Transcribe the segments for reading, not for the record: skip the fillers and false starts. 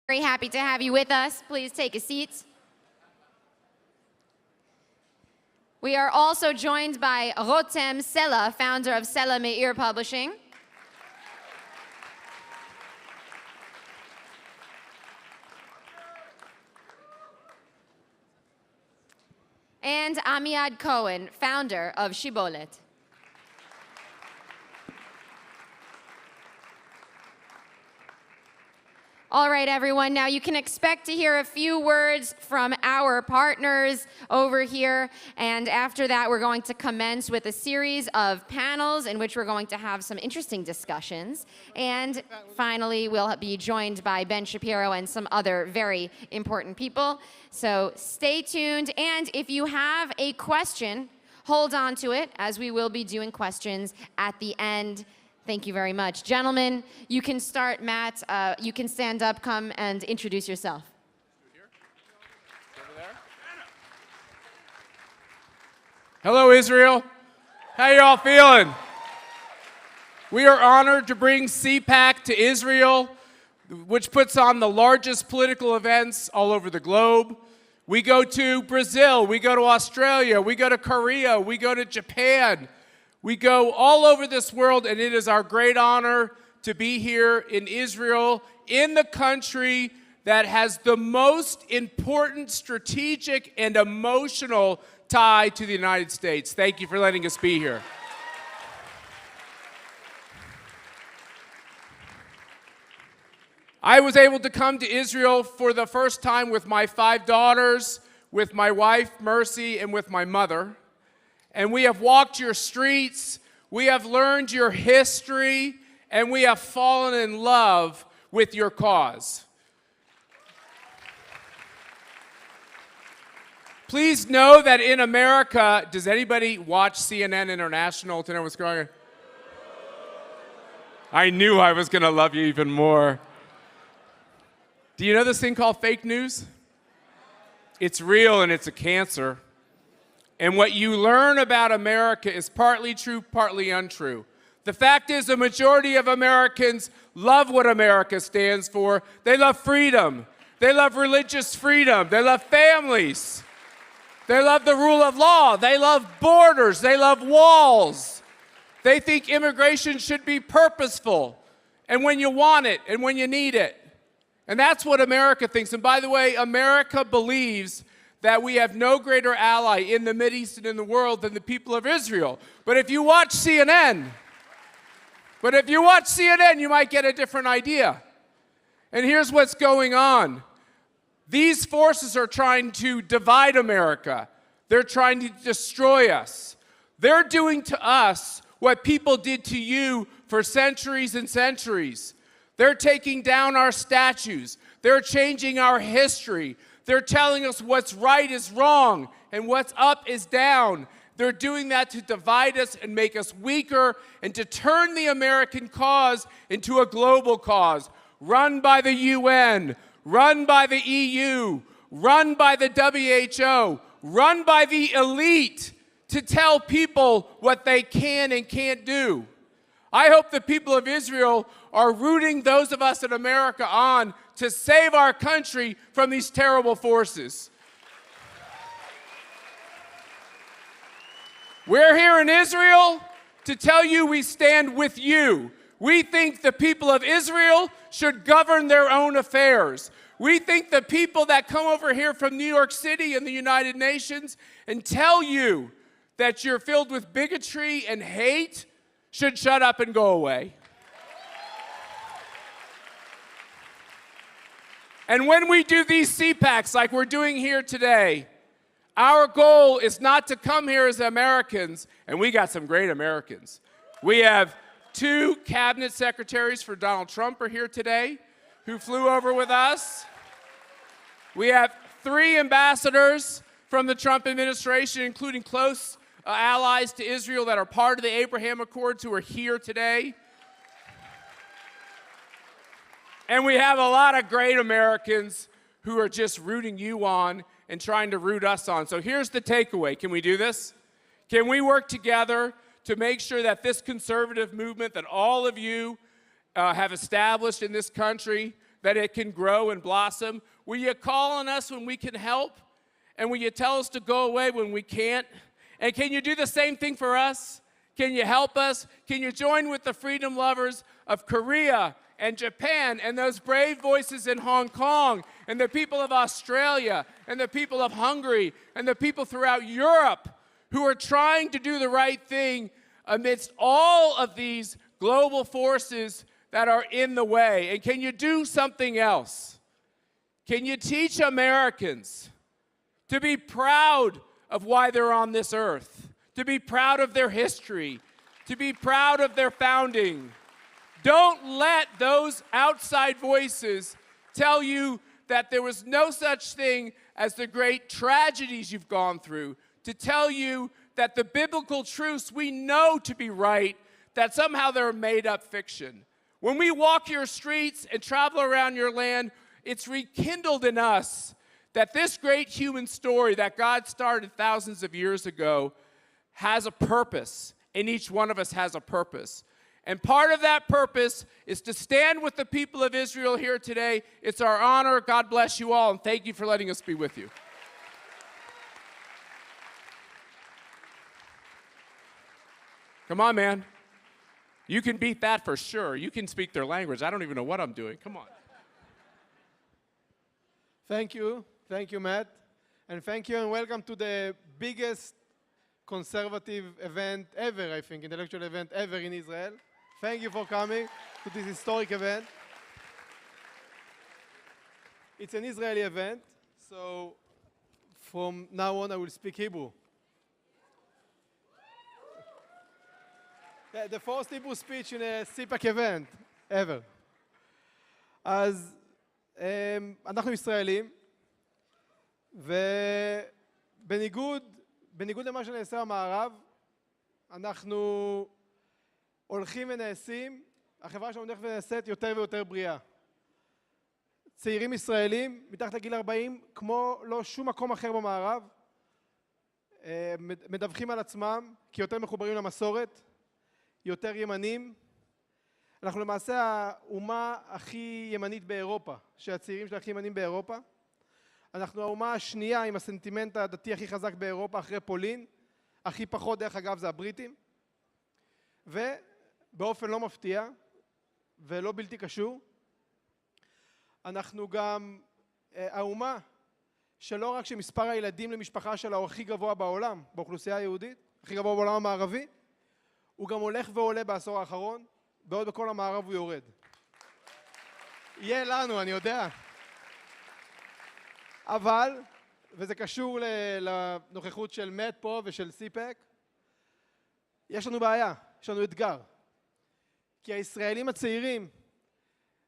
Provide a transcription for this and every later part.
Very happy to have you with us. Please take a seat. We are also joined by Rotem Sela, founder of Sela Meir Publishing. And Amiad Cohen, founder of Shibolet. All right, everyone, now you can expect to hear a few words from our partners over here, and after that we're going to commence with a series of panels in which we're going to have some interesting discussions, and finally we'll be joined by Ben Shapiro and some other very important people. So stay tuned, and if you have a question, hold on to it, as we will be doing questions at the end. Thank you very much. Gentlemen, you can start. Matt, you can stand up, come and introduce yourself. Hello, Israel. How you all feeling? We are honored to bring CPAC to Israel, which puts on the largest political events all over the globe. We go to Brazil, we go to Australia, we go to Korea, we go to Japan. We go all over this world, and it is our great honor to be here in Israel, in the country that has the most important strategic and emotional tie to the United States. Thank you for letting us be here. I was able to come to Israel for the first time with my 5 daughters, with my wife, Mercy, and with my mother. And we have walked your streets, we have learned your history, and we have fallen in love with your cause. Please know that in America, does anybody watch CNN International to know what's going on? I knew I was going to love you even more. Do you know this thing called fake news? It's real and it's a cancer. And what you learn about America is partly true, partly untrue. The fact is, the majority of Americans love what America stands for. They love freedom. They love religious freedom. They love families. They love the rule of law. They love borders. They love walls. They think immigration should be purposeful, and when you want it, and when you need it. And that's what America thinks. And by the way, America believes that we have no greater ally in the Mideast and in the world than the people of Israel. But if you watch CNN, you might get a different idea. And here's what's going on. These forces are trying to divide America. They're trying to destroy us. They're doing to us what people did to you for centuries and centuries. They're taking down our statues. They're changing our history. They're telling us what's right is wrong and what's up is down. They're doing that to divide us and make us weaker and to turn the American cause into a global cause, run by the UN, run by the EU, run by the WHO, run by the elite to tell people what they can and can't do. I hope the people of Israel are rooting those of us in America on to save our country from these terrible forces. We're here in Israel to tell you we stand with you. We think the people of Israel should govern their own affairs. We think the people that come over here from New York City and the United Nations and tell you that you're filled with bigotry and hate should shut up and go away. And when we do these CPACs like we're doing here today, our goal is not to come here as Americans, and we got some great Americans. We have 2 cabinet secretaries for Donald Trump are here today who flew over with us. We have 3 ambassadors from the Trump administration, including close allies to Israel that are part of the Abraham Accords who are here today. And we have a lot of great Americans who are just rooting you on and trying to root us on. So here's the takeaway. Can we do this? Can we work together to make sure that this conservative movement that all of you have established in this country, that it can grow and blossom? Will you call on us when we can help? And will you tell us to go away when we can't? And can you do the same thing for us? Can you help us? Can you join with the freedom lovers of Korea and Japan and those brave voices in Hong Kong and the people of Australia and the people of Hungary and the people throughout Europe who are trying to do the right thing amidst all of these global forces that are in the way? And can you do something else? Can you teach Americans to be proud of why they're on this earth, to be proud of their history, to be proud of their founding? Don't let those outside voices tell you that there was no such thing as the great tragedies you've gone through, to tell you that the biblical truths we know to be right, that somehow they're made up fiction. When we walk your streets and travel around your land, it's rekindled in us that this great human story that God started thousands of years ago has a purpose, and each one of us has a purpose. And part of that purpose is to stand with the people of Israel here today. It's our honor. God bless you all, and thank you for letting us be with you. Come on, man. You can beat that for sure. You can speak their language. I don't even know what I'm doing. Come on. Thank you. Thank you, Matt. And thank you and welcome to the biggest conservative event ever, I think, intellectual event ever in Israel. Thank you for coming to this historic event. It's an Israeli event, so from now on I will speak Hebrew. The first Hebrew speech in a CPAC event, ever. אז אנחנו ישראלים, ובניגוד למה שנעשה במערב, אנחנו הולכים ונעשים, החברה שלנו הולכת ונעשית יותר ויותר בריאה. צעירים ישראלים, מתחת לגיל 40, כמו לא שום מקום אחר במערב, מדווחים על עצמם כי יותר מחוברים למסורת, יותר ימנים. אנחנו למעשה האומה הכי ימנית באירופה, שהצעירים שלה הכי ימנים באירופה. אנחנו האומה השנייה עם הסנטימנט הדתי הכי חזק באירופה אחרי פולין. הכי פחות, דרך אגב, זה הבריטים. ובאופן לא מפתיע ולא בלתי קשור, אנחנו גם האומה שלא רק שמספר הילדים למשפחה שלה הוא הכי גבוה בעולם, באוכלוסייה היהודית, הכי גבוה בעולם המערבי, הוא גם הולך ועולה בעשור האחרון, בעוד בכל המערב הוא יורד. יהיה לנו, אני יודע. אבל, וזה קשור לנוכחות של מאט פה ושל CPAC, יש לנו בעיה, יש לנו אתגר. כי הישראלים הצעירים,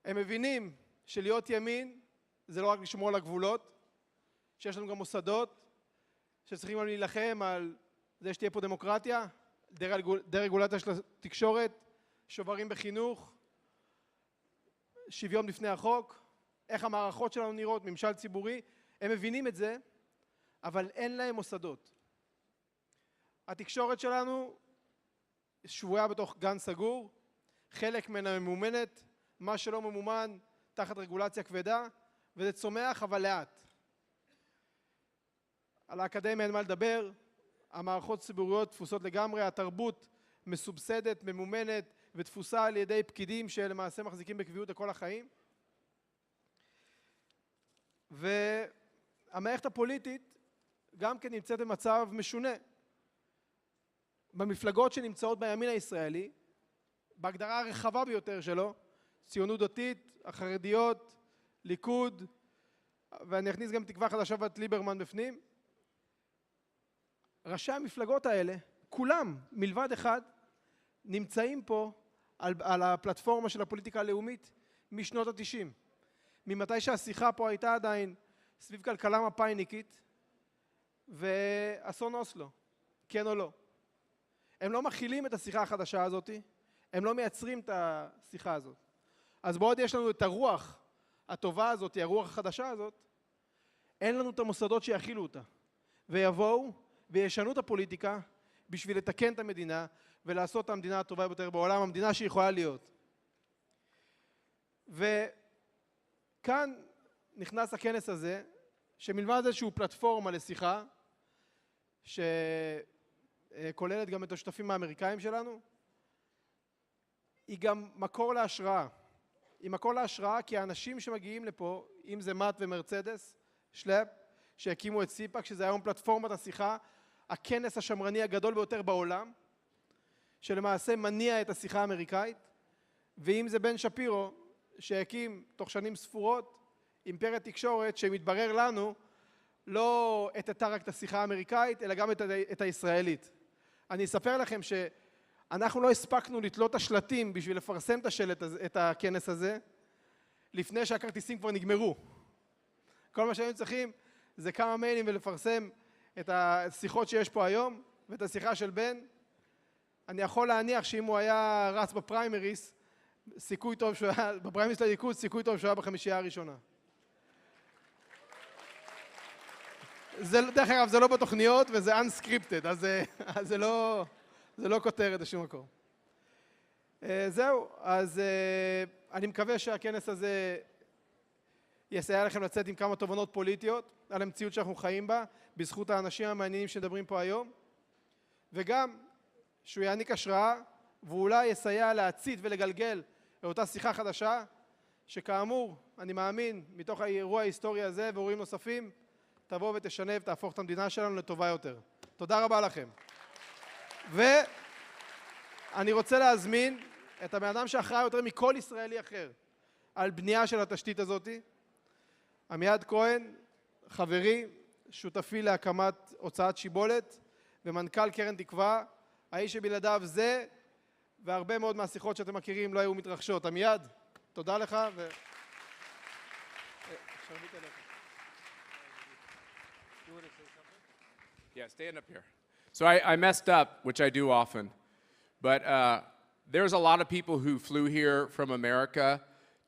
הם מבינים שלהיות ימין זה לא רק לשמור על הגבולות, שיש לנו גם מוסדות שצריכים להילחם על זה שתהיה פה דמוקרטיה, דה-רגולציה של התקשורת, שוברים בחינוך, שוויון בפני החוק, איך המערכות שלנו נראות, ממשל ציבורי, הם מבינים את זה, אבל אין להם מוסדות. התקשורת שלנו שבויה בתוך גן סגור, חלק ממנה ממומנת, מה שלא ממומן תחת רגולציה כבדה, וזה צומח אבל לאט. על האקדמיה אין מה לדבר, המערכות ציבוריות תפוסות לגמרי, התרבות מסובסדת, ממומנת ותפוסה על ידי פקידים שלמעשה מחזיקים בקביעות לכל החיים. והמערכת הפוליטית גם כן נמצאת במצב משונה. במפלגות שנמצאות בימין הישראלי, בהגדרה הרחבה ביותר שלו, ציונות דתית, החרדיות, ליכוד, ואני אכניס גם תקווה חדשה ואת ליברמן בפנים, ראשי המפלגות האלה, כולם, מלבד אחד, נמצאים פה על הפלטפורמה של הפוליטיקה הלאומית משנות ה-90. ממתי שהשיחה פה הייתה עדיין סביב כלכלה מפאיניקית ואסון אוסלו, כן או לא. הם לא מכילים את השיחה החדשה הזאת, הם לא מייצרים את השיחה הזאת. אז בעוד יש לנו את הרוח הטובה הזאת, הרוח החדשה הזאת, אין לנו את המוסדות שיכילו אותה. ויבואו וישנו את הפוליטיקה בשביל לתקן את המדינה ולעשות את המדינה הטובה ביותר בעולם, המדינה שיכולה להיות. כאן נכנס הכנס הזה, שמלבד איזשהו פלטפורמה לשיחה, שכוללת גם את השותפים האמריקאים שלנו, היא גם מקור להשראה. היא מקור להשראה כי האנשים שמגיעים לפה, אם זה מאט ומרצדס, שלאפ, שהקימו את CPAC, שזה היום פלטפורמת השיחה, הכנס השמרני הגדול ביותר בעולם, שלמעשה מניע את השיחה האמריקאית, ואם זה בן שפירו, שהקים תוך שנים ספורות אימפריית תקשורת שמתברר לנו לא התתה רק את השיחה האמריקאית, אלא גם את הישראלית. אני אספר לכם שאנחנו לא הספקנו לתלות השלטים בשביל לפרסם את הכנס הזה, לפני שהכרטיסים כבר נגמרו. כל מה שהיינו צריכים זה כמה מיילים ולפרסם את השיחות שיש פה היום, ואת השיחה של בן. אני יכול להניח שאם הוא היה רץ בפריימריס, סיכוי טוב שהוא היה, בפריימריס לליכוד, סיכוי טוב שהוא היה בחמישייה הראשונה. דרך אגב, זה לא בתוכניות וזה unscripted, אז זה לא כותרת בשום מקום. זהו, אז אני מקווה שהכנס הזה יסייע לכם לצאת עם כמה תובנות פוליטיות על המציאות שאנחנו חיים בה, בזכות האנשים המעניינים שמדברים פה היום, וגם שהוא יעניק השראה, ואולי יסייע להצית ולגלגל את אותה שיחה חדשה, שכאמור, אני מאמין, מתוך האירוע ההיסטורי הזה ואירועים נוספים, תבוא ותשנה ותהפוך את המדינה שלנו לטובה יותר. תודה רבה לכם. ואני רוצה להזמין את הבן אדם שאחראי יותר מכל ישראלי אחר על בנייה של התשתית הזאת, עמיעד כהן, חברי, שותפי להקמת הוצאת שיבולת ומנכ"ל קרן תקווה, האיש שבלעדיו זה והרבה מאוד מהשיחות שאתם מכירים לא היו מתרחשות. עמיעד, תודה לך שרביט אליך. Yeah, stand up here. So I messed up, which I do often, but there's a lot of people who flew here from America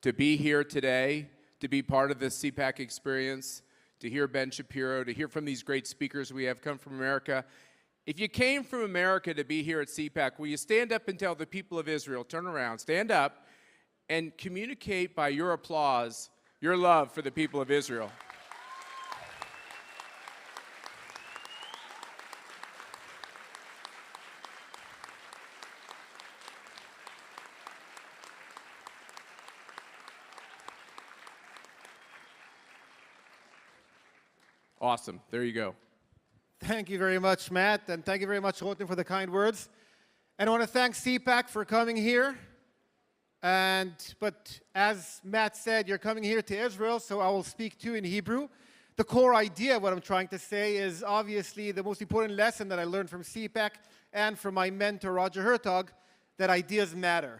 to be here today, to be part of this CPAC experience, to hear Ben Shapiro, to hear from these great speakers we have come from America. If you came from America to be here at CPAC, will you stand up and tell the people of Israel, turn around, stand up, and communicate by your applause your love for the people of Israel. Awesome. There you go. Thank you very much, Matt, and thank you very much, Rotem, for the kind words. And I want to thank CPAC for coming here. But as Matt said, you're coming here to Israel, so I will speak to you in Hebrew. The core idea of what I'm trying to say is obviously the most important lesson that I learned from CPAC and from my mentor, Roger Hertog, that ideas matter.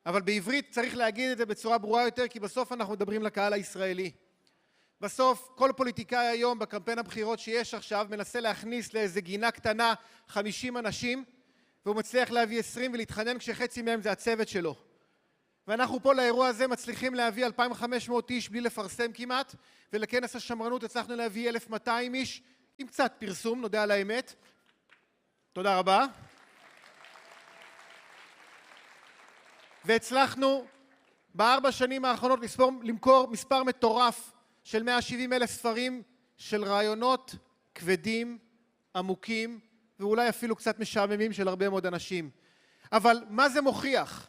אבל בעברית צריך להגיד את זה בצורה ברורה יותר, כי בסוף אנחנו מדברים לקהל הישראלי. בסוף, כל פוליטיקאי היום בקמפיין הבחירות שיש עכשיו מנסה להכניס לאיזה גינה קטנה 50 אנשים, והוא מצליח להביא 20 ולהתחנן כשחצי מהם זה הצוות שלו. ואנחנו פה לאירוע הזה מצליחים להביא 2,500 איש בלי לפרסם כמעט, ולכנס השמרנות הצלחנו להביא 1,200 איש, עם קצת פרסום, נודה על האמת. תודה רבה. והצלחנו ב4 שנים האחרונות למכור מספר מטורף של 170,000 ספרים של רעיונות כבדים, עמוקים, ואולי אפילו קצת משעממים של הרבה מאוד אנשים. אבל מה זה מוכיח?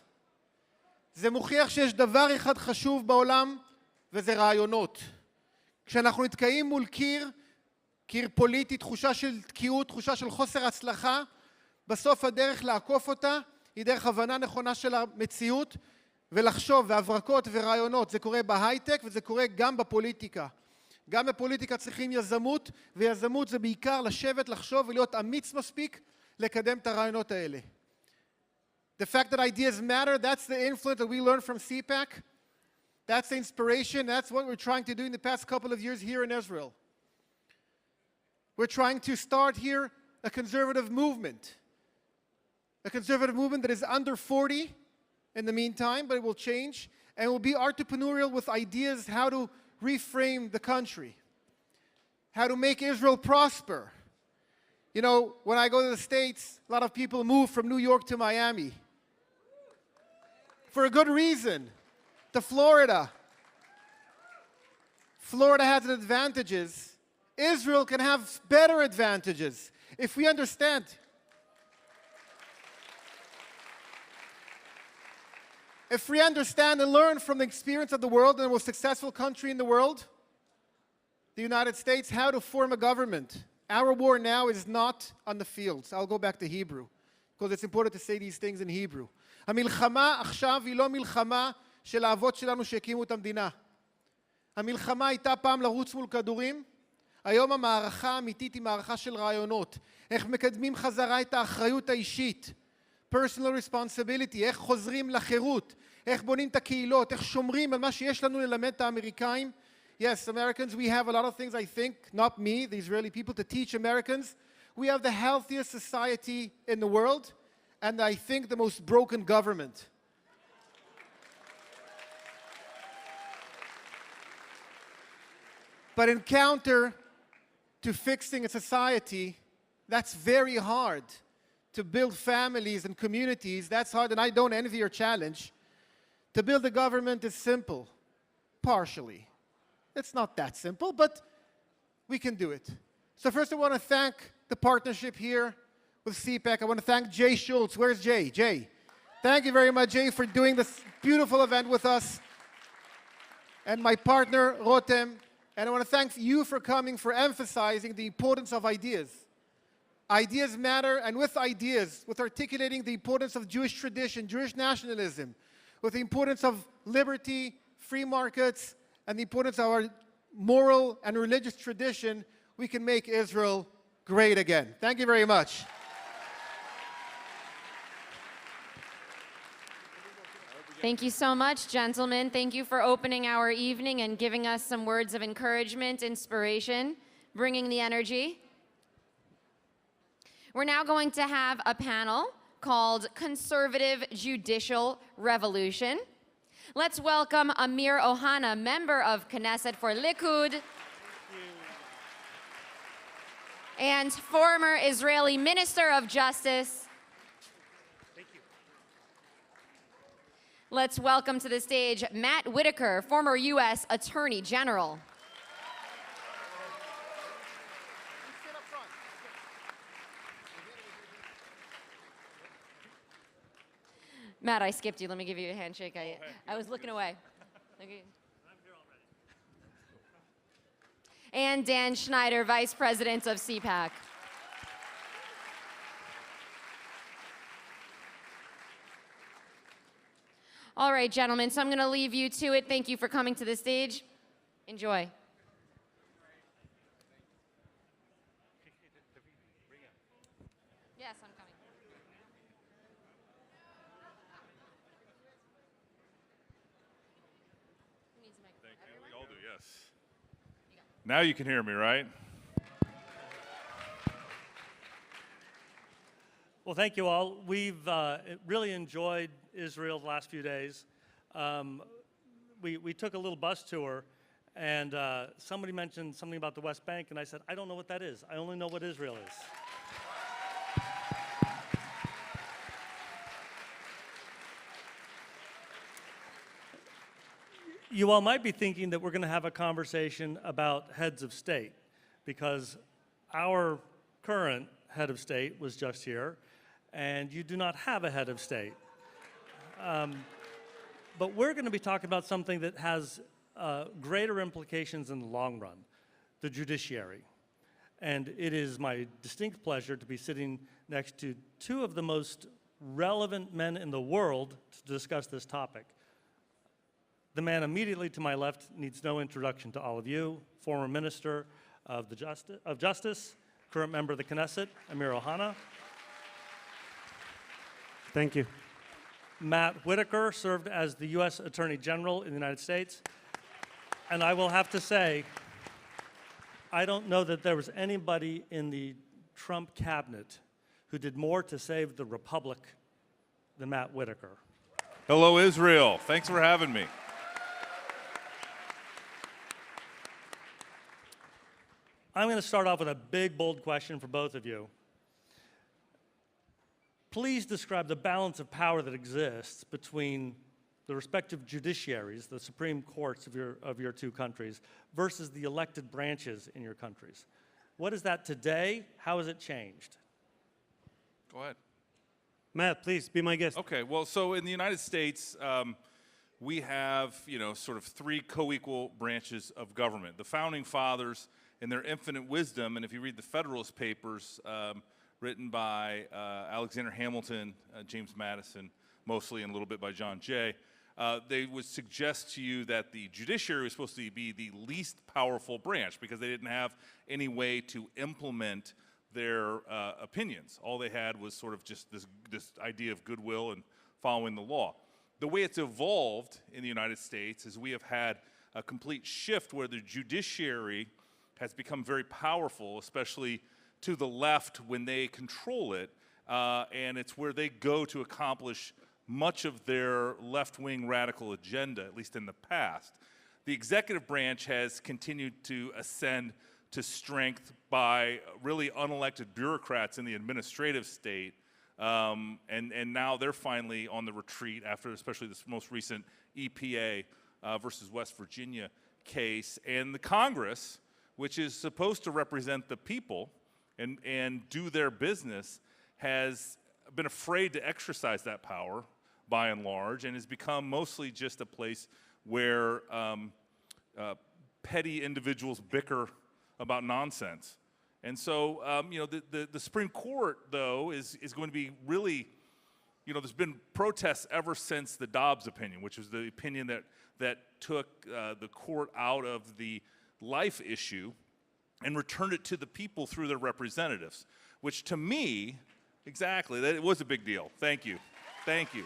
זה מוכיח שיש דבר אחד חשוב בעולם, וזה רעיונות. כשאנחנו נתקעים מול קיר פוליטי, תחושה של תקיעות, תחושה של חוסר הצלחה, בסוף הדרך לעקוף אותה היא דרך הבנה נכונה של המציאות, ולחשוב, והברקות ורעיונות. זה קורה בהייטק וזה קורה גם בפוליטיקה. גם בפוליטיקה צריכים יזמות, ויזמות זה בעיקר לשבת, לחשוב ולהיות אמיץ מספיק לקדם את הרעיונות האלה. The fact that ideas matter, that's the influence that we learned from CPAC. That's the inspiration. That's what we're trying to do in the past couple of years here in Israel. We're trying to start here a conservative movement. A conservative movement that is under 40 in the meantime, but it will change, and will be entrepreneurial with ideas how to reframe the country, how to make Israel prosper. You know, when I go to the States, a lot of people move from New York to Miami. For a good reason. To Florida. Florida has advantages, Israel can have better advantages. If we understand and learn from the experience of the world and the most successful country in the world, the United States, how to form a government. Our war now is not on the fields. I'll go back to Hebrew, because it's important to say these things in Hebrew. המלחמה עכשיו היא לא מלחמה של האבות שלנו שהקימו את המדינה. המלחמה הייתה פעם לרוץ מול כדורים, היום המערכה האמיתית היא מערכה של רעיונות. איך מקדמים חזרה את האחריות האישית, personal responsibility, איך חוזרים לחירות, איך בונים את הקהילות, איך שומרים על מה שיש לנו ללמד את האמריקאים. Yes, Americans, we have a lot of things, I think, not me, the Israeli people, to teach Americans. We have the healthiest society in the world, and I think the most broken government. But in counter to fixing a society, that's very hard. To build families and communities, that's hard, and I don't envy your challenge. To build a government is simple, partially. It's not that simple, but we can do it. So first I want to thank the partnership here with CPAC. I want to thank Jay Schultz. Where's Jay? Jay. Thank you very much, Jay, for doing this beautiful event with us. And my partner, Rotem. And I want to thank you for coming, for emphasizing the importance of ideas. Ideas matter, and with ideas, with articulating the importance of Jewish tradition, Jewish nationalism, with the importance of liberty, free markets, and the importance of our moral and religious tradition, we can make Israel great again. Thank you very much. Thank you so much, gentlemen. Thank you for opening our evening and giving us some words of encouragement, inspiration, bringing the energy. We're now going to have a panel called Conservative Judicial Revolution. Let's welcome Amir Ohana, member of Knesset for Likud, and former Israeli Minister of Justice. Thank you. Let's welcome to the stage Matt Whitaker, former U.S. Attorney General. Matt, I skipped you. Let me give you a handshake. I was looking away. Okay. I'm here already. And Dan Schneider, Vice President of CPAC. All right, gentlemen, so I'm going to leave you to it. Thank you for coming to the stage. Enjoy. Yes, I'm coming. Who needs a mic? Thank you. We all do, yes. Now you can hear me, right? Well, thank you all. We've really enjoyed Israel the last few days. We took a little bus tour, and somebody mentioned something about the West Bank, and I said, I don't know what that is. I only know what Israel is. You all might be thinking that we're going to have a conversation about heads of state, because our current head of state was just here, and you do not have a head of state. But we're going to be talking about something that has greater implications in the long run, the judiciary. And it is my distinct pleasure to be sitting next to two of the most relevant men in the world to discuss this topic. The man immediately to my left needs no introduction to all of you, former Minister of Justice, current member of the Knesset, Amir Ohana. Thank you. Matt Whitaker served as the U.S. Attorney General in the United States. And I will have to say, I don't know that there was anybody in the Trump cabinet who did more to save the Republic than Matt Whitaker. Hello, Israel. Thanks for having me. I'm going to start off with a big, bold question for both of you. Please describe the balance of power that exists between the respective judiciaries, the Supreme Courts of your two countries, versus the elected branches in your countries. What is that today? How has it changed? Go ahead. Matt, please, be my guest. Okay, well, so in the United States, we have, sort of three co-equal branches of government. The Founding Fathers, in their infinite wisdom, and if you read the Federalist Papers, written by Alexander Hamilton, James Madison, mostly, and a little bit by John Jay, they would suggest to you that the judiciary was supposed to be the least powerful branch because they didn't have any way to implement their opinions. All they had was sort of just this idea of goodwill and following the law. The way it's evolved in the United States is we have had a complete shift where the judiciary has become very powerful, especially to the left when they control it, and it's where they go to accomplish much of their left-wing radical agenda, at least in the past. The executive branch has continued to ascend to strength by really unelected bureaucrats in the administrative state, and now they're finally on the retreat after especially this most recent EPA versus West Virginia case. And the Congress, which is supposed to represent the people and do their business, has been afraid to exercise that power by and large, and has become mostly just a place where petty individuals bicker about nonsense. And so, the Supreme Court, though, is going to be really, there's been protests ever since the Dobbs opinion, which was the opinion that took the court out of the life issue and returned it to the people through their representatives, which to me, exactly, that it was a big deal. Thank you. Thank you.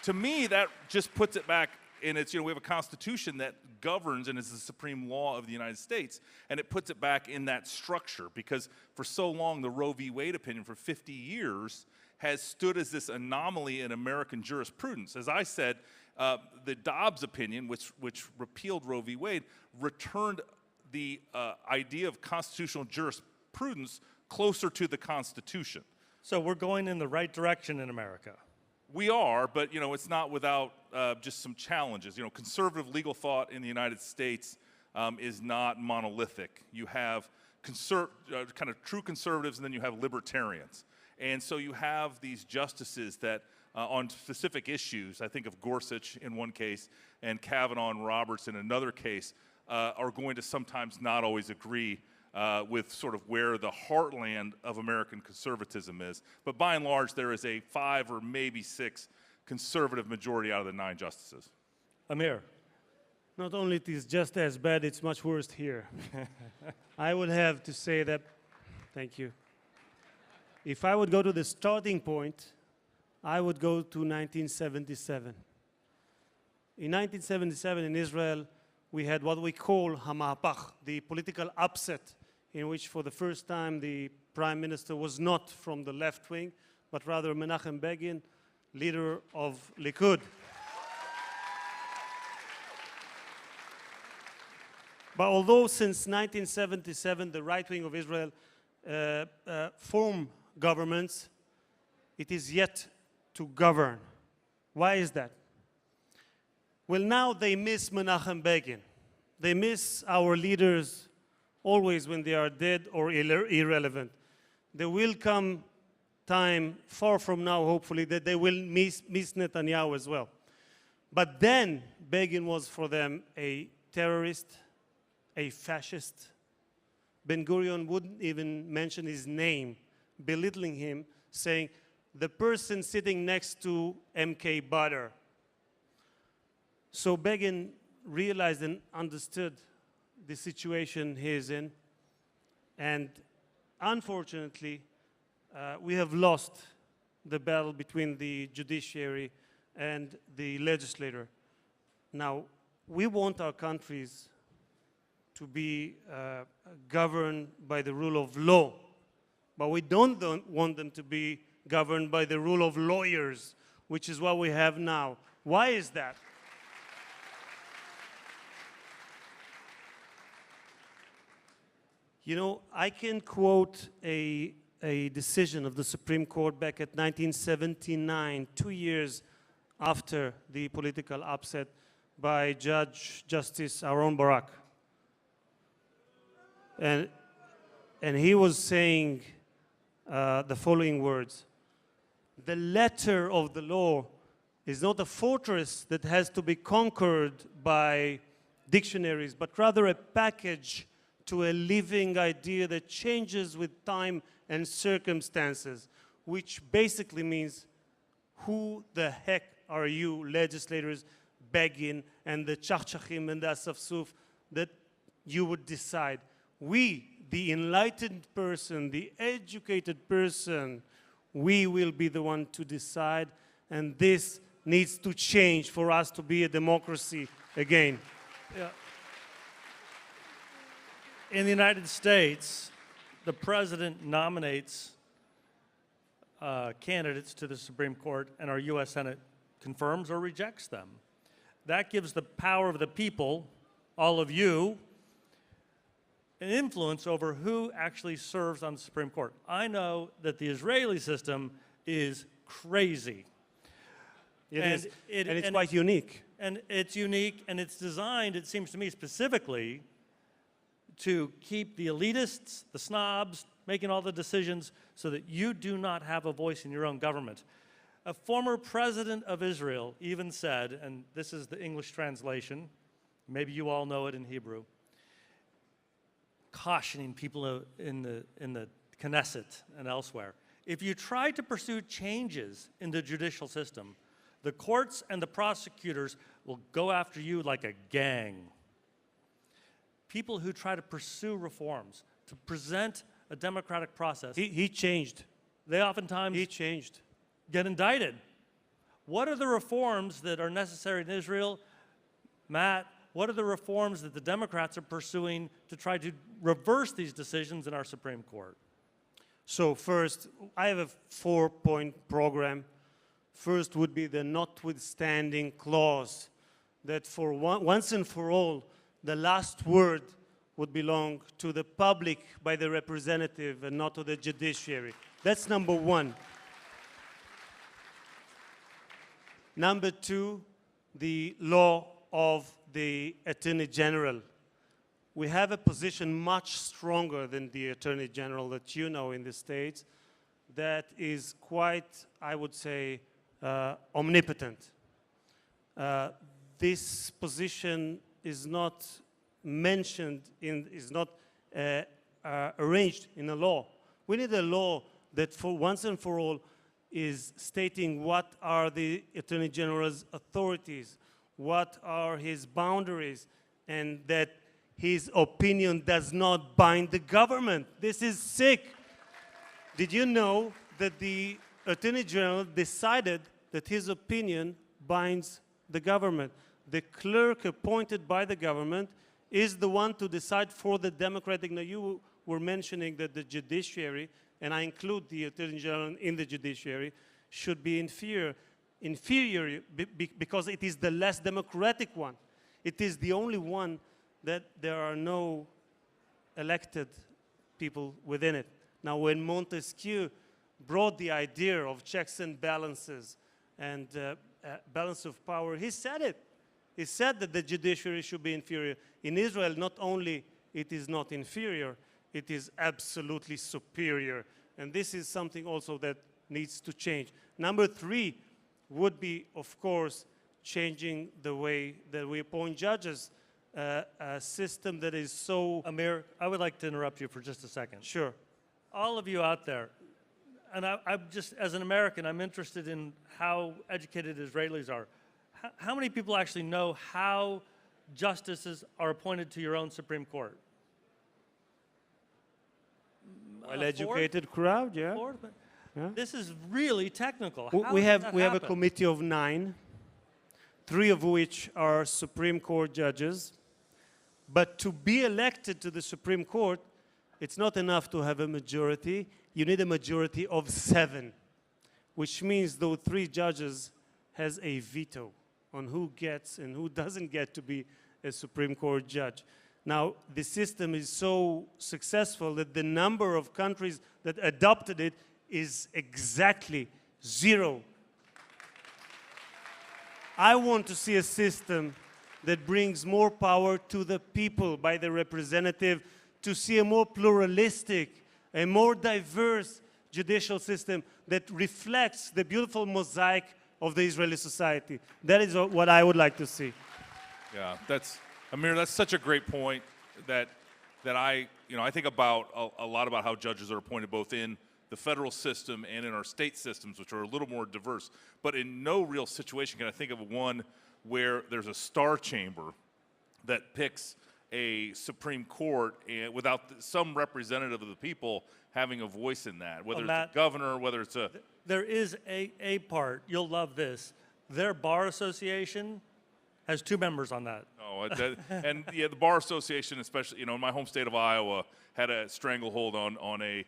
To me, that just puts it back in its, we have a constitution that governs and is the supreme law of the United States, and it puts it back in that structure because for so long, the Roe v. Wade opinion for 50 years has stood as this anomaly in American jurisprudence. As I said, the Dobbs opinion, which repealed Roe v. Wade, returned the idea of constitutional jurisprudence closer to the Constitution. So we're going in the right direction in America. We are, but it's not without just some challenges. Conservative legal thought in the United States is not monolithic. You have kind of true conservatives, and then you have libertarians. And so you have these justices that on specific issues, I think of Gorsuch in one case and Kavanaugh and Roberts in another case, are going to sometimes not always agree with sort of where the heartland of American conservatism is. But by and large, there is a 5 or maybe 6 conservative majority out of the 9 justices. Amir. Not only it is just as bad, it's much worse here. I would have to say that, thank you. If I would go to the starting point, I would go to 1977. In 1977 in Israel, we had what we call Hamahapach, the political upset, in which for the first time the prime minister was not from the left wing, but rather Menachem Begin, leader of Likud. But although since 1977 the right wing of Israel formed governments, it is yet to govern. Why is that? Well, now they miss Menachem Begin. They miss our leaders always when they are dead or irrelevant. There will come time, far from now, hopefully, that they will miss Netanyahu as well. But then, Begin was for them a terrorist, a fascist. Ben-Gurion wouldn't even mention his name, belittling him, saying, the person sitting next to MK Badr. So Begin realized and understood the situation he is in, and unfortunately, we have lost the battle between the judiciary and the legislator. Now, we want our countries to be governed by the rule of law, but we don't want them to be governed by the rule of lawyers, which is what we have now. Why is that? I can quote a decision of the Supreme Court back at 1979, 2 years after the political upset by Justice Aaron Barak. And he was saying the following words: the letter of the law is not a fortress that has to be conquered by dictionaries, but rather a package to a living idea that changes with time and circumstances, which basically means, who the heck are you, legislators, Begin and the Chachachim and the Asafsuf, that you would decide? We, the enlightened person, the educated person, we will be the one to decide, and this needs to change for us to be a democracy again. Yeah. In the United States, the president nominates candidates to the Supreme Court, and our U.S. Senate confirms or rejects them. That gives the power of the people, all of you, an influence over who actually serves on the Supreme Court. I know that the Israeli system is crazy. And it's quite unique. And it's unique, and it's designed, it seems to me, specifically to keep the elitists, the snobs, making all the decisions so that you do not have a voice in your own government. A former president of Israel even said, and this is the English translation, maybe you all know it in Hebrew, cautioning people in the Knesset and elsewhere, if you try to pursue changes in the judicial system, the courts and the prosecutors will go after you like a gang. People who try to pursue reforms, to present a democratic process, He changed. they oftentimes He changed. get indicted. What are the reforms that are necessary in Israel? Matt, what are the reforms that the Democrats are pursuing to try to reverse these decisions in our Supreme Court? So first, I have a 4-point program. First would be the notwithstanding clause, that for once and for all, the last word would belong to the public by the representative and not to the judiciary. That's number one. Number two, the law of the Attorney General. We have a position much stronger than the Attorney General that you know in the States that is quite, I would say, omnipotent. This position is not mentioned is not arranged in a law. We need a law that for once and for all is stating what are the Attorney General's authorities, what are his boundaries, and that his opinion does not bind the government. This is sick. Did you know that the Attorney General decided that his opinion binds the government? The clerk appointed by the government is the one to decide for the Democratic. Now, you were mentioning that the judiciary, and I include the Attorney General in the judiciary, should be inferior because it is the less democratic one. It is the only one that there are no elected people within it. Now, when Montesquieu brought the idea of checks and balances and balance of power, he said it. He said that the judiciary should be inferior. In Israel, not only it is not inferior, it is absolutely superior. And this is something also that needs to change. Number three would be, of course, changing the way that we appoint judges. A system that is so... Amir, I would like to interrupt you for just a second. Sure. All of you out there, and I'm just, as an American, I'm interested in how educated Israelis are. How many people actually know how justices are appointed to your own Supreme Court? Well-educated crowd, yeah. Yeah. This is really technical. We have a committee of 9, 3 of which are Supreme Court judges. But to be elected to the Supreme Court, it's not enough to have a majority. You need a majority of 7, which means those 3 judges has a veto on who gets and who doesn't get to be a Supreme Court judge. Now, the system is so successful that the number of countries that adopted it is exactly 0. I want to see a system that brings more power to the people by the representative, to see a more pluralistic, a more diverse judicial system that reflects the beautiful mosaic of the Israeli society. That is what I would like to see. Yeah, Amir, that's such a great point that I think about a lot about how judges are appointed both in the federal system and in our state systems, which are a little more diverse. But in no real situation can I think of one where there's a star chamber that picks a Supreme Court and without some representative of the people having a voice in that, whether it's a governor, whether it's a... There is a part, you'll love this. Their bar association has 2 members on that. Oh, and yeah, the Bar Association, especially, in my home state of Iowa, had a stranglehold on a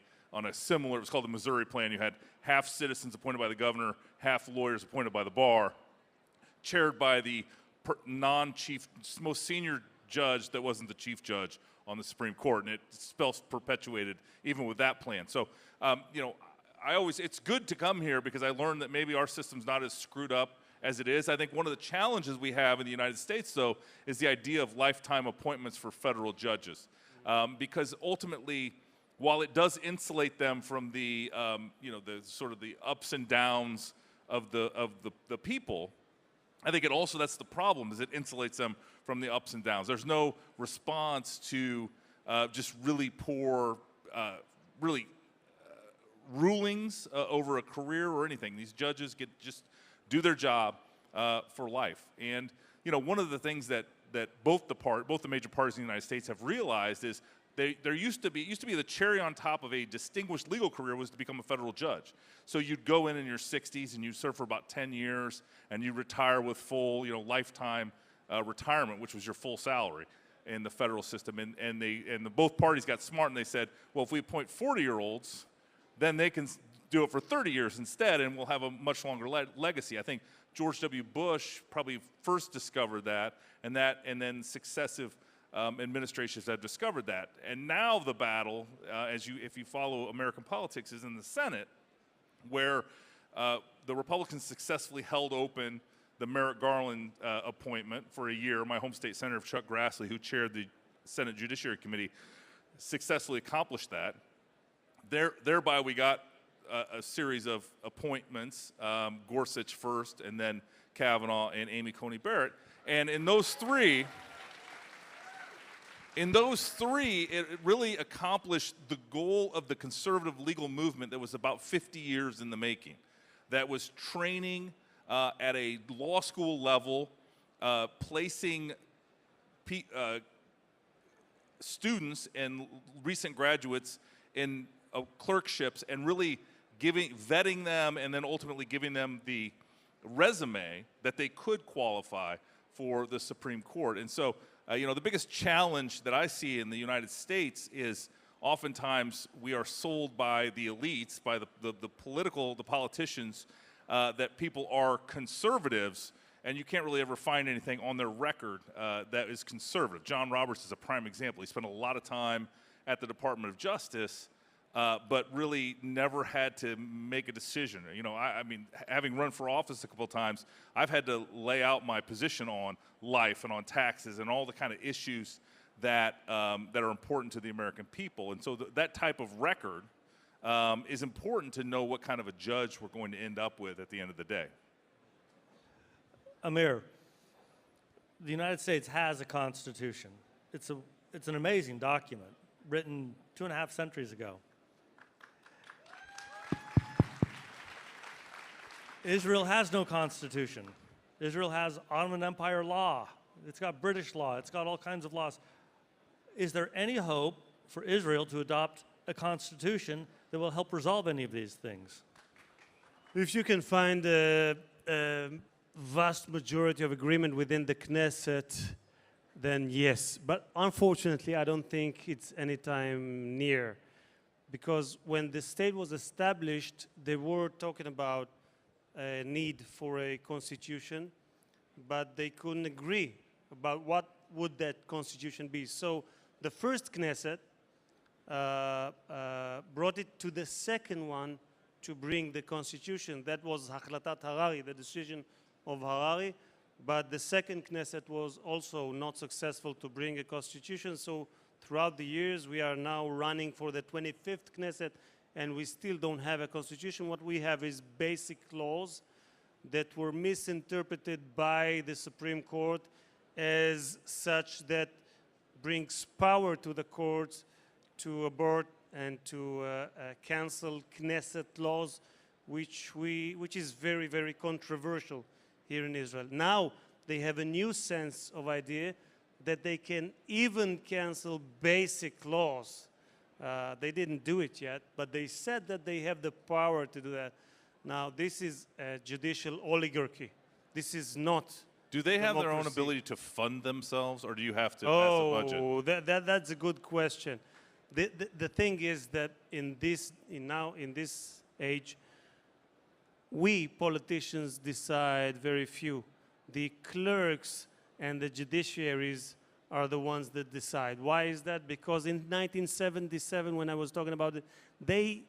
similar, it was called the Missouri Plan. You had half citizens appointed by the governor, half lawyers appointed by the bar, chaired by the non-chief, most senior judge that wasn't the chief judge on the Supreme Court, and it perpetuated even with that plan. So, it's good to come here because I learned that maybe our system's not as screwed up as it is. I think one of the challenges we have in the United States, though, is the idea of lifetime appointments for federal judges, because ultimately, while it does insulate them from the the sort of the ups and downs of the people, I think it also, that's the problem, is it insulates them from the ups and downs. There's no response to just really poor, rulings over a career or anything. These judges just do their job for life. And one of the things that both the major parties in the United States have realized is it used to be the cherry on top of a distinguished legal career was to become a federal judge. So you'd go in your 60s and you'd serve for about 10 years and you retire with full, lifetime retirement, which was your full salary in the federal system. And both parties got smart and they said, well, if we appoint 40-year-olds, then they can do it for 30 years instead, and we'll have a much longer legacy. I think George W. Bush probably first discovered that, and then successive administrations have discovered that. And now the battle, if you follow American politics, is in the Senate, where the Republicans successfully held open the Merrick Garland appointment for a year. My home state senator, Chuck Grassley, who chaired the Senate Judiciary Committee, successfully accomplished that. Thereby, we got a series of appointments, Gorsuch first, and then Kavanaugh and Amy Coney Barrett. And in those three, it really accomplished the goal of the conservative legal movement that was about 50 years in the making, that was training at a law school level, placing students and recent graduates in clerkships and really vetting them and then ultimately giving them the resume that they could qualify for the Supreme Court. And so, the biggest challenge that I see in the United States is oftentimes we are sold by the elites, by the politicians, that people are conservatives, and you can't really ever find anything on their record that is conservative. John Roberts is a prime example. He spent a lot of time at the Department of Justice, but really never had to make a decision. I mean, having run for office a couple of times, I've had to lay out my position on life and on taxes and all the kind of issues that are important to the American people. And so that type of record is important to know what kind of a judge we're going to end up with at the end of the day. Amir, the United States has a constitution. It's an amazing document written 2.5 centuries ago. Israel has no constitution. Israel has Ottoman Empire law. It's got British law. It's got all kinds of laws. Is there any hope for Israel to adopt a constitution that will help resolve any of these things? If you can find a vast majority of agreement within the Knesset, then yes. But unfortunately, I don't think it's anytime near. Because when the state was established, they were talking about a need for a constitution, but they couldn't agree about what would that constitution be. So the first Knesset brought it to the second one to bring the constitution. That was Hachlatat Harari, the decision of Harari, But the second Knesset was also not successful to bring a constitution. So throughout the years, we are now running for the 25th Knesset, and we still don't have a constitution. What we have is basic laws that were misinterpreted by the Supreme Court as such that brings power to the courts to abort and to cancel Knesset laws, which is very, very controversial here in Israel. Now they have a new sense of idea that they can even cancel basic laws. They didn't do it yet, but they said that they have the power to do that. Now, this is a judicial oligarchy. This is not. Do they have their own democracy. ability to fund themselves, or do you have to pass a budget? Oh, that's a good question. The thing is that in this age, we politicians decide very few. The clerks and the judiciaries are the ones that decide. Why is that? Because in 1977, when I was talking about it, they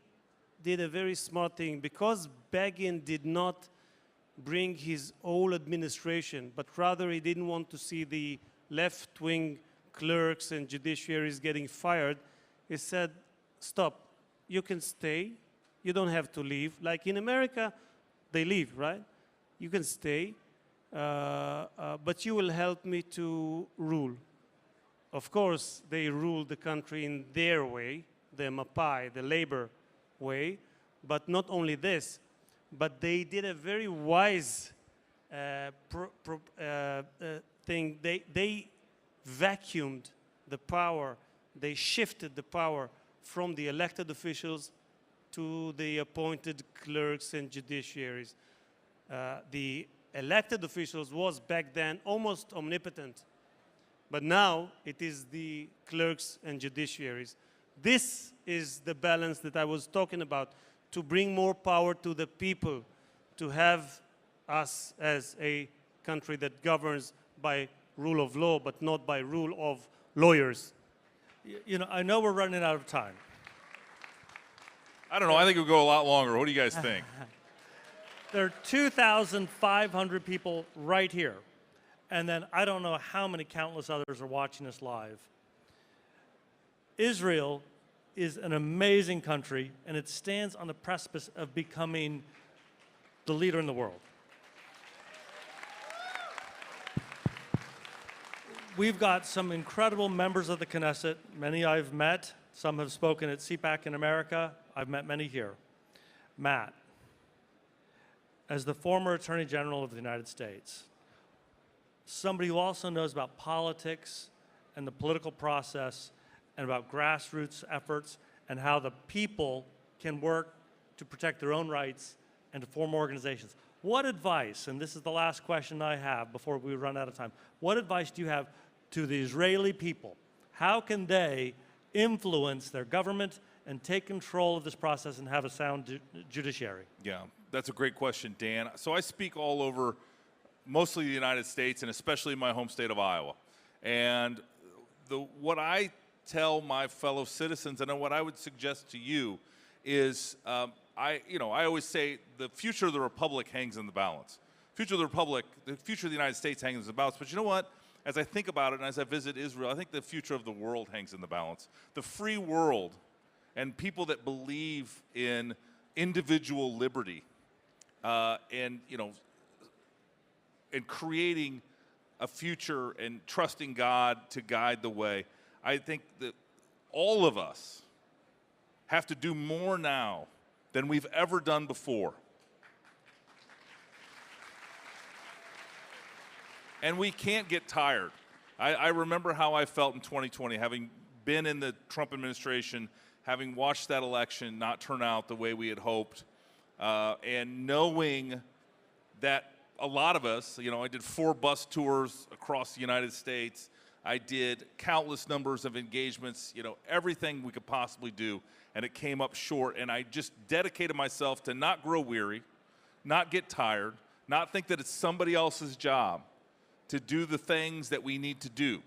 did a very smart thing. Because Begin did not bring his whole administration, but rather he didn't want to see the left-wing clerks and judiciaries getting fired, he said, stop, you can stay, you don't have to leave. Like in America, they leave, right? You can stay, but you will help me to rule. Of course, they ruled the country in their way, the Mapai, the labor way, but not only this, but they did a very wise thing. They vacuumed the power, they shifted the power from the elected officials to the appointed clerks and judiciaries. The elected officials was back then almost omnipotent, but now it is the clerks and judiciaries. This is the balance that I was talking about, to bring more power to the people, to have us as a country that governs by rule of law, but not by rule of lawyers. You know, I know we're running out of time. I don't know. I think it would go a lot longer. What do you guys think? There are 2,500 people right here. And then I don't know how many countless others are watching us live. Israel is an amazing country, and it stands on the precipice of becoming the leader in the world. We've got some incredible members of the Knesset. Many I've met. Some have spoken at CPAC in America. I've met many here. Matt, as the former Attorney General of the United States, somebody who also knows about politics and the political process and about grassroots efforts and how the people can work to protect their own rights and to form organizations. What advice, and this is the last question I have before we run out of time, what advice do you have to the Israeli people? How can they influence their government and take control of this process and have a sound judiciary? Yeah, that's a great question, Dan. So I speak all over mostly the United States and especially my home state of Iowa. And what I tell my fellow citizens and what I would suggest to you is I always say the future of the republic hangs in the balance. The future of the United States hangs in the balance. But you know what? As I think about it and as I visit Israel, I think the future of the world hangs in the balance. The free world and people that believe in individual liberty and creating a future and trusting God to guide the way. I think that all of us have to do more now than we've ever done before. And we can't get tired. I remember how I felt in 2020, having been in the Trump administration, having watched that election not turn out the way we had hoped, and knowing that a lot of us, I did 4 bus tours across the United States. I did countless numbers of engagements, everything we could possibly do, and it came up short. And I just dedicated myself to not grow weary, not get tired, not think that it's somebody else's job to do the things that we need to do.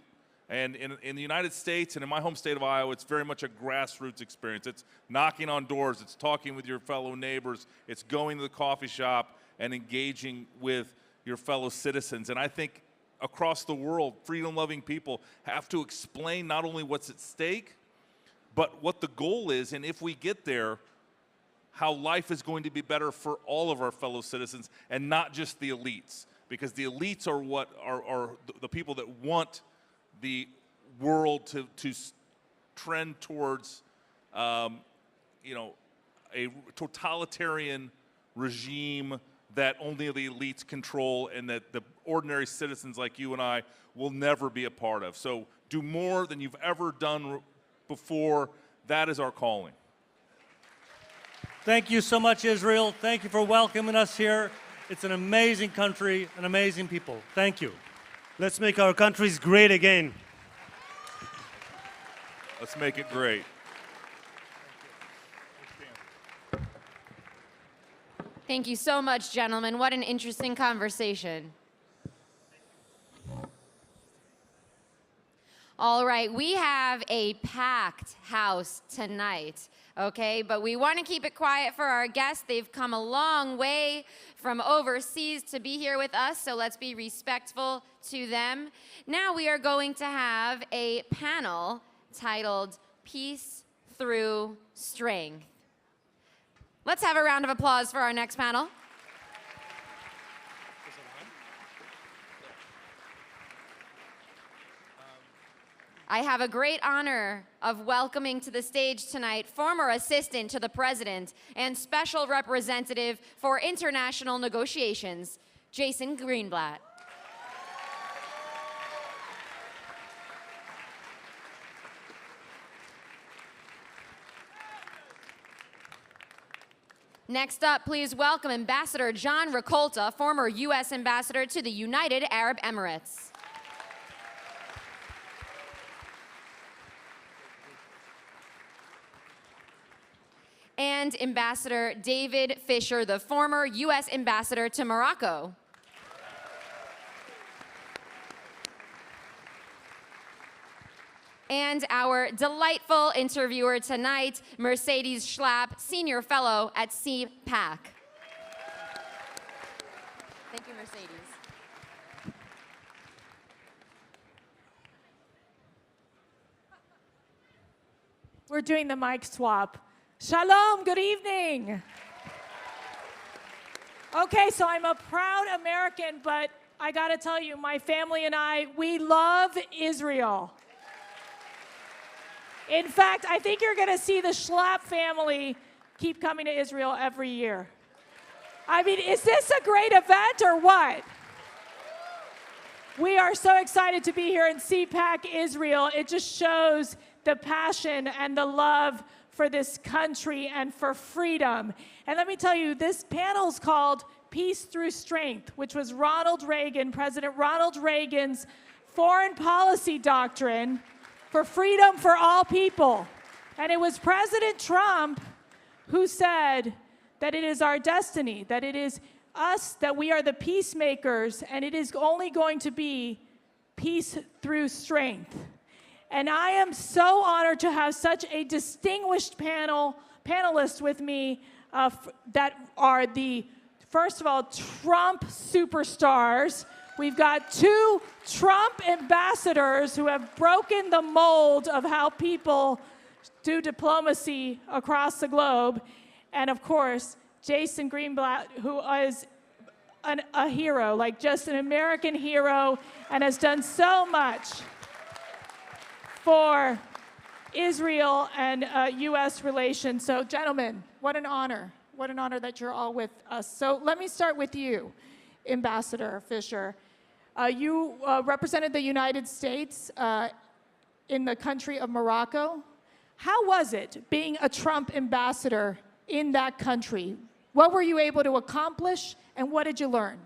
And in the United States and in my home state of Iowa, it's very much a grassroots experience. It's knocking on doors, it's talking with your fellow neighbors, it's going to the coffee shop and engaging with your fellow citizens. And I think across the world, freedom-loving people have to explain not only what's at stake, but what the goal is, and if we get there, how life is going to be better for all of our fellow citizens and not just the elites. Because the elites are what are the people that want the world to trend towards, you know, a totalitarian regime that only the elites control and that the ordinary citizens like you and I will never be a part of. So do more than you've ever done before. That is our calling. Thank you so much, Israel. Thank you for welcoming us here. It's an amazing country, an amazing people. Thank you. Let's make our countries great again. Let's make it great. Thank you so much, gentlemen. What an interesting conversation. All right, we have a packed house tonight, okay? But we want to keep it quiet for our guests. They've come a long way from overseas to be here with us, so let's be respectful to them. Now we are going to have a panel titled Peace Through Strength. Let's have a round of applause for our next panel. I have a great honor of welcoming to the stage tonight former assistant to the president and special representative for international negotiations, Jason Greenblatt. Next up, please welcome Ambassador John Ricolta, former U.S. Ambassador to the United Arab Emirates. And Ambassador David Fisher, the former U.S. Ambassador to Morocco. And our delightful interviewer tonight, Mercedes Schlapp, Senior Fellow at CPAC. Thank you, Mercedes. We're doing the mic swap. Shalom, good evening. Okay, so I'm a proud American, but I gotta tell you, my family and I, we love Israel. In fact, I think you're gonna see the Schlapp family keep coming to Israel every year. I mean, is this a great event or what? We are so excited to be here in CPAC Israel. It just shows the passion and the love for this country and for freedom. And let me tell you, this panel's called Peace Through Strength, which was President Ronald Reagan's foreign policy doctrine for freedom for all people. And it was President Trump who said that it is our destiny, that it is us, that we are the peacemakers, and it is only going to be peace through strength. And I am so honored to have such a distinguished panelists with me that are the, first of all, Trump superstars. We've got two Trump ambassadors who have broken the mold of how people do diplomacy across the globe. And of course, Jason Greenblatt, who is a hero, like just an American hero, and has done so much for Israel and U.S. relations. So, gentlemen, what an honor. What an honor that you're all with us. So let me start with you, Ambassador Fisher. You represented the United States in the country of Morocco. How was it being a Trump ambassador in that country? What were you able to accomplish, and what did you learn?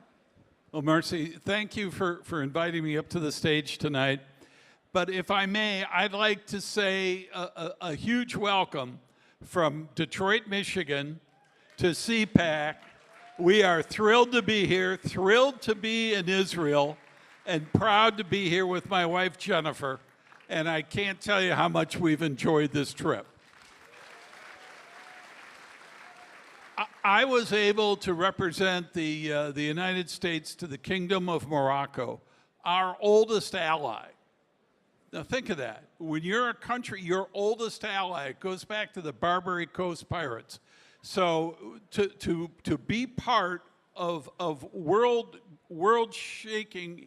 Well, Mercy, thank you for inviting me up to the stage tonight. But if I may, I'd like to say a huge welcome from Detroit, Michigan to CPAC. We are thrilled to be here, thrilled to be in Israel, and proud to be here with my wife, Jennifer. And I can't tell you how much we've enjoyed this trip. I was able to represent the United States to the Kingdom of Morocco, our oldest ally. Now think of that. When you're a country, your oldest ally, it goes back to the Barbary Coast pirates. So to be part of world-shaking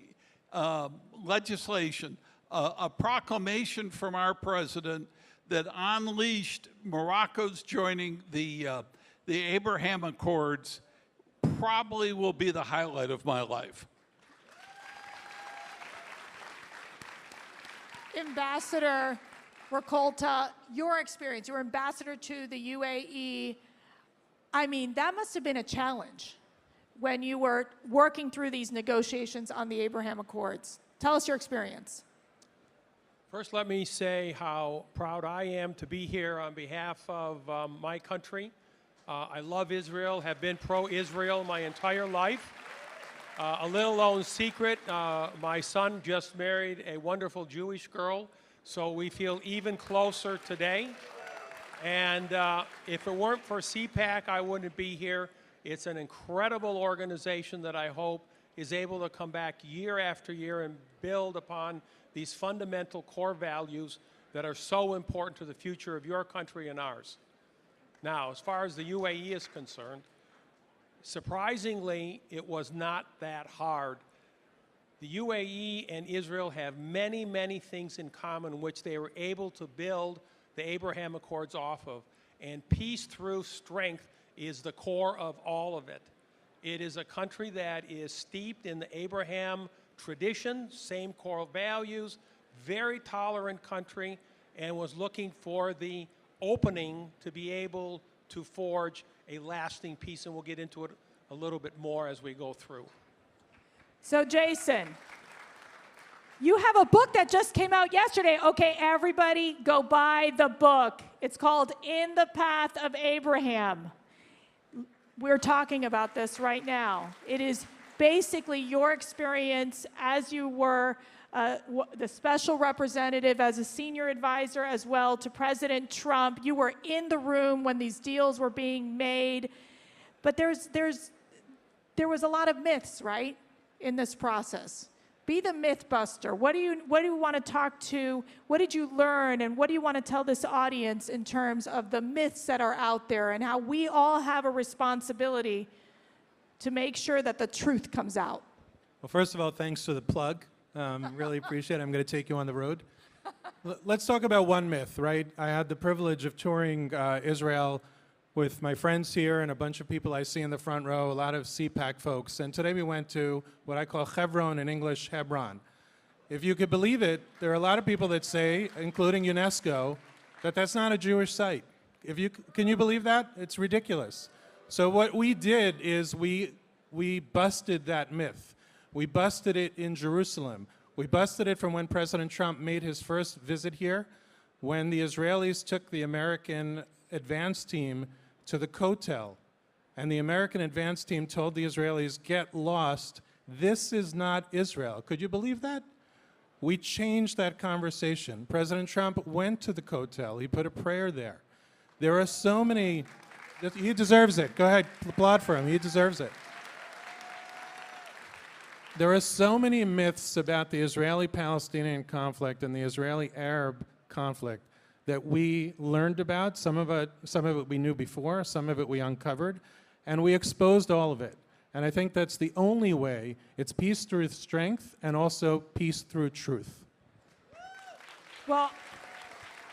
legislation, a proclamation from our president that unleashed Morocco's joining the Abraham Accords, probably will be the highlight of my life. Ambassador Rakolta, your experience, you're ambassador to the UAE. I mean, that must have been a challenge when you were working through these negotiations on the Abraham Accords. Tell us your experience. First, let me say how proud I am to be here on behalf of my country. I love Israel, have been pro-Israel my entire life. A little known secret, my son just married a wonderful Jewish girl, so we feel even closer today. And if it weren't for CPAC, I wouldn't be here. It's an incredible organization that I hope is able to come back year after year and build upon these fundamental core values that are so important to the future of your country and ours. Now, as far as the UAE is concerned, surprisingly, it was not that hard. The UAE and Israel have many, many things in common which they were able to build the Abraham Accords off of. And peace through strength is the core of all of it. It is a country that is steeped in the Abraham tradition, same core values, very tolerant country, and was looking for the opening to be able to forge a lasting peace, and we'll get into it a little bit more as we go through. So Jason, you have a book that just came out yesterday. Okay, everybody go buy the book. It's called In the Path of Abraham. We're talking about this right now. It is basically your experience as you were the special representative, as a senior advisor as well to President Trump. You were in the room when these deals were being made. But there was a lot of myths, right, in this process. Be the myth buster. What do you want to talk to? What did you learn, and what do you want to tell this audience in terms of the myths that are out there and how we all have a responsibility to make sure that the truth comes out? Well, first of all, thanks for the plug. Really appreciate it. I'm going to take you on the road. Let's talk about one myth, right? I had the privilege of touring Israel with my friends here and a bunch of people I see in the front row, a lot of CPAC folks. And today we went to what I call Hebron, in English, Hebron. If you could believe it, there are a lot of people that say, including UNESCO, that that's not a Jewish site. Can you believe that? It's ridiculous. So what we did is we busted that myth. We busted it in Jerusalem. We busted it from when President Trump made his first visit here, when the Israelis took the American advance team to the Kotel. And the American advance team told the Israelis, get lost. This is not Israel. Could you believe that? We changed that conversation. President Trump went to the Kotel. He put a prayer there. There are so many, he deserves it. Go ahead, applaud for him. He deserves it. There are so many myths about the Israeli-Palestinian conflict and the Israeli-Arab conflict that we learned about. Some of it we knew before, some of it we uncovered, and we exposed all of it. And I think that's the only way. It's peace through strength and also peace through truth. Well,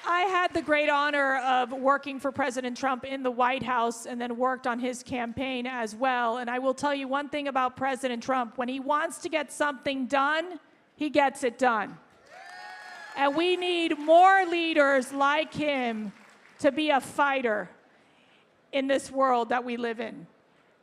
I had the great honor of working for President Trump in the White House and then worked on his campaign as well. And I will tell you one thing about President Trump. When he wants to get something done, he gets it done. And we need more leaders like him to be a fighter in this world that we live in.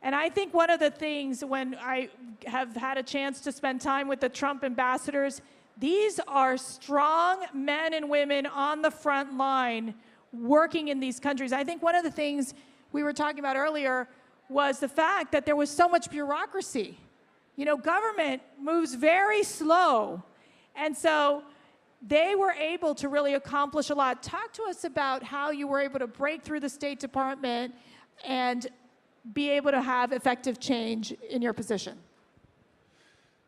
And I think one of the things when I have had a chance to spend time with the Trump ambassadors, these are strong men and women on the front line working in these countries. I think one of the things we were talking about earlier was the fact that there was so much bureaucracy. You know, government moves very slow. And so they were able to really accomplish a lot. Talk to us about how you were able to break through the State Department and be able to have effective change in your position?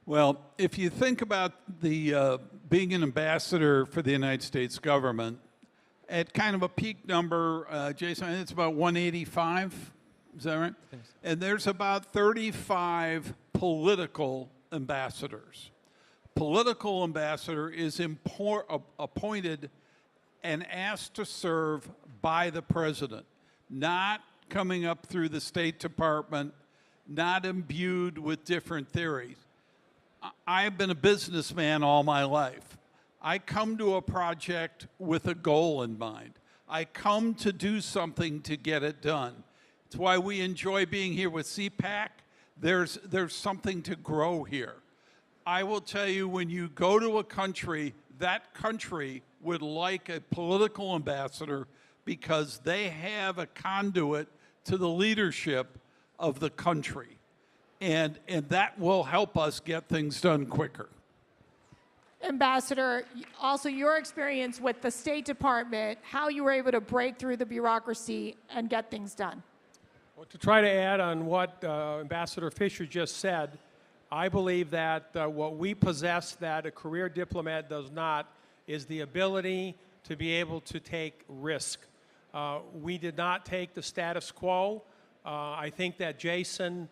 Well, if you think about the being an ambassador for the United States government, at kind of a peak number, Jason, it's about 185. Is that right? And there's about 35 political ambassadors. Political ambassador is appointed and asked to serve by the president, not coming up through the State Department, not imbued with different theories. I've been a businessman all my life. I come to a project with a goal in mind. I come to do something to get it done. It's why we enjoy being here with CPAC. There's something to grow here. I will tell you, when you go to a country, that country would like a political ambassador because they have a conduit to the leadership of the country. And that will help us get things done quicker. Ambassador, also your experience with the State Department, how you were able to break through the bureaucracy and get things done. Well, to try to add on what Ambassador Fisher just said, I believe that what we possess that a career diplomat does not is the ability to be able to take risk. We did not take the status quo. I think that Jason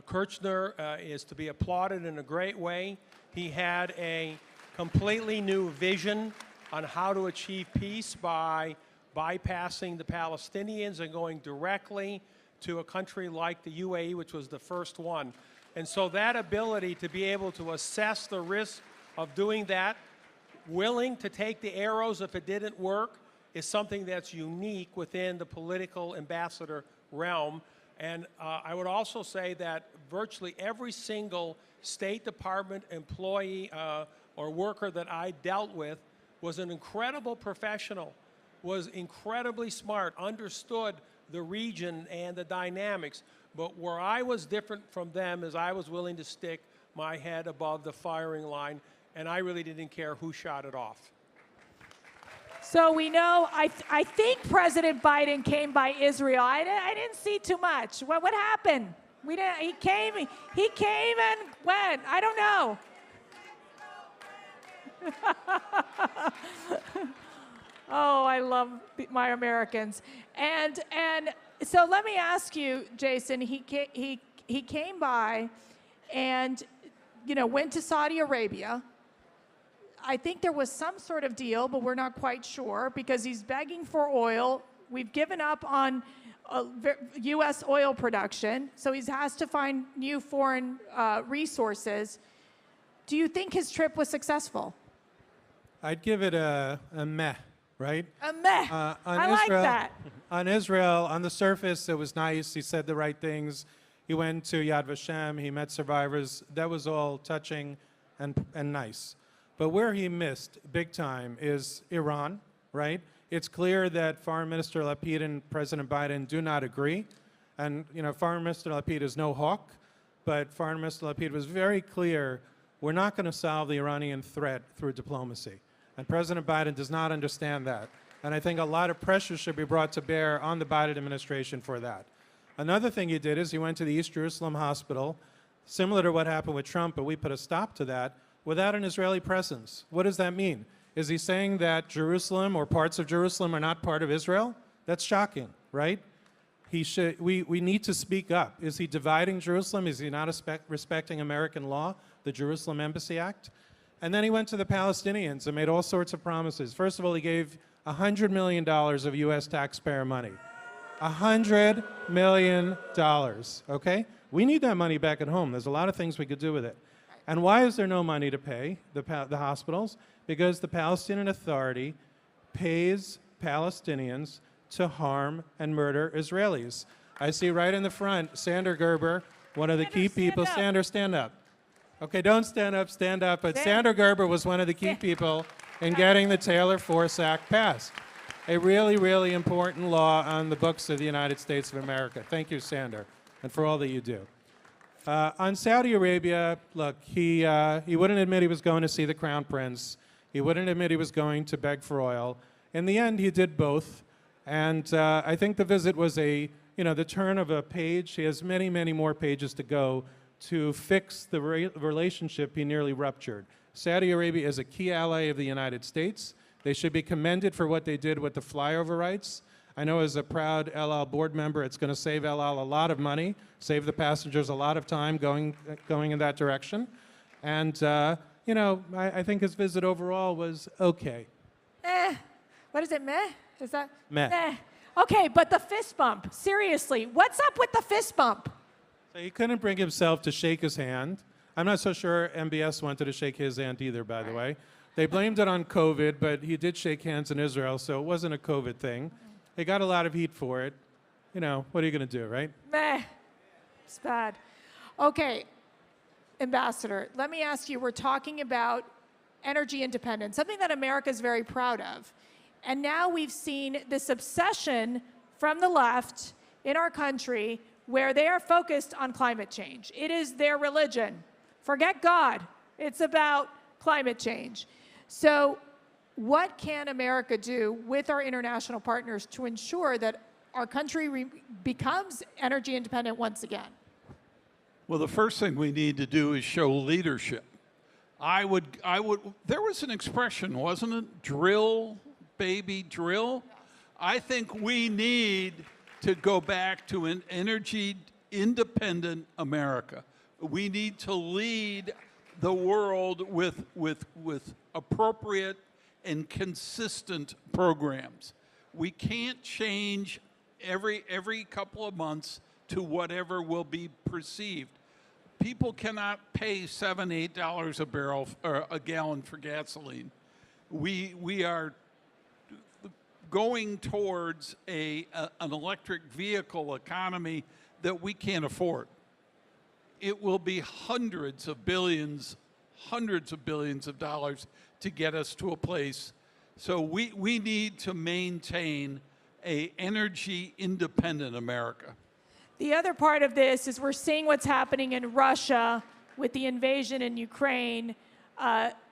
Kirchner is to be applauded in a great way. He had a completely new vision on how to achieve peace by bypassing the Palestinians and going directly to a country like the UAE, which was the first one. And so that ability to be able to assess the risk of doing that, willing to take the arrows if it didn't work, is something that's unique within the political ambassador realm. And I would also say that virtually every single State Department employee or worker that I dealt with was an incredible professional, was incredibly smart, understood the region and the dynamics. But where I was different from them is I was willing to stick my head above the firing line, and I really didn't care who shot it off. So we know, I think President Biden came by Israel. I didn't see too much. What happened? We didn't. He came and went. I don't know. Oh, I love my Americans. And so let me ask you, Jason. He came by, and went to Saudi Arabia. I think there was some sort of deal, but we're not quite sure because he's begging for oil. We've given up on U.S. oil production, so he has to find new foreign resources. Do you think his trip was successful? I'd give it a meh, right? A meh. I like that. On Israel, on the surface, it was nice. He said the right things. He went to Yad Vashem. He met survivors. That was all touching and nice. But where he missed big time is Iran, right? It's clear that Foreign Minister Lapid and President Biden do not agree. And, Foreign Minister Lapid is no hawk, but Foreign Minister Lapid was very clear, we're not going to solve the Iranian threat through diplomacy. And President Biden does not understand that. And I think a lot of pressure should be brought to bear on the Biden administration for that. Another thing he did is he went to the East Jerusalem hospital, similar to what happened with Trump, but we put a stop to that, without an Israeli presence. What does that mean? Is he saying that Jerusalem or parts of Jerusalem are not part of Israel? That's shocking, right? We need to speak up. Is he dividing Jerusalem? Is he not respecting American law, the Jerusalem Embassy Act? And then he went to the Palestinians and made all sorts of promises. First of all, he gave $100 million of U.S. taxpayer money. $100 million, okay? We need that money back at home. There's a lot of things we could do with it. And why is there no money to pay the hospitals? Because the Palestinian Authority pays Palestinians to harm and murder Israelis. I see right in the front, Sander Gerber, one of the key people. Sander, stand up. Okay, don't stand up, stand up. But Sander Gerber was one of the key people in getting the Taylor Force Act passed. A really, really important law on the books of the United States of America. Thank you, Sander, and for all that you do. On Saudi Arabia, look, he wouldn't admit he was going to see the Crown Prince. He wouldn't admit he was going to beg for oil. In the end, he did both. And I think the visit was a the turn of a page. He has many, many more pages to go to fix the relationship he nearly ruptured. Saudi Arabia is a key ally of the United States. They should be commended for what they did with the flyover rights. I know as a proud El Al board member, it's going to save El Al a lot of money, save the passengers a lot of time going in that direction. And, I think his visit overall was okay. What is it, meh? Is that? Meh. Okay, but the fist bump, seriously, what's up with the fist bump? So he couldn't bring himself to shake his hand. I'm not so sure MBS wanted to shake his hand either, by the way. They blamed it on COVID, but he did shake hands in Israel, so it wasn't a COVID thing. They got a lot of heat for it. What are you going to do, right? Meh. It's bad. Okay, Ambassador, let me ask you, we're talking about energy independence, something that America is very proud of. And now we've seen this obsession from the left in our country where they are focused on climate change. It is their religion. Forget God. It's about climate change. So what can America do with our international partners to ensure that our country becomes energy independent once again? Well, the first thing we need to do is show leadership. There was an expression, wasn't it? Drill, baby, drill. I think we need to go back to an energy independent America. We need to lead the world with appropriate and consistent programs. We can't change every couple of months to whatever will be perceived. People cannot pay $7, $8 a barrel or a gallon for gasoline. We are going towards an electric vehicle economy that we can't afford. It will be hundreds of billions of dollars to get us to a place. So we need to maintain an energy independent America. The other part of this is we're seeing what's happening in Russia with the invasion in Ukraine.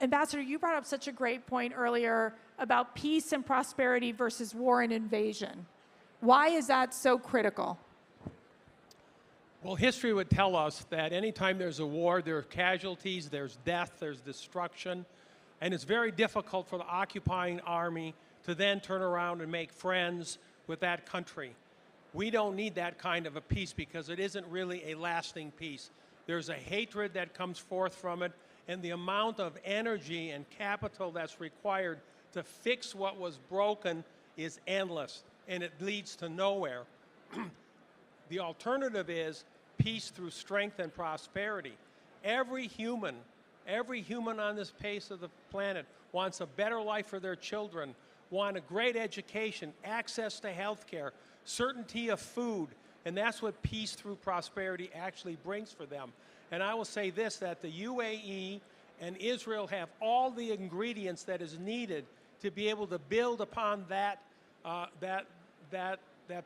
Ambassador, you brought up such a great point earlier about peace and prosperity versus war and invasion. Why is that so critical? Well, history would tell us that anytime there's a war, there are casualties, there's death, there's destruction, and it's very difficult for the occupying army to then turn around and make friends with that country. We don't need that kind of a peace because it isn't really a lasting peace. There's a hatred that comes forth from it, and the amount of energy and capital that's required to fix what was broken is endless, and it leads to nowhere. The alternative is peace through strength and prosperity. Every human on this face of the planet wants a better life for their children, want a great education, access to health care, certainty of food, and that's what peace through prosperity actually brings for them. And I will say this, that the UAE and Israel have all the ingredients that is needed to be able to build upon that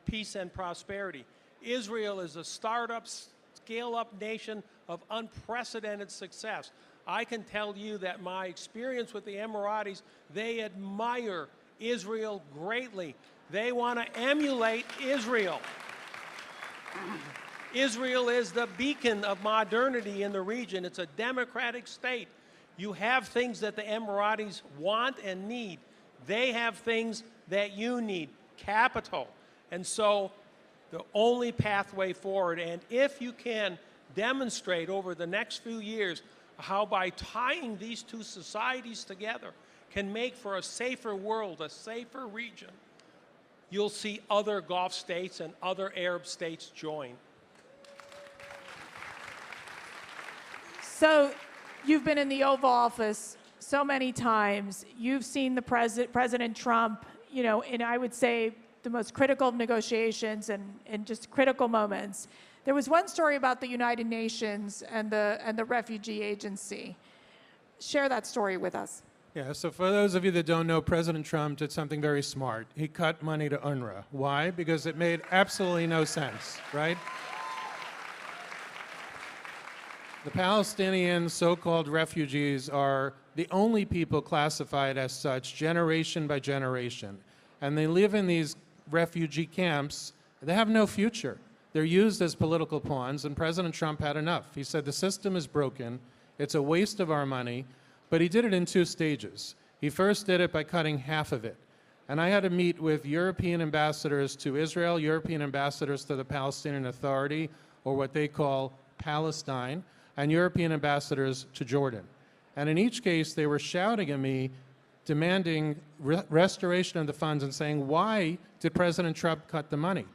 peace and prosperity. Israel is a startup, scale-up nation of unprecedented success. I can tell you that my experience with the Emiratis, they admire Israel greatly. They want to emulate Israel. Israel is the beacon of modernity in the region. It's a democratic state. You have things that the Emiratis want and need. They have things that you need, capital. And so the only pathway forward, and if you can demonstrate over the next few years how by tying these two societies together can make for a safer world, a safer region, you'll see other Gulf states and other Arab states join. So you've been in the Oval Office so many times. You've seen the President Trump, in I would say the most critical of negotiations and just critical moments. There was one story about the United Nations and the Refugee Agency. Share that story with us. Yeah, so for those of you that don't know, President Trump did something very smart. He cut money to UNRWA. Why? Because it made absolutely no sense, right? The Palestinian so-called refugees are the only people classified as such generation by generation. And they live in these refugee camps They have no future. They're used as political pawns, and President Trump had enough. He said the system is broken, it's a waste of our money, but he did it in 2 stages. He first did it by cutting half of it. And I had to meet with European ambassadors to Israel, European ambassadors to the Palestinian Authority, or what they call Palestine, and European ambassadors to Jordan. And in each case, they were shouting at me, demanding restoration of the funds and saying, why did President Trump cut the money?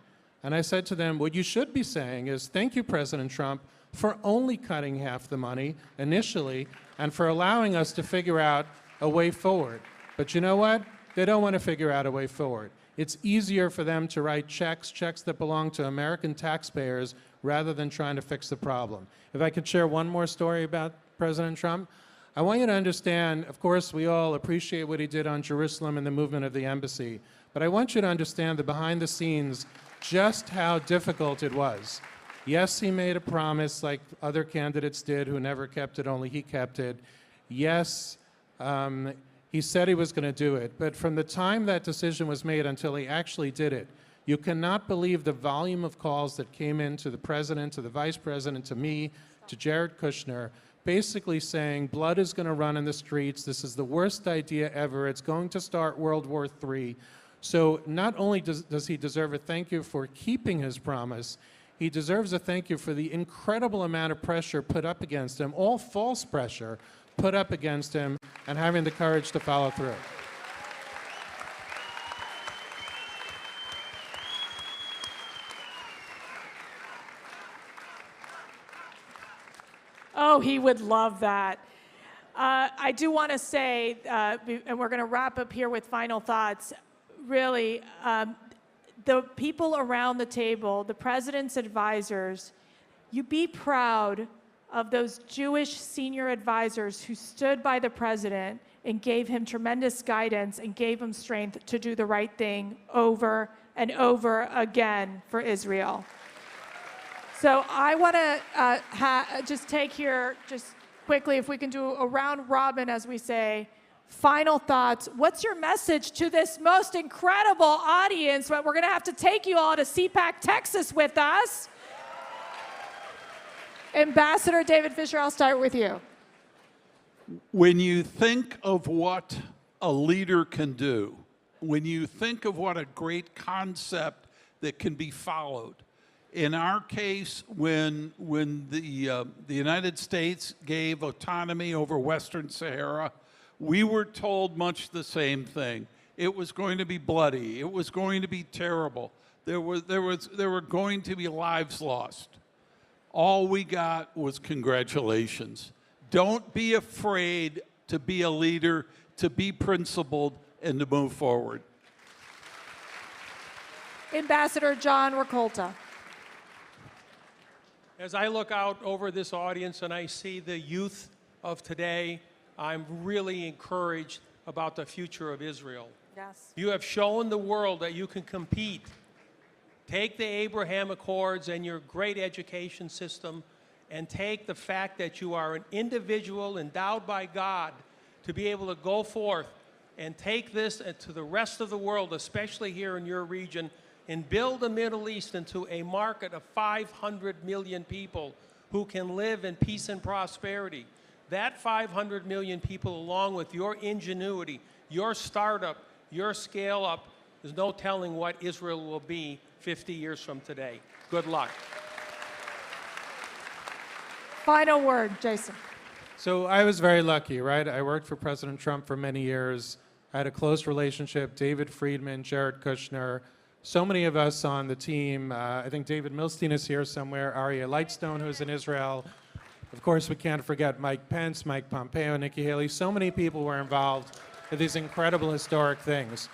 And I said to them, what you should be saying is, thank you, President Trump, for only cutting half the money initially and for allowing us to figure out a way forward. But you know what? They don't want to figure out a way forward. It's easier for them to write checks that belong to American taxpayers rather than trying to fix the problem. If I could share one more story about President Trump, I want you to understand, of course, we all appreciate what he did on Jerusalem and the movement of the embassy, but I want you to understand the behind the scenes, just how difficult it was. Yes, he made a promise like other candidates did who never kept it, only he kept it. Yes, he said he was going to do it, but from the time that decision was made until he actually did it, you cannot believe the volume of calls that came in to the president, to the vice president, to me, to Jared Kushner, basically saying blood is going to run in the streets, this is the worst idea ever, it's going to start World War III. So not only does he deserve a thank you for keeping his promise, he deserves a thank you for the incredible amount of pressure put up against him, all false pressure put up against him, and having the courage to follow through. Oh, he would love that. I do want to say, and we're going to wrap up here with final thoughts, really, the people around the table, the president's advisors, you be proud of those Jewish senior advisors who stood by the president and gave him tremendous guidance and gave him strength to do the right thing over and over again for Israel. So I want to just take here, just quickly, if we can do a round robin, as we say, final thoughts. What's your message to this most incredible audience? We're going to have to take you all to CPAC, Texas with us. Ambassador David Fisher, I'll start with you. When you think of what a leader can do, when you think of what a great concept that can be followed, in our case, when the United States gave autonomy over Western Sahara, we were told much the same thing. It was going to be bloody. It was going to be terrible. There were going to be lives lost. All we got was congratulations. Don't be afraid to be a leader, to be principled, and to move forward. Ambassador John Rakolta. As I look out over this audience and I see the youth of today, I'm really encouraged about the future of Israel. Yes. You have shown the world that you can compete. Take the Abraham Accords and your great education system and take the fact that you are an individual endowed by God to be able to go forth and take this to the rest of the world, especially here in your region, and build the Middle East into a market of 500 million people who can live in peace and prosperity. That 500 million people, along with your ingenuity, your startup, your scale up, there's no telling what Israel will be 50 years from today. Good luck. Final word, Jason. So I was very lucky, right? I worked for President Trump for many years. I had a close relationship, David Friedman, Jared Kushner, so many of us on the team. I think David Milstein is here somewhere, Aryeh Lightstone, who's in Israel. Of course, we can't forget Mike Pence, Mike Pompeo, Nikki Haley. So many people were involved in these incredible historic things.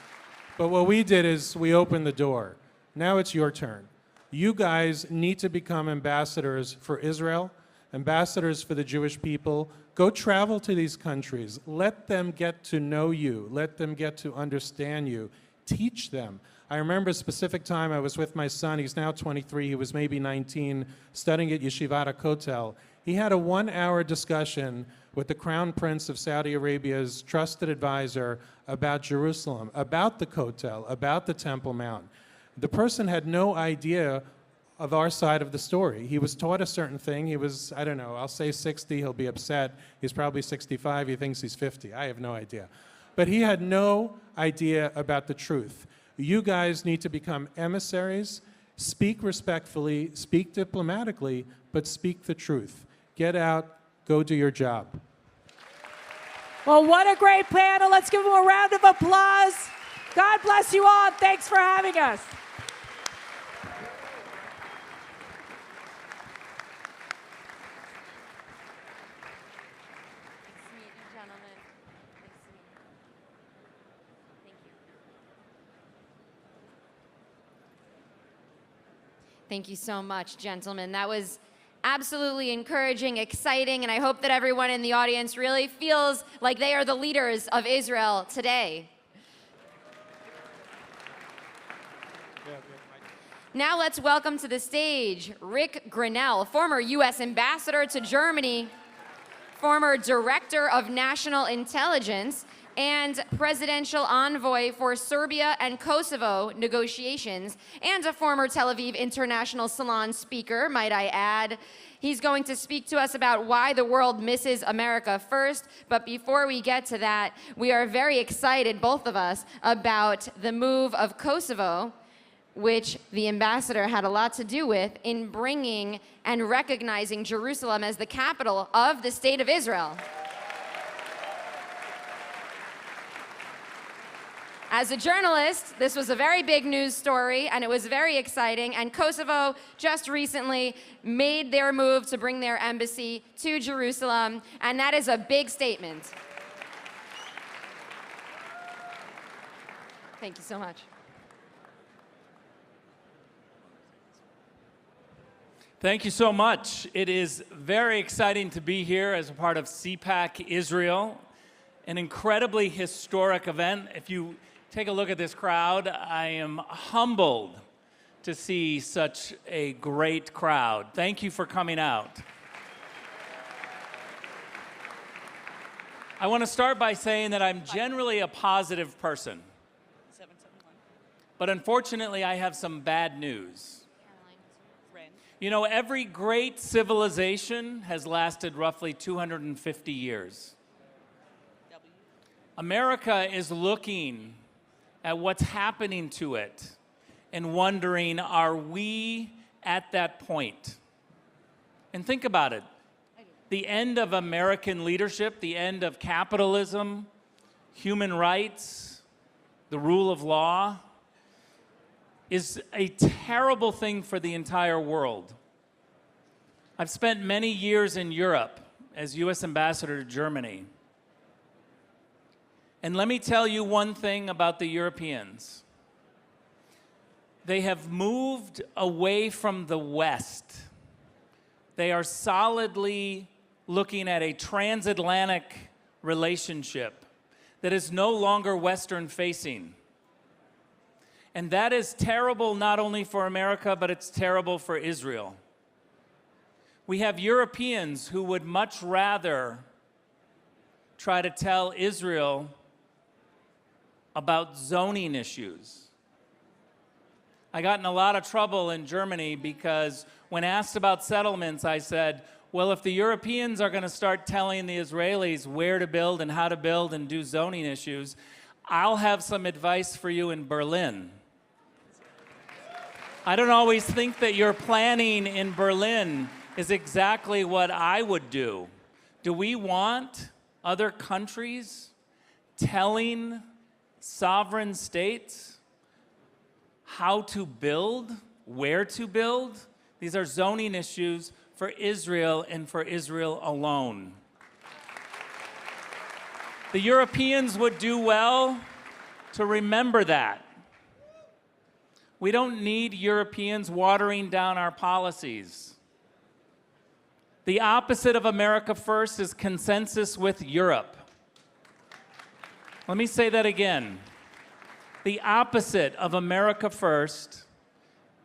But what we did is we opened the door. Now it's your turn. You guys need to become ambassadors for Israel, ambassadors for the Jewish people. Go travel to these countries. Let them get to know you. Let them get to understand you. Teach them. I remember a specific time I was with my son. He's now 23. He was maybe 19, studying at Yeshivat HaKotel. He had a 1-hour discussion with the Crown Prince of Saudi Arabia's trusted advisor about Jerusalem, about the Kotel, about the Temple Mount. The person had no idea of our side of the story. He was taught a certain thing. He was, I don't know, I'll say 60, he'll be upset. He's probably 65, he thinks he's 50. I have no idea. But he had no idea about the truth. You guys need to become emissaries. Speak respectfully, speak diplomatically, but speak the truth. Get out, go do your job. Well, what a great panel. Let's give them a round of applause. God bless you all. Thanks for having us. Thank you so much, gentlemen. That was absolutely encouraging, exciting, and I hope that everyone in the audience really feels like they are the leaders of Israel today. Now let's welcome to the stage Ric Grenell, former U.S. Ambassador to Germany, former Director of National Intelligence, and Presidential Envoy for Serbia and Kosovo negotiations, and a former Tel Aviv International Salon speaker, might I add. He's going to speak to us about why the world misses America first. But before we get to that, we are very excited, both of us, about the move of Kosovo, which the ambassador had a lot to do with in bringing and recognizing Jerusalem as the capital of the State of Israel. As a journalist, this was a very big news story, and it was very exciting. And Kosovo just recently made their move to bring their embassy to Jerusalem, and that is a big statement. Thank you so much. Thank you so much. It is very exciting to be here as a part of CPAC Israel, an incredibly historic event. If you take a look at this crowd, I am humbled to see such a great crowd. Thank you for coming out. I want to start by saying that I'm generally a positive person. But unfortunately, I have some bad news. You know, every great civilization has lasted roughly 250 years. America is looking at what's happening to it and wondering, are we at that point? And think about it. The end of American leadership, the end of capitalism, human rights, the rule of law, is a terrible thing for the entire world. I've spent many years in Europe as U.S. Ambassador to Germany. And let me tell you one thing about the Europeans. They have moved away from the West. They are solidly looking at a transatlantic relationship that is no longer Western-facing. And that is terrible not only for America, but it's terrible for Israel. We have Europeans who would much rather try to tell Israel about zoning issues. I got in a lot of trouble in Germany because when asked about settlements, I said, well, if the Europeans are going to start telling the Israelis where to build and how to build and do zoning issues, I'll have some advice for you in Berlin. I don't always think that your planning in Berlin is exactly what I would do. Do we want other countries telling sovereign states how to build, where to build? These are zoning issues for Israel and for Israel alone. The Europeans would do well to remember that. We don't need Europeans watering down our policies. The opposite of America first is consensus with Europe. Let me say that again. The opposite of America first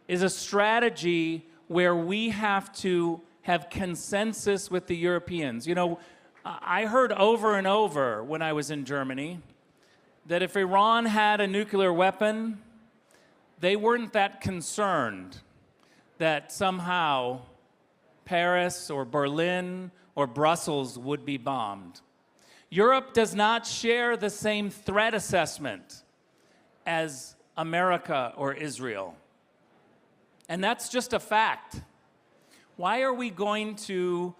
is a strategy where we have to have consensus with the Europeans. You know, I heard over and over when I was in Germany that if Iran had a nuclear weapon, they weren't that concerned that somehow Paris or Berlin or Brussels would be bombed. Europe does not share the same threat assessment as America or Israel. And that's just a fact. Why are we going to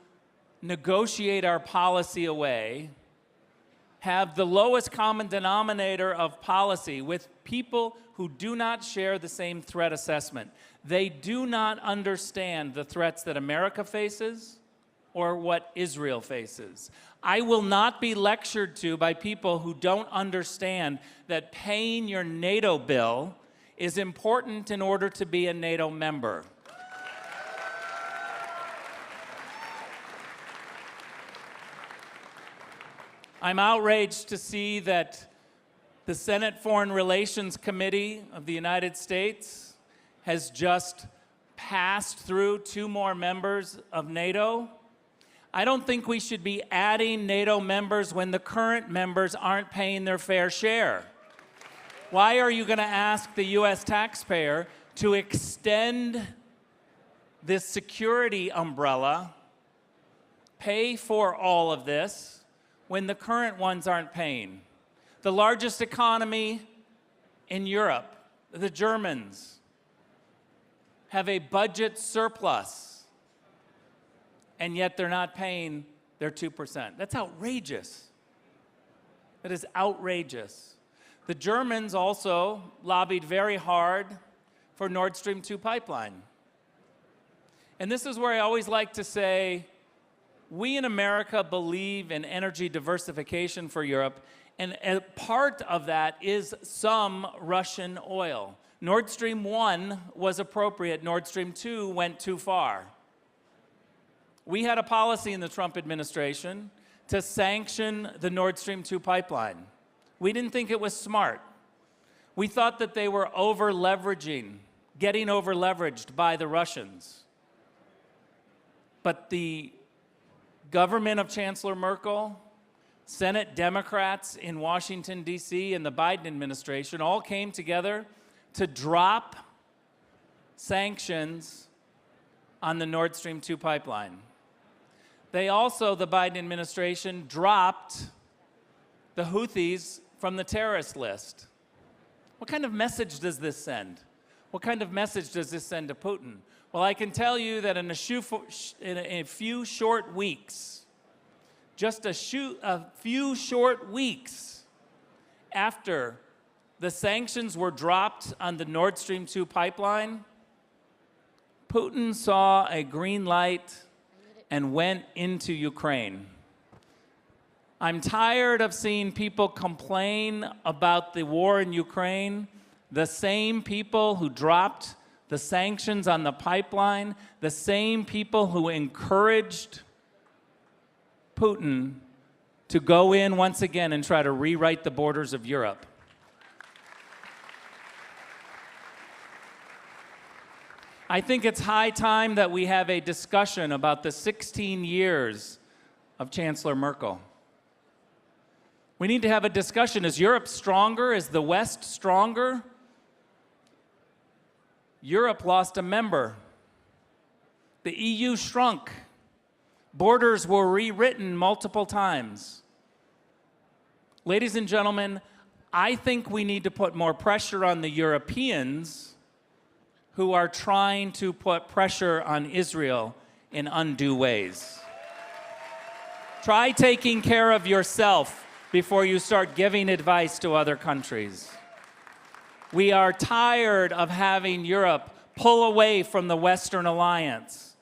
negotiate our policy away, have the lowest common denominator of policy with people who do not share the same threat assessment? They do not understand the threats that America faces or what Israel faces. I will not be lectured to by people who don't understand that paying your NATO bill is important in order to be a NATO member. I'm outraged to see that the Senate Foreign Relations Committee of the United States has just passed through 2 more members of NATO. I don't think we should be adding NATO members when the current members aren't paying their fair share. Why are you going to ask the US taxpayer to extend this security umbrella, pay for all of this, when the current ones aren't paying? The largest economy in Europe, the Germans, have a budget surplus, and yet they're not paying their 2%. That's outrageous. That is outrageous. The Germans also lobbied very hard for Nord Stream 2 pipeline. And this is where I always like to say, we in America believe in energy diversification for Europe, and a part of that is some Russian oil. Nord Stream 1 was appropriate. Nord Stream 2 went too far. We had a policy in the Trump administration to sanction the Nord Stream 2 pipeline. We didn't think it was smart. We thought that they were over-leveraging, getting over-leveraged by the Russians. But the government of Chancellor Merkel, Senate Democrats in Washington, D.C., and the Biden administration all came together to drop sanctions on the Nord Stream 2 pipeline. They also, the Biden administration, dropped the Houthis from the terrorist list. What kind of message does this send? What kind of message does this send to Putin? Well, I can tell you that in a few short weeks, just a few short weeks after the sanctions were dropped on the Nord Stream 2 pipeline, Putin saw a green light and went into Ukraine. I'm tired of seeing people complain about the war in Ukraine, the same people who dropped the sanctions on the pipeline, the same people who encouraged Putin to go in once again and try to rewrite the borders of Europe. I think it's high time that we have a discussion about the 16 years of Chancellor Merkel. We need to have a discussion. Is Europe stronger? Is the West stronger? Europe lost a member. The EU shrunk. Borders were rewritten multiple times. Ladies and gentlemen, I think we need to put more pressure on the Europeans who are trying to put pressure on Israel in undue ways. Try taking care of yourself before you start giving advice to other countries. We are tired of having Europe pull away from the Western alliance,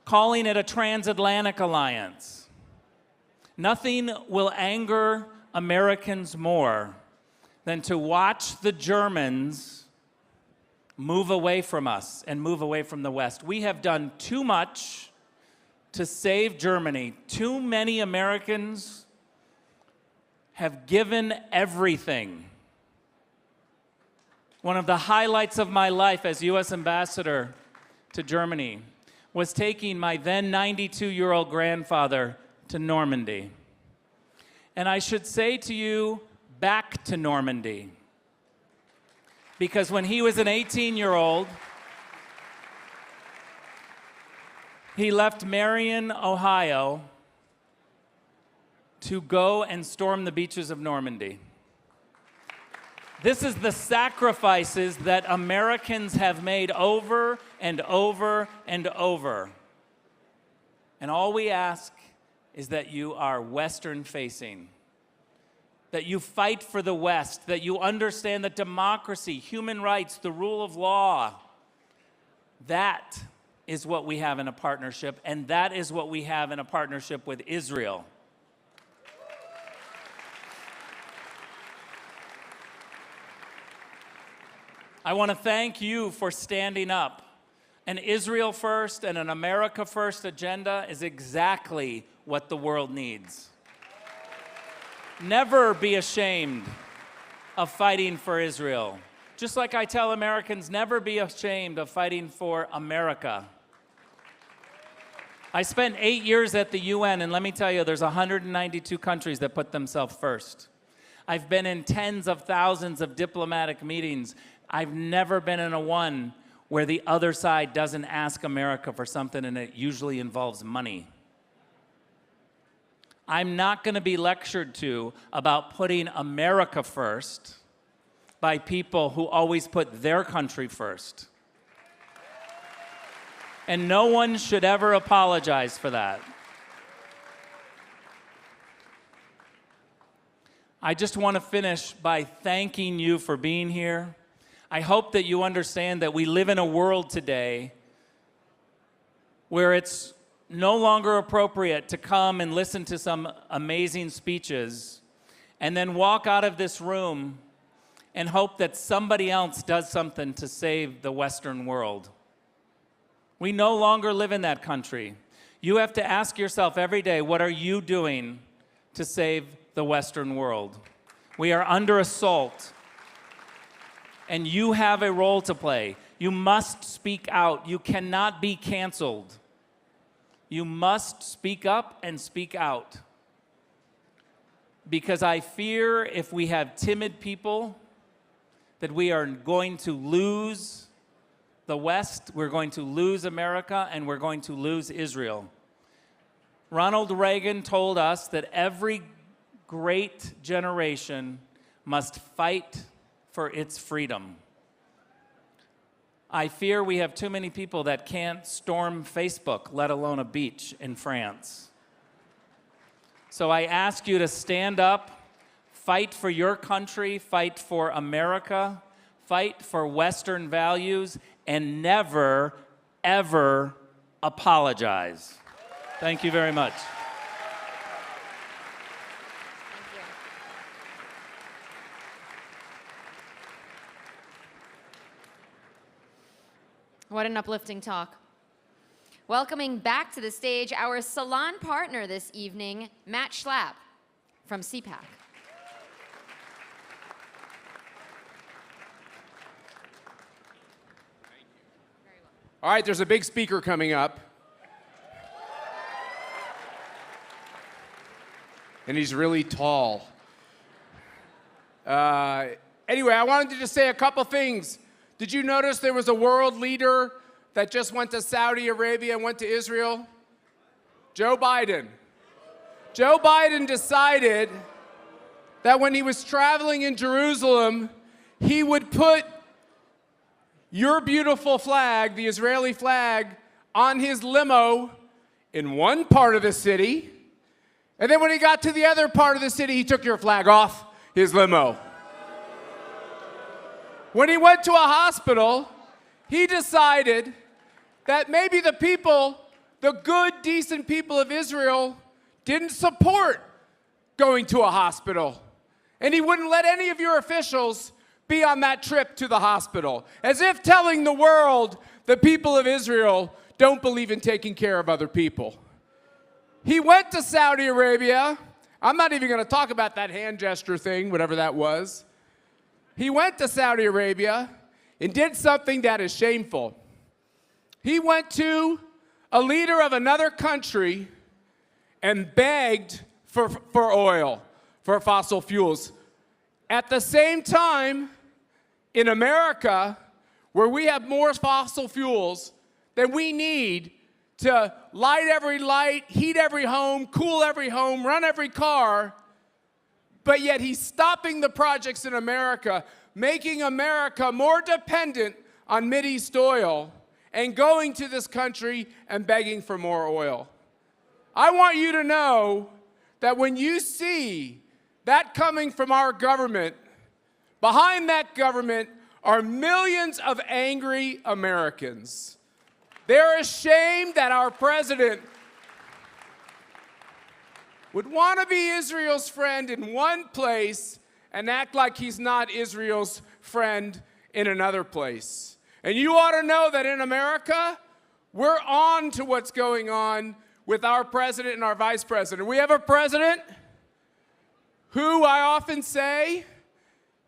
calling it a transatlantic alliance. Nothing will anger Americans more than to watch the Germans move away from us and move away from the West. We have done too much to save Germany. Too many Americans have given everything. One of the highlights of my life as U.S. ambassador to Germany was taking my then 92-year-old grandfather to Normandy. And I should say to you, back to Normandy. Because when he was an 18-year-old, he left Marion, Ohio, to go and storm the beaches of Normandy. This is the sacrifices that Americans have made over and over and over. And all we ask is that you are Western-facing, that you fight for the West, that you understand that democracy, human rights, the rule of law, that is what we have in a partnership, and that is what we have in a partnership with Israel. I want to thank you for standing up. An Israel first and an America first agenda is exactly what the world needs. Never be ashamed of fighting for Israel. Just like I tell Americans, never be ashamed of fighting for America. I spent 8 years at the UN, and let me tell you, there's 192 countries that put themselves first. I've been in tens of thousands of diplomatic meetings. I've never been in a one where the other side doesn't ask America for something, and it usually involves money. I'm not going to be lectured to about putting America first by people who always put their country first. And no one should ever apologize for that. I just want to finish by thanking you for being here. I hope that you understand that we live in a world today where it's no longer appropriate to come and listen to some amazing speeches and then walk out of this room and hope that somebody else does something to save the Western world. We no longer live in that country. You have to ask yourself every day, what are you doing to save the Western world? We are under assault, and you have a role to play. You must speak out. You cannot be canceled. You must speak up and speak out. Because I fear if we have timid people, that we are going to lose the West, we're going to lose America, and we're going to lose Israel. Ronald Reagan told us that every great generation must fight for its freedom. I fear we have too many people that can't storm Facebook, let alone a beach in France. So I ask you to stand up, fight for your country, fight for America, fight for Western values, and never, ever apologize. Thank you very much. What an uplifting talk. Welcoming back to the stage our salon partner this evening, Matt Schlapp from CPAC. All right, there's a big speaker coming up. And he's really tall. Anyway, I wanted to just say a couple things. Did you notice there was a world leader that just went to Saudi Arabia and went to Israel? Joe Biden. Joe Biden decided that when he was traveling in Jerusalem, he would put your beautiful flag, the Israeli flag, on his limo in one part of the city. And then when he got to the other part of the city, he took your flag off his limo. When he went to a hospital, he decided that maybe the people, the good, decent people of Israel, didn't support going to a hospital. And he wouldn't let any of your officials be on that trip to the hospital, as if telling the world the people of Israel don't believe in taking care of other people. He went to Saudi Arabia. I'm not even going to talk about that hand gesture thing, whatever that was. He went to Saudi Arabia and did something that is shameful. He went to a leader of another country and begged for oil, for fossil fuels. At the same time, in America, where we have more fossil fuels than we need to light every light, heat every home, cool every home, run every car, but yet he's stopping the projects in America, making America more dependent on Mideast oil and going to this country and begging for more oil. I want you to know that when you see that coming from our government, behind that government are millions of angry Americans. They're ashamed that our president would want to be Israel's friend in one place and act like he's not Israel's friend in another place. And you ought to know that in America, we're on to what's going on with our president and our vice president. We have a president who, I often say,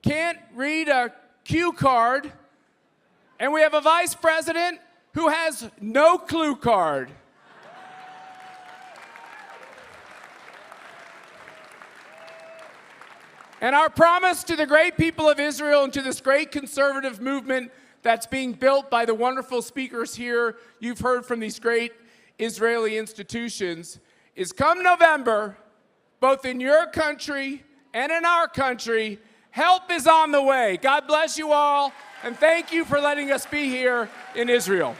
can't read a cue card, and we have a vice president who has no clue card. And our promise to the great people of Israel and to this great conservative movement that's being built by the wonderful speakers here you've heard from these great Israeli institutions is come November, both in your country and in our country, help is on the way. God bless you all, and thank you for letting us be here in Israel.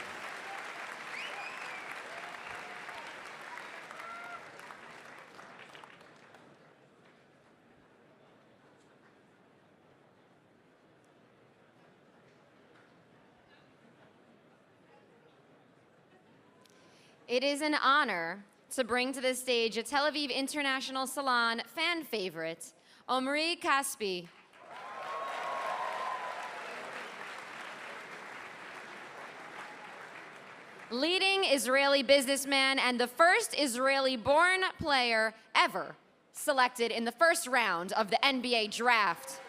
It is an honor to bring to the stage a Tel Aviv International Salon fan favorite, Omri Caspi. Leading Israeli businessman and the first Israeli-born player ever selected in the first round of the NBA draft.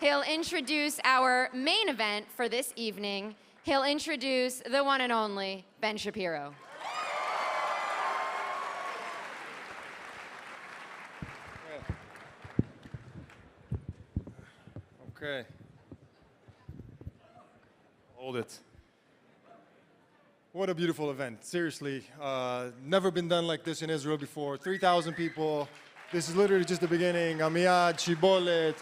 He'll introduce our main event for this evening. He'll introduce the one and only Ben Shapiro. Okay. Hold it. What a beautiful event. Seriously, never been done like this in Israel before. 3,000 people. This is literally just the beginning. Amiad, Shibolet,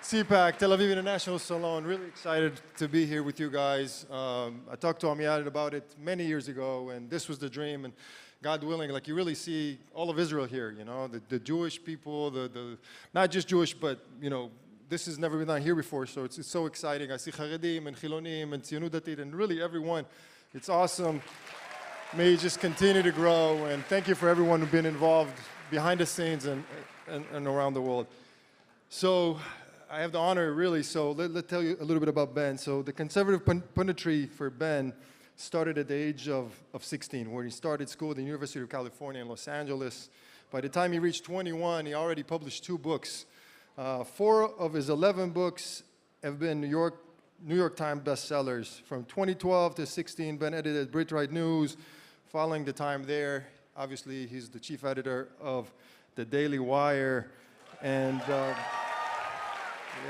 CPAC, Tel Aviv International Salon. Really excited to be here with you guys. I talked to Amiad about it many years ago, and this was the dream. And God willing, like you really see all of Israel here, you know, the Jewish people, the not just Jewish, but, you know, this has never been done here before, so it's so exciting. I see Charedim and Chilonim and Tzionut Datit and really everyone. It's awesome. May you just continue to grow, and thank you for everyone who's been involved behind the scenes and around the world. So I have the honor, really, so let's tell you a little bit about Ben. So the conservative punditry for Ben started at the age of 16, where he started school at the University of California in Los Angeles. By the time he reached 21, he already published 2 books. 4 of his 11 books have been New York Times bestsellers. From 2012 to 16, Ben edited Brit Right News. Following the time there, obviously, he's the chief editor of the Daily Wire. And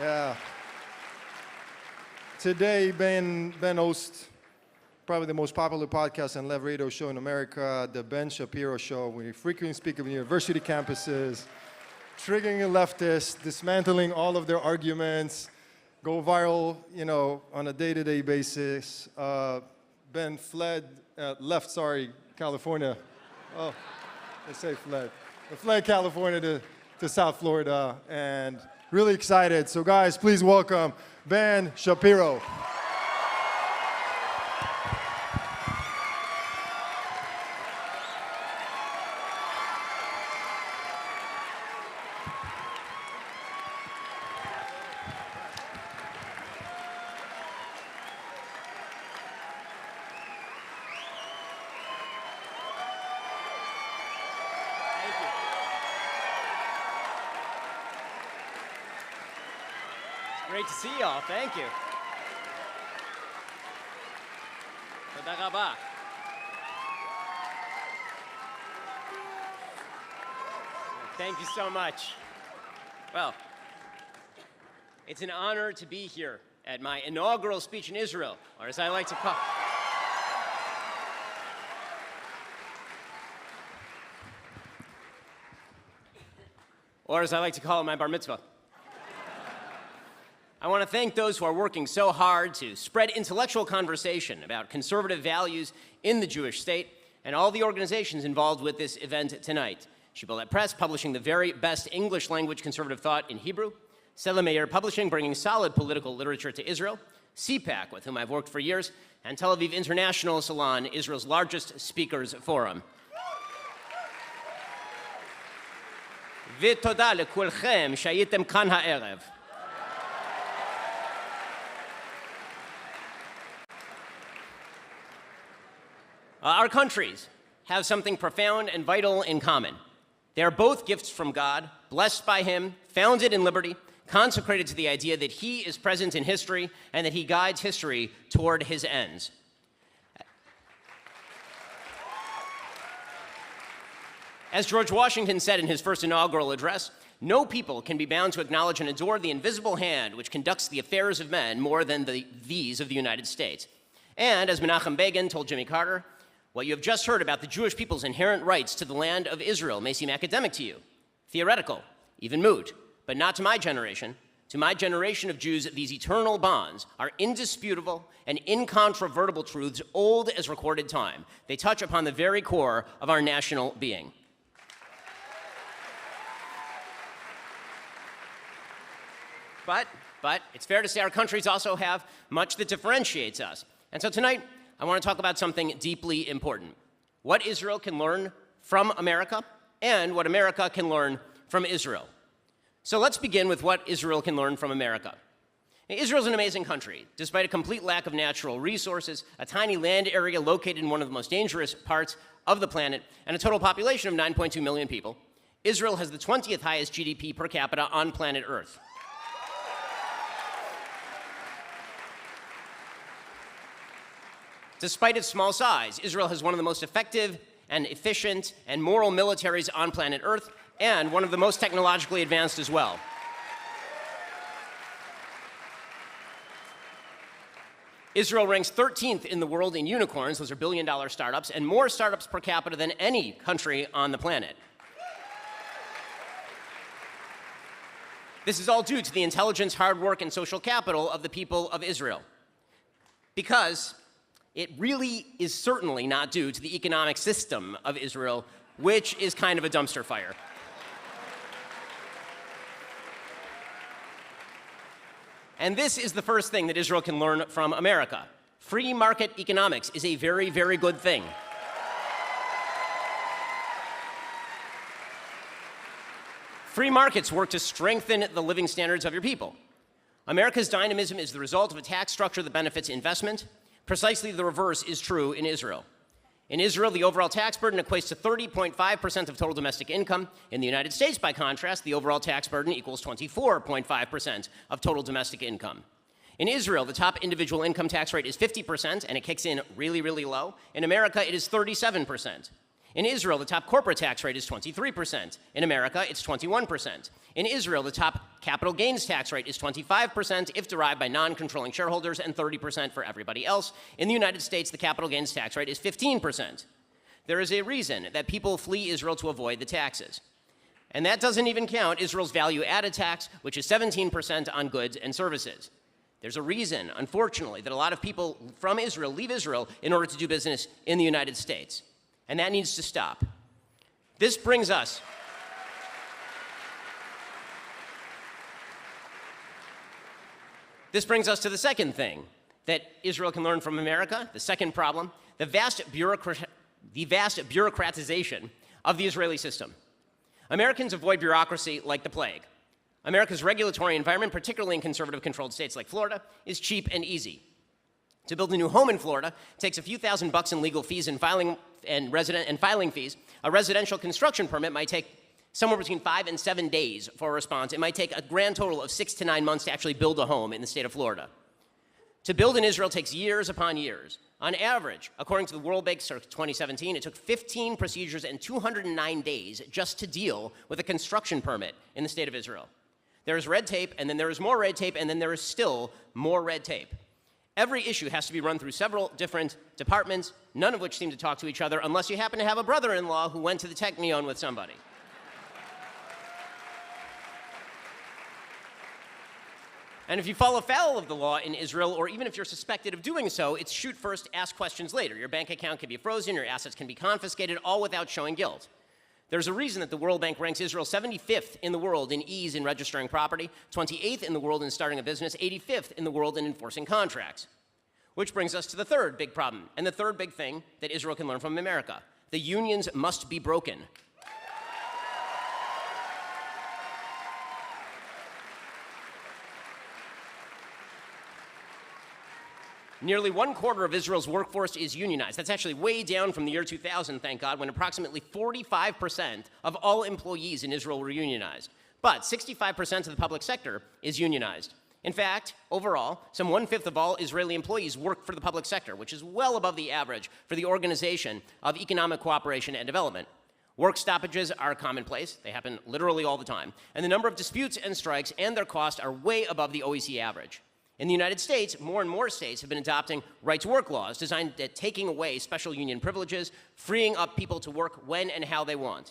yeah. Today, Ben hosts probably the most popular podcast and live radio show in America, the Ben Shapiro Show. We frequently speak of university campuses, triggering leftists, dismantling all of their arguments, go viral, you know, on a day-to-day basis. Ben left California. Oh, they say fled. They fled California to South Florida, and really excited. So guys, please welcome Ben Shapiro. Great to see y'all. Thank you. Toda rabah. Thank you so much. Well, it's an honor to be here at my inaugural speech in Israel, or as I like to call... or as I like to call it, my bar mitzvah. I want to thank those who are working so hard to spread intellectual conversation about conservative values in the Jewish state, and all the organizations involved with this event tonight. Shibboleth Press, publishing the very best English language conservative thought in Hebrew. Stella Meir Publishing, bringing solid political literature to Israel. CPAC, with whom I've worked for years. And Tel Aviv International Salon, Israel's largest speakers forum. ותודה לכולכם שהייתם כאן הערב. Our countries have something profound and vital in common. They are both gifts from God, blessed by Him, founded in liberty, consecrated to the idea that He is present in history and that He guides history toward His ends. As George Washington said in his first inaugural address, no people can be bound to acknowledge and adore the invisible hand which conducts the affairs of men more than these of the United States. And as Menachem Begin told Jimmy Carter, what you have just heard about the Jewish people's inherent rights to the land of Israel may seem academic to you, theoretical, even moot, but not to my generation. To my generation of Jews, these eternal bonds are indisputable and incontrovertible truths old as recorded time. They touch upon the very core of our national being. But it's fair to say our countries also have much that differentiates us. And so tonight, I want to talk about something deeply important. What Israel can learn from America and what America can learn from Israel. So let's begin with what Israel can learn from America. Israel's an amazing country. Despite a complete lack of natural resources, a tiny land area located in one of the most dangerous parts of the planet, and a total population of 9.2 million people, Israel has the 20th highest GDP per capita on planet Earth. Despite its small size, Israel has one of the most effective and efficient and moral militaries on planet Earth, and one of the most technologically advanced as well. Israel ranks 13th in the world in unicorns, those are billion-dollar startups, and more startups per capita than any country on the planet. This is all due to the intelligence, hard work, and social capital of the people of Israel. Because it really is certainly not due to the economic system of Israel, which is kind of a dumpster fire. And this is the first thing that Israel can learn from America. Free market economics is a very, very good thing. Free markets work to strengthen the living standards of your people. America's dynamism is the result of a tax structure that benefits investment. Precisely the reverse is true in Israel. In Israel, the overall tax burden equates to 30.5% of total domestic income. In the United States, by contrast, the overall tax burden equals 24.5% of total domestic income. In Israel, the top individual income tax rate is 50%, and it kicks in really, really low. In America, it is 37%. In Israel, the top corporate tax rate is 23%. In America, it's 21%. In Israel, the top capital gains tax rate is 25% if derived by non-controlling shareholders and 30% for everybody else. In the United States, the capital gains tax rate is 15%. There is a reason that people flee Israel to avoid the taxes. And that doesn't even count Israel's value-added tax, which is 17% on goods and services. There's a reason, unfortunately, that a lot of people from Israel leave Israel in order to do business in the United States. And that needs to stop. This brings us to the second thing that Israel can learn from America, the second problem, the vast bureaucratization of the Israeli system. Americans avoid bureaucracy like the plague. America's regulatory environment, particularly in conservative-controlled states like Florida, is cheap and easy. To build a new home in Florida takes a few $1,000s in legal fees and filing fees. A residential construction permit might take somewhere between 5 and 7 days for a response. It might take a grand total of 6 to 9 months to actually build a home in the state of Florida. To build in Israel takes years upon years. On average, according to the World Bank Circuit 2017, it took 15 procedures and 209 days just to deal with a construction permit in the state of Israel. There is red tape, and then there is more red tape, and then there is still more red tape. Every issue has to be run through several different departments, none of which seem to talk to each other unless you happen to have a brother-in-law who went to the Technion with somebody. And if you fall afoul of the law in Israel, or even if you're suspected of doing so, it's shoot first, ask questions later. Your bank account can be frozen, your assets can be confiscated, all without showing guilt. There's a reason that the World Bank ranks Israel 75th in the world in ease in registering property, 28th in the world in starting a business, 85th in the world in enforcing contracts. Which brings us to the third big problem, and the third big thing that Israel can learn from America. The unions must be broken. Nearly 1/4 of Israel's workforce is unionized. That's actually way down from the year 2000, thank God, when approximately 45% of all employees in Israel were unionized. But 65% of the public sector is unionized. In fact, overall, some 1/5 of all Israeli employees work for the public sector, which is well above the average for the Organization of Economic Cooperation and Development. Work stoppages are commonplace. They happen literally all the time. And the number of disputes and strikes and their cost are way above the OECD average. In the United States, more and more states have been adopting right-to-work laws designed at taking away special union privileges, freeing up people to work when and how they want.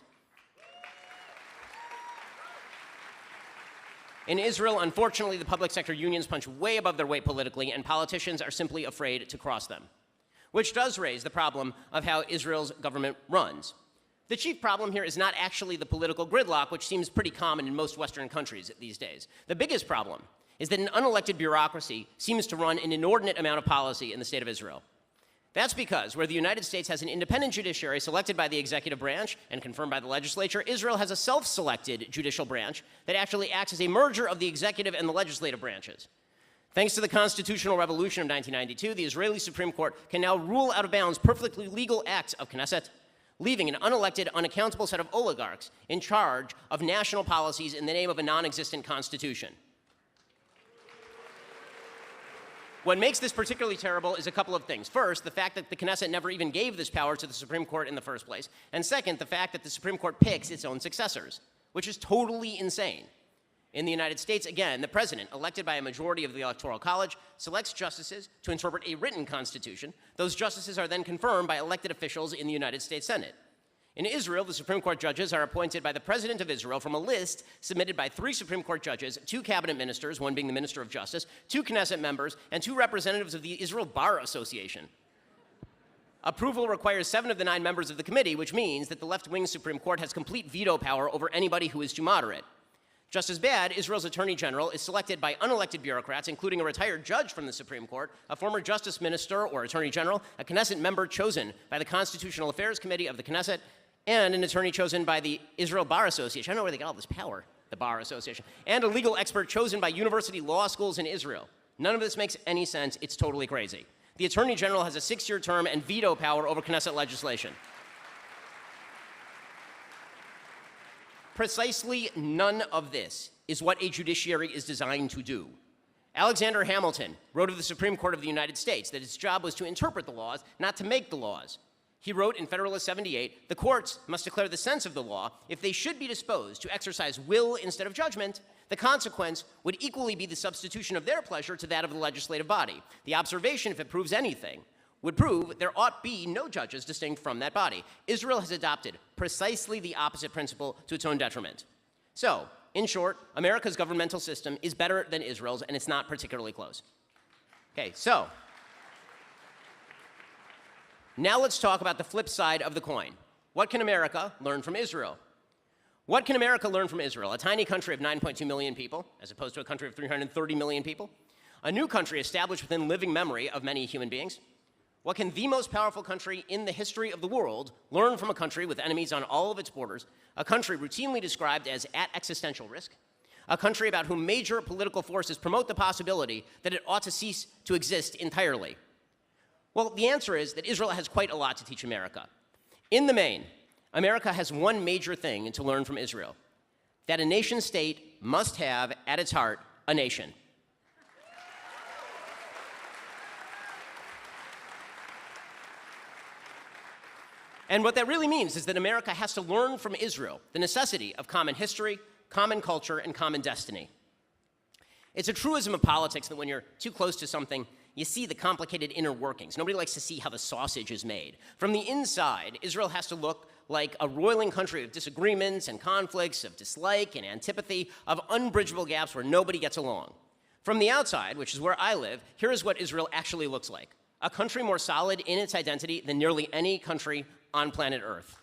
In Israel, unfortunately, the public sector unions punch way above their weight politically, and politicians are simply afraid to cross them. Which does raise the problem of how Israel's government runs. The chief problem here is not actually the political gridlock, which seems pretty common in most Western countries these days. The biggest problem is that an unelected bureaucracy seems to run an inordinate amount of policy in the state of Israel. That's because where the United States has an independent judiciary selected by the executive branch and confirmed by the legislature, Israel has a self-selected judicial branch that actually acts as a merger of the executive and the legislative branches. Thanks to the constitutional revolution of 1992, the Israeli Supreme Court can now rule out of bounds perfectly legal acts of Knesset, leaving an unelected, unaccountable set of oligarchs in charge of national policies in the name of a non-existent constitution. What makes this particularly terrible is a couple of things. First, the fact that the Knesset never even gave this power to the Supreme Court in the first place. And second, the fact that the Supreme Court picks its own successors, which is totally insane. In the United States, again, the president, elected by a majority of the Electoral College, selects justices to interpret a written constitution. Those justices are then confirmed by elected officials in the United States Senate. In Israel, the Supreme Court judges are appointed by the President of Israel from a list submitted by 3 Supreme Court judges, 2 cabinet ministers, one being the Minister of Justice, 2 Knesset members, and 2 representatives of the Israel Bar Association. Approval requires 7 of the 9 members of the committee, which means that the left-wing Supreme Court has complete veto power over anybody who is too moderate. Just as bad, Israel's Attorney General is selected by unelected bureaucrats, including a retired judge from the Supreme Court, a former Justice Minister or Attorney General, a Knesset member chosen by the Constitutional Affairs Committee of the Knesset, and an attorney chosen by the Israel Bar Association. I don't know where they got all this power, the Bar Association. And a legal expert chosen by university law schools in Israel. None of this makes any sense. It's totally crazy. The Attorney General has a 6-year term and veto power over Knesset legislation. Precisely none of this is what a judiciary is designed to do. Alexander Hamilton wrote of the Supreme Court of the United States that its job was to interpret the laws, not to make the laws. He wrote in Federalist 78, the courts must declare the sense of the law. If they should be disposed to exercise will instead of judgment, the consequence would equally be the substitution of their pleasure to that of the legislative body. The observation, if it proves anything, would prove there ought be no judges distinct from that body. Israel has adopted precisely the opposite principle to its own detriment. So, in short, America's governmental system is better than Israel's, and it's not particularly close. Okay, so now let's talk about the flip side of the coin. What can America learn from Israel? What can America learn from Israel, a tiny country of 9.2 million people, as opposed to a country of 330 million people? A new country established within living memory of many human beings? What can the most powerful country in the history of the world learn from a country with enemies on all of its borders, a country routinely described as at existential risk, a country about whom major political forces promote the possibility that it ought to cease to exist entirely? Well, the answer is that Israel has quite a lot to teach America. In the main, America has one major thing to learn from Israel, that a nation state must have at its heart a nation. And what that really means is that America has to learn from Israel the necessity of common history, common culture, and common destiny. It's a truism of politics that when you're too close to something, you see the complicated inner workings. Nobody likes to see how the sausage is made. From the inside, Israel has to look like a roiling country of disagreements and conflicts, of dislike and antipathy, of unbridgeable gaps where nobody gets along. From the outside, which is where I live, here is what Israel actually looks like. A country more solid in its identity than nearly any country on planet Earth.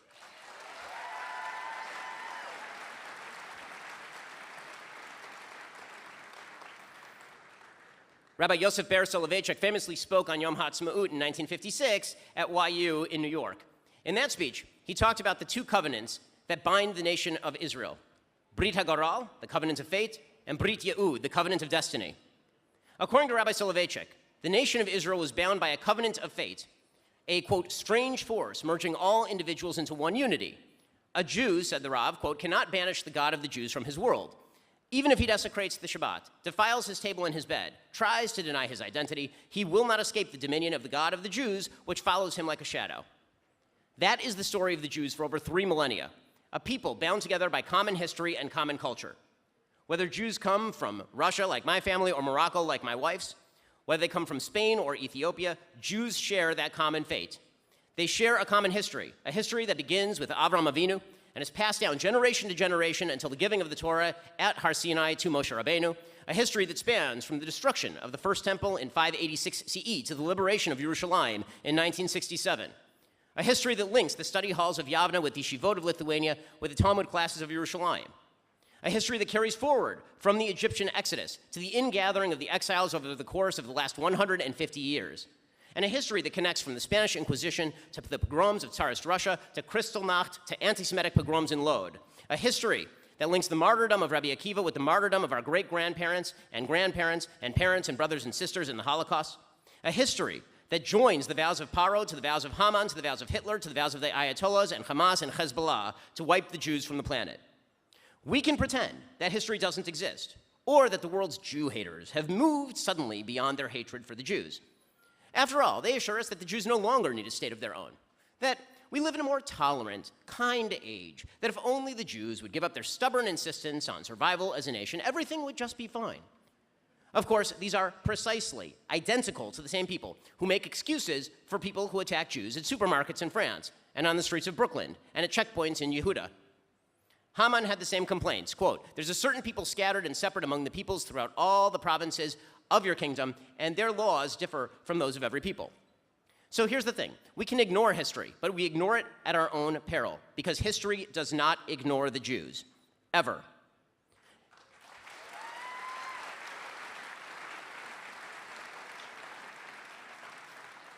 Rabbi Yosef Ber Soloveitchik famously spoke on Yom HaAtzmaut in 1956 at YU in New York. In that speech, he talked about the two covenants that bind the nation of Israel. Brit HaGoral, the covenant of fate, and Brit Ye'ud, the covenant of destiny. According to Rabbi Soloveitchik, the nation of Israel was bound by a covenant of fate, a, quote, strange force merging all individuals into one unity. A Jew, said the Rav, quote, cannot banish the God of the Jews from his world. Even if he desecrates the Shabbat, defiles his table and his bed, tries to deny his identity, he will not escape the dominion of the God of the Jews, which follows him like a shadow. That is the story of the Jews for over 3 millennia, a people bound together by common history and common culture. Whether Jews come from Russia, like my family, or Morocco, like my wife's, whether they come from Spain or Ethiopia, Jews share that common fate. They share a common history, a history that begins with Avram Avinu and is passed down generation to generation until the giving of the Torah at Har Sinai to Moshe Rabbeinu, a history that spans from the destruction of the First Temple in 586 CE to the liberation of Yerushalayim in 1967, a history that links the study halls of Yavna with the Yeshivot of Lithuania with the Talmud classes of Yerushalayim, a history that carries forward from the Egyptian Exodus to the ingathering of the exiles over the course of the last 150 years, and a history that connects from the Spanish Inquisition to the pogroms of Tsarist Russia to Kristallnacht to anti-Semitic pogroms in Lod, a history that links the martyrdom of Rabbi Akiva with the martyrdom of our great-grandparents and grandparents and parents and brothers and sisters in the Holocaust, a history that joins the vows of Paro to the vows of Haman to the vows of Hitler to the vows of the Ayatollahs and Hamas and Hezbollah to wipe the Jews from the planet. We can pretend that history doesn't exist, or that the world's Jew haters have moved suddenly beyond their hatred for the Jews. After all, they assure us that the Jews no longer need a state of their own, that we live in a more tolerant, kind age, that if only the Jews would give up their stubborn insistence on survival as a nation, everything would just be fine. Of course, these are precisely identical to the same people who make excuses for people who attack Jews at supermarkets in France and on the streets of Brooklyn and at checkpoints in Yehuda. Haman had the same complaints, quote, there's a certain people scattered and separate among the peoples throughout all the provinces of your kingdom, and their laws differ from those of every people. So here's the thing. We can ignore history, but we ignore it at our own peril, because history does not ignore the Jews, ever.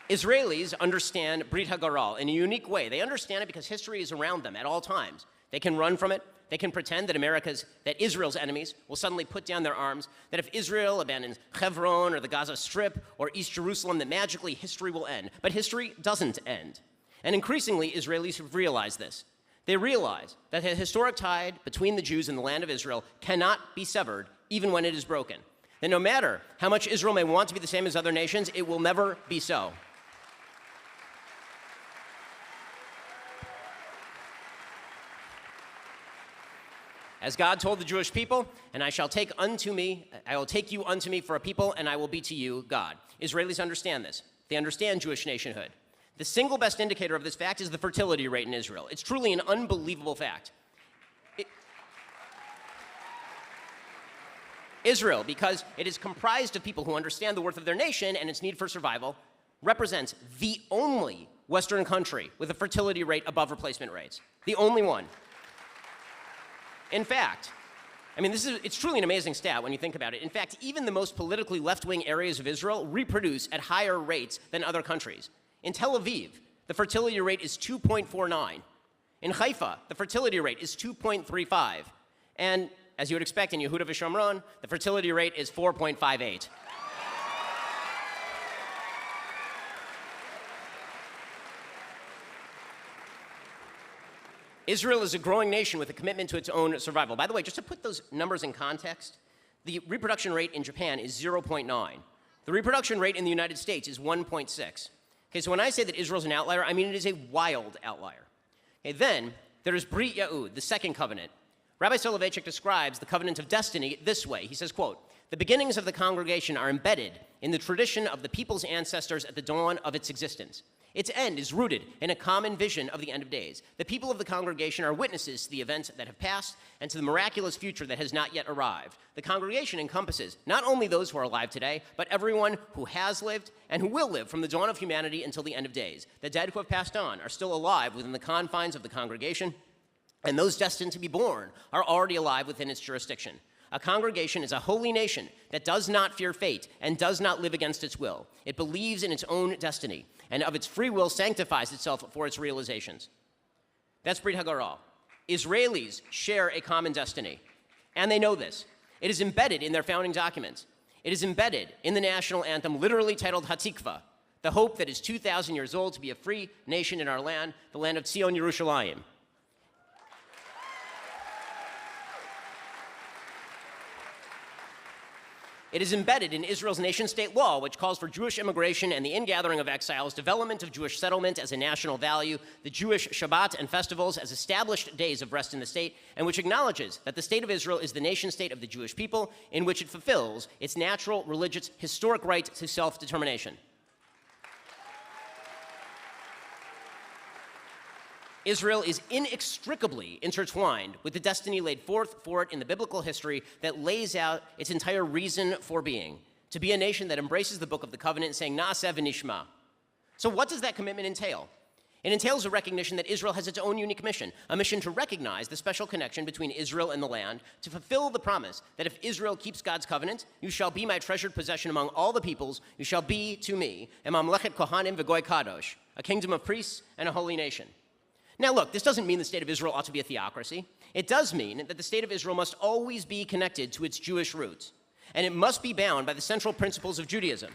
Israelis understand Brit HaGoral in a unique way. They understand it because history is around them at all times. They can run from it. They can pretend that Israel's enemies will suddenly put down their arms, that if Israel abandons Hebron or the Gaza Strip or East Jerusalem, that magically history will end. But history doesn't end. And increasingly, Israelis have realized this. They realize that the historic tide between the Jews and the land of Israel cannot be severed, even when it is broken. That no matter how much Israel may want to be the same as other nations, it will never be so. As God told the Jewish people, and I will take you unto me for a people, and I will be to you God. Israelis understand this. They understand Jewish nationhood. The single best indicator of this fact is the fertility rate in Israel. It's truly an unbelievable fact. Israel, because it is comprised of people who understand the worth of their nation and its need for survival, represents the only Western country with a fertility rate above replacement rates. The only one. In fact, it's truly an amazing stat when you think about it. In fact, even the most politically left-wing areas of Israel reproduce at higher rates than other countries. In Tel Aviv, the fertility rate is 2.49. In Haifa, the fertility rate is 2.35. And as you would expect in Yehuda v'Shomron, the fertility rate is 4.58. Israel is a growing nation with a commitment to its own survival. By the way, just to put those numbers in context, the reproduction rate in Japan is 0.9. The reproduction rate in the United States is 1.6. Okay, so when I say that Israel's an outlier, I mean it is a wild outlier. Okay, then there is Brit Yahud, the second covenant. Rabbi Soloveitchik describes the covenant of destiny this way. He says, quote, "The beginnings of the congregation are embedded in the tradition of the people's ancestors at the dawn of its existence. Its end is rooted in a common vision of the end of days. The people of the congregation are witnesses to the events that have passed and to the miraculous future that has not yet arrived. The congregation encompasses not only those who are alive today, but everyone who has lived and who will live from the dawn of humanity until the end of days. The dead who have passed on are still alive within the confines of the congregation, and those destined to be born are already alive within its jurisdiction. A congregation is a holy nation that does not fear fate and does not live against its will. It believes in its own destiny, and of its free will sanctifies itself for its realizations." That's Brit Hagaral. Israelis share a common destiny, and they know this. It is embedded in their founding documents. It is embedded in the national anthem, literally titled Hatikva, the hope that is 2,000 years old to be a free nation in our land, the land of Tzion Yerushalayim. It is embedded in Israel's nation-state law, which calls for Jewish immigration and the ingathering of exiles, development of Jewish settlement as a national value, the Jewish Shabbat and festivals as established days of rest in the state, and which acknowledges that the state of Israel is the nation-state of the Jewish people, in which it fulfills its natural, religious, historic right to self-determination. Israel is inextricably intertwined with the destiny laid forth for it in the biblical history that lays out its entire reason for being, to be a nation that embraces the book of the covenant, saying, Na'aseh v'nishma. So what does that commitment entail? It entails a recognition that Israel has its own unique mission, a mission to recognize the special connection between Israel and the land, to fulfill the promise that if Israel keeps God's covenant, you shall be my treasured possession among all the peoples, you shall be to me, a mamlechet kohanim v'goy kadosh, a kingdom of priests and a holy nation. Now look, this doesn't mean the state of Israel ought to be a theocracy. It does mean that the state of Israel must always be connected to its Jewish roots, and it must be bound by the central principles of Judaism.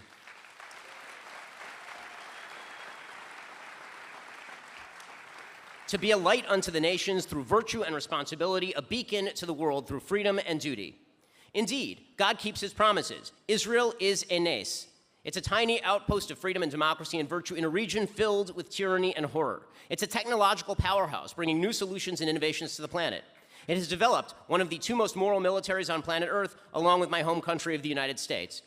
To be a light unto the nations through virtue and responsibility, a beacon to the world through freedom and duty. Indeed, God keeps his promises. Israel is a nes. It's a tiny outpost of freedom and democracy and virtue in a region filled with tyranny and horror. It's a technological powerhouse, bringing new solutions and innovations to the planet. It has developed one of the two most moral militaries on planet Earth, along with my home country of the United States.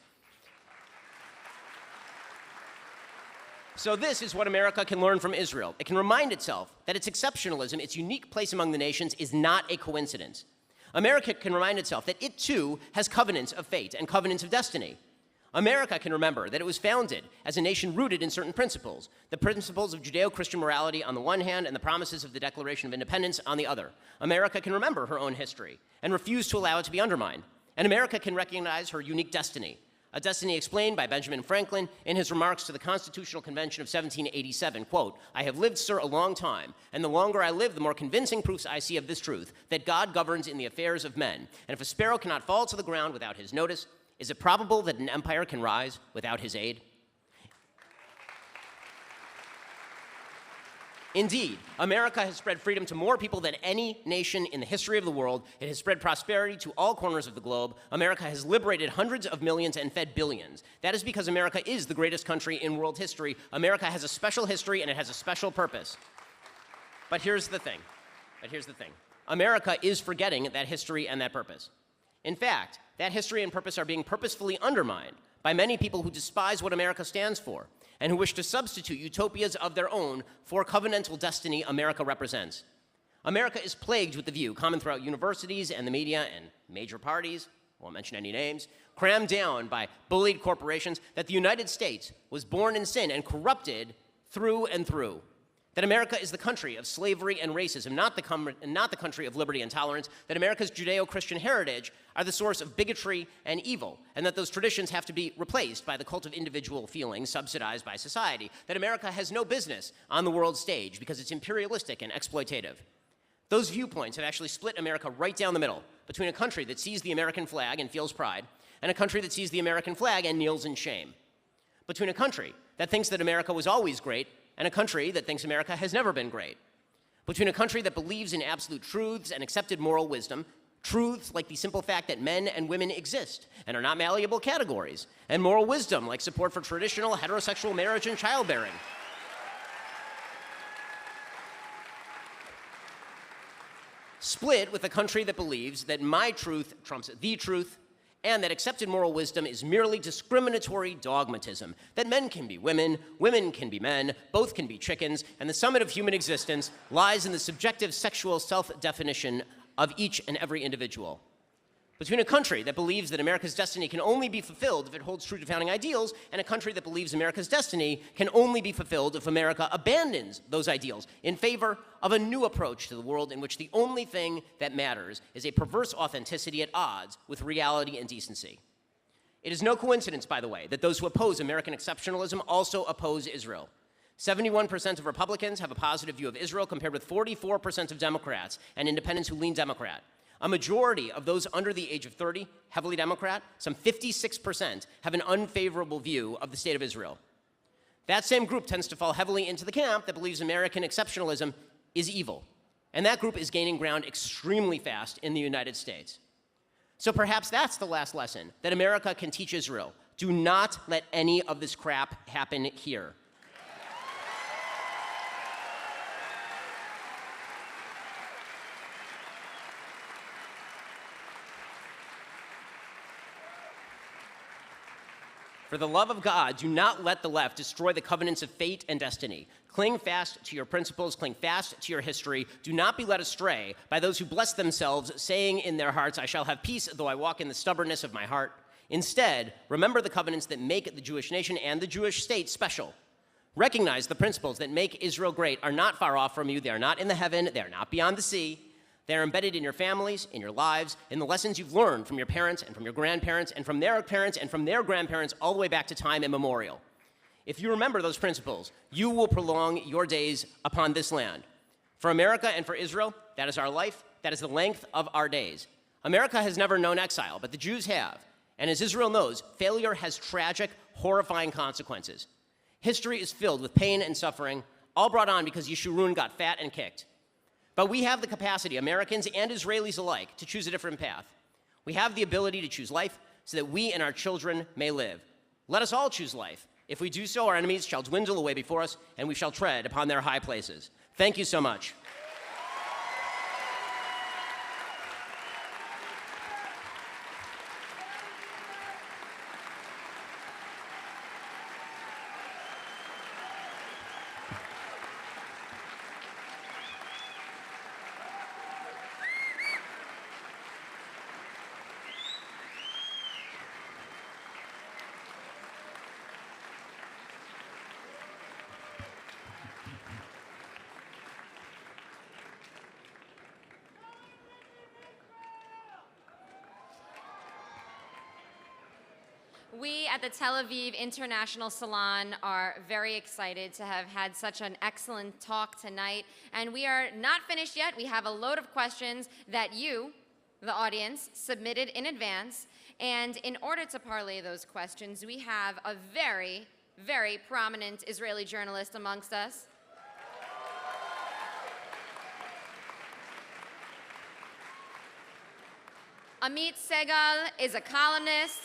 So this is what America can learn from Israel. It can remind itself that its exceptionalism, its unique place among the nations, is not a coincidence. America can remind itself that it too has covenants of fate and covenants of destiny. America can remember that it was founded as a nation rooted in certain principles, the principles of Judeo-Christian morality on the one hand and the promises of the Declaration of Independence on the other. America can remember her own history and refuse to allow it to be undermined. And America can recognize her unique destiny, a destiny explained by Benjamin Franklin in his remarks to the Constitutional Convention of 1787, quote, "I have lived, sir, a long time, and the longer I live, the more convincing proofs I see of this truth, that God governs in the affairs of men. And if a sparrow cannot fall to the ground without his notice, is it probable that an empire can rise without his aid?" Indeed, America has spread freedom to more people than any nation in the history of the world. It has spread prosperity to all corners of the globe. America has liberated hundreds of millions and fed billions. That is because America is the greatest country in world history. America has a special history and it has a special purpose. But here's the thing. America is forgetting that history and that purpose. In fact, that history and purpose are being purposefully undermined by many people who despise what America stands for and who wish to substitute utopias of their own for covenantal destiny America represents. America is plagued with the view, common throughout universities and the media and major parties, I won't mention any names, crammed down by bullied corporations, that the United States was born in sin and corrupted through and through. That America is the country of slavery and racism, not the country of liberty and tolerance, that America's Judeo-Christian heritage are the source of bigotry and evil, and that those traditions have to be replaced by the cult of individual feelings subsidized by society, that America has no business on the world stage because it's imperialistic and exploitative. Those viewpoints have actually split America right down the middle between a country that sees the American flag and feels pride, and a country that sees the American flag and kneels in shame. Between a country that thinks that America was always great and a country that thinks America has never been great. Between a country that believes in absolute truths and accepted moral wisdom, truths like the simple fact that men and women exist and are not malleable categories, and moral wisdom like support for traditional heterosexual marriage and childbearing. split with a country that believes that my truth trumps the truth, and that accepted moral wisdom is merely discriminatory dogmatism, that men can be women, women can be men, both can be chickens, and the summit of human existence lies in the subjective sexual self-definition of each and every individual. Between a country that believes that America's destiny can only be fulfilled if it holds true to founding ideals, and a country that believes America's destiny can only be fulfilled if America abandons those ideals in favor of a new approach to the world in which the only thing that matters is a perverse authenticity at odds with reality and decency. It is no coincidence, by the way, that those who oppose American exceptionalism also oppose Israel. 71% of Republicans have a positive view of Israel, compared with 44% of Democrats and independents who lean Democrat. A majority of those under the age of 30, heavily Democrat, some 56%, have an unfavorable view of the state of Israel. That same group tends to fall heavily into the camp that believes American exceptionalism is evil. And that group is gaining ground extremely fast in the United States. So perhaps that's the last lesson that America can teach Israel. Do not let any of this crap happen here. For the love of God, do not let the left destroy the covenants of fate and destiny. Cling fast to your principles, cling fast to your history. Do not be led astray by those who bless themselves, saying in their hearts, I shall have peace, though I walk in the stubbornness of my heart. Instead, remember the covenants that make the Jewish nation and the Jewish state special. Recognize the principles that make Israel great are not far off from you. They are not in the heaven. They are not beyond the sea. They are embedded in your families, in your lives, in the lessons you've learned from your parents and from your grandparents and from their parents and from their grandparents all the way back to time immemorial. If you remember those principles, you will prolong your days upon this land. For America and for Israel, that is our life. That is the length of our days. America has never known exile, but the Jews have. And as Israel knows, failure has tragic, horrifying consequences. History is filled with pain and suffering, all brought on because Yeshurun got fat and kicked. But we have the capacity, Americans and Israelis alike, to choose a different path. We have the ability to choose life so that we and our children may live. Let us all choose life. If we do so, our enemies shall dwindle away before us, and we shall tread upon their high places. Thank you so much. We at the Tel Aviv International Salon are very excited to have had such an excellent talk tonight. And we are not finished yet. We have a load of questions that you, the audience, submitted in advance. And in order to parlay those questions, we have a very, very prominent Israeli journalist amongst us. Amit Segal is a columnist,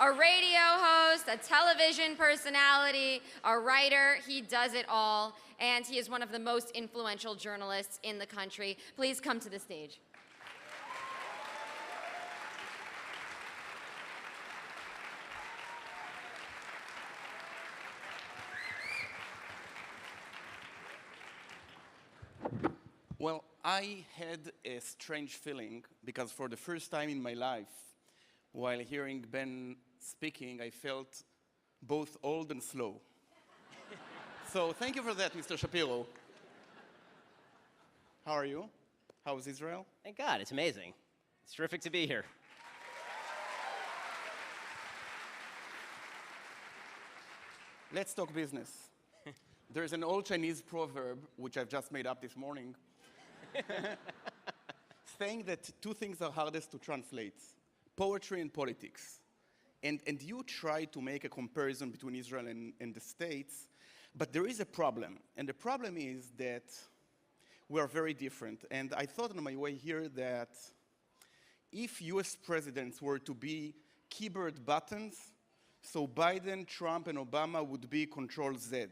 a radio host, a television personality, a writer. He does it all, and he is one of the most influential journalists in the country. Please come to the stage. Well, I had a strange feeling because for the first time in my life, while hearing Ben speaking, I felt both old and slow. So thank you for that, Mr. Shapiro. How are you? How is Israel? Thank God, it's amazing. It's terrific to be here. Let's talk business. There's an old Chinese proverb, which I've just made up this morning, saying that two things are hardest to translate: poetry and politics. And you try to make a comparison between Israel and the States, but there is a problem. And the problem is that we are very different. And I thought on my way here that if US presidents were to be keyboard buttons, so Biden, Trump, and Obama would be Control Z.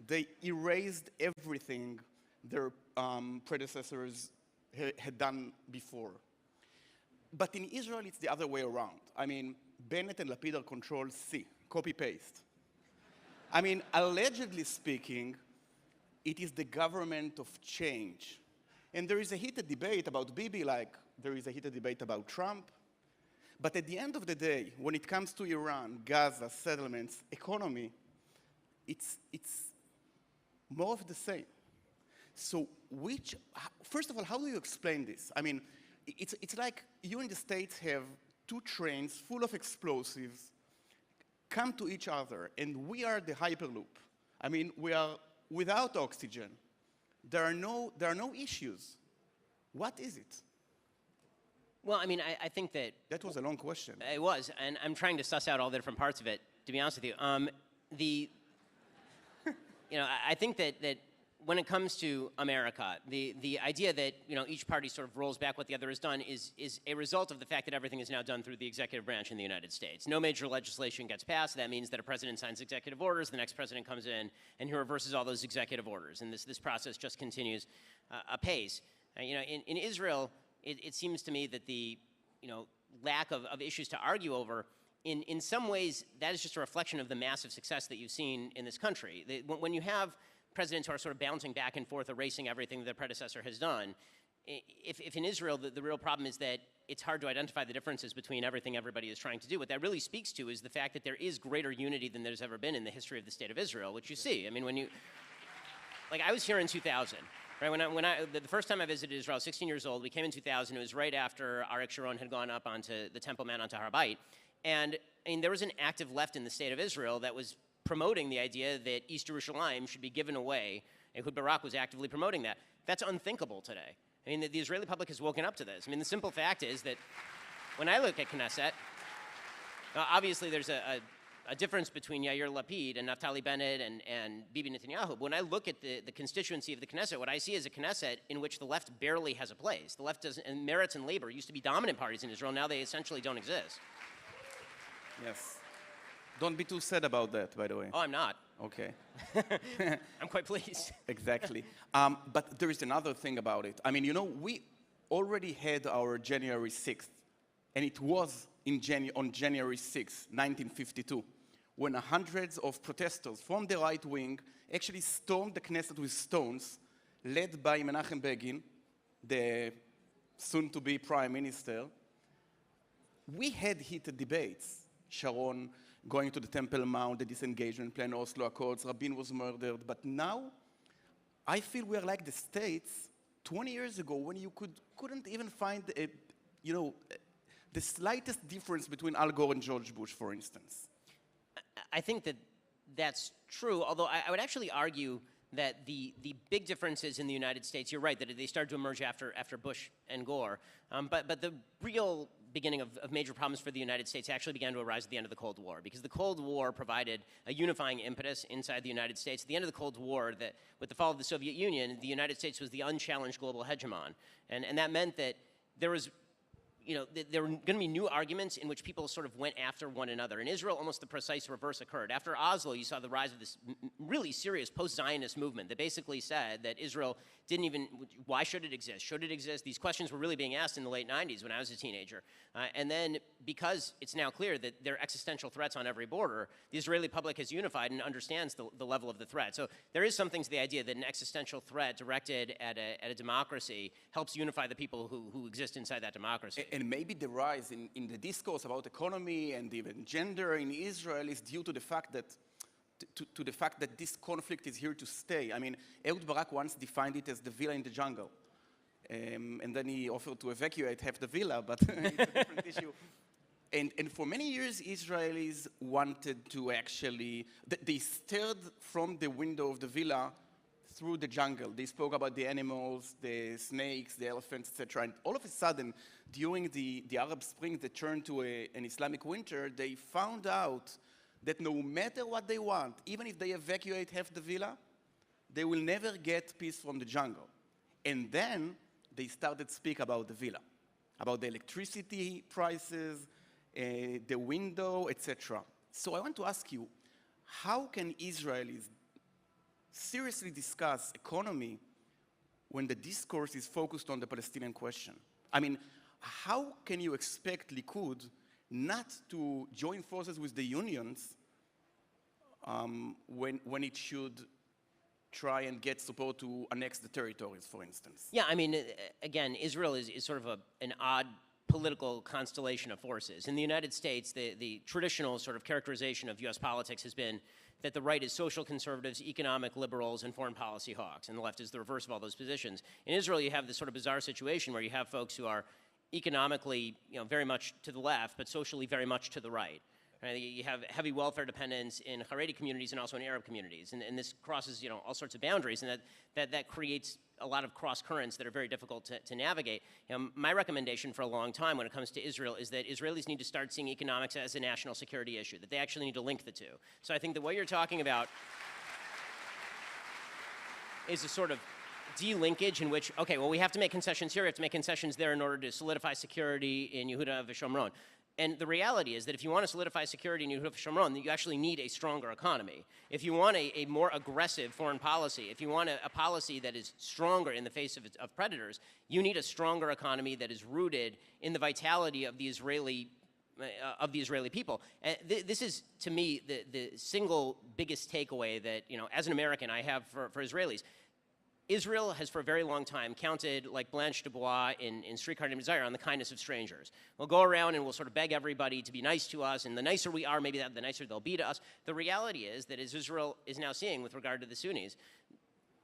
They erased everything their predecessors had done before. But in Israel, it's the other way around. I mean, Bennett and Lapid are Control-C, copy-paste. I mean, allegedly speaking, it is the government of change. And there is a heated debate about Bibi, like there is a heated debate about Trump. But at the end of the day, when it comes to Iran, Gaza, settlements, economy, it's more of the same. So first of all, how do you explain this? I mean, it's like you in the States have two trains full of explosives come to each other, and we are the Hyperloop. I mean, we are without oxygen. There are no issues. What is it? Well, I mean, I think that... That was a long question. It was, and I'm trying to suss out all the different parts of it, to be honest with you. I think that when it comes to America, the idea that each party sort of rolls back what the other has done is a result of the fact that everything is now done through the executive branch in the United States. No major legislation gets passed. That means that a president signs executive orders, the next president comes in, and he reverses all those executive orders. And this process just continues apace. In Israel, it seems to me that the lack of issues to argue over, in some ways, that is just a reflection of the massive success that you've seen in this country. When you have presidents who are sort of bouncing back and forth, erasing everything that their predecessor has done, if in Israel the real problem is that it's hard to identify the differences between everything everybody is trying to do, what that really speaks to is the fact that there is greater unity than there's ever been in the history of the state of Israel, which you see. I mean, I was here in 2000. Right, the first time I visited Israel, I was 16 years old. We came in 2000. It was right after Ric Sharon had gone up onto the Temple Mount, onto Har Bayit. And there was an active left in the state of Israel that was promoting the idea that East Jerusalem should be given away. Ehud Barak was actively promoting that. That's unthinkable today. I mean, the Israeli public has woken up to this. I mean, the simple fact is that when I look at Knesset, obviously there's a difference between Yair Lapid and Naftali Bennett and Bibi Netanyahu. But when I look at the constituency of the Knesset, what I see is a Knesset in which the left barely has a place. The left doesn't, and Meretz and Labor used to be dominant parties in Israel. Now they essentially don't exist. Yes. Don't be too sad about that, by the way. Oh, I'm not. Okay. I'm quite pleased. Exactly. But there is another thing about it. I mean, we already had our January 6th, and it was on January 6th, 1952, when hundreds of protesters from the right wing actually stormed the Knesset with stones, led by Menachem Begin, the soon-to-be prime minister. We had heated debates. Sharon going to the Temple Mount, the disengagement plan, Oslo Accords, Rabin was murdered. But now, I feel we're like the States 20 years ago when you couldn't even find the slightest difference between Al Gore and George Bush, for instance. I think that's true, although I would actually argue that the big differences in the United States, you're right, that they started to emerge after Bush and Gore, but the real beginning of major problems for the United States actually began to arise at the end of the Cold War, because the Cold War provided a unifying impetus inside the United States. At the end of the Cold War, with the fall of the Soviet Union, the United States was the unchallenged global hegemon, and that meant that there was there were going to be new arguments in which people sort of went after one another. In Israel, almost the precise reverse occurred. After Oslo, you saw the rise of this really serious post-Zionist movement that basically said that Israel didn't even, why should it exist? Should it exist? These questions were really being asked in the late 90s when I was a teenager. And then because it's now clear that there are existential threats on every border, the Israeli public has unified and understands the level of the threat. So there is something to the idea that an existential threat directed at a democracy helps unify the people who exist inside that democracy. And maybe the rise in the discourse about economy and even gender in Israel is due to the fact that to the fact that this conflict is here to stay. I mean, Ehud Barak once defined it as the villa in the jungle. And then he offered to evacuate half the villa, but it's a different issue. And for many years, Israelis wanted to actually, they stared from the window of the villa through the jungle. They spoke about the animals, the snakes, the elephants, etc. And all of a sudden, during the Arab Spring that turned to an Islamic winter, they found out that no matter what they want, even if they evacuate half the villa, they will never get peace from the jungle. And then they started to speak about the villa, about the electricity prices, the window, etc. So I want to ask you, how can Israelis seriously discuss economy when the discourse is focused on the Palestinian question? I mean, how can you expect Likud not to join forces with the unions when it should try and get support to annex the territories, for instance? Yeah, I mean, again, Israel is sort of an odd political constellation of forces. In the United States, the traditional sort of characterization of U.S. politics has been that the right is social conservatives, economic liberals, and foreign policy hawks, and the left is the reverse of all those positions. In Israel, you have this sort of bizarre situation where you have folks who are economically, very much to the left, but socially very much to the right. Right? You have heavy welfare dependence in Haredi communities and also in Arab communities, and this crosses, all sorts of boundaries, and that creates a lot of cross currents that are very difficult to navigate. My recommendation for a long time when it comes to Israel is that Israelis need to start seeing economics as a national security issue, that they actually need to link the two. So I think that what you're talking about is a sort of de-linkage in which, okay, well, we have to make concessions here, we have to make concessions there in order to solidify security in Yehuda v'Shomron. And the reality is that if you want to solidify security in Yehuda v'Shomron, then you actually need a stronger economy. If you want a more aggressive foreign policy, if you want a policy that is stronger in the face of predators, you need a stronger economy that is rooted in the vitality of the Israeli people. And this is, to me, the single biggest takeaway that, as an American, I have for Israelis. Israel has for a very long time counted like Blanche Dubois in Streetcar Named Desire on the kindness of strangers. We'll go around and we'll sort of beg everybody to be nice to us, and the nicer we are, maybe the nicer they'll be to us. The reality is that as Israel is now seeing with regard to the Sunnis,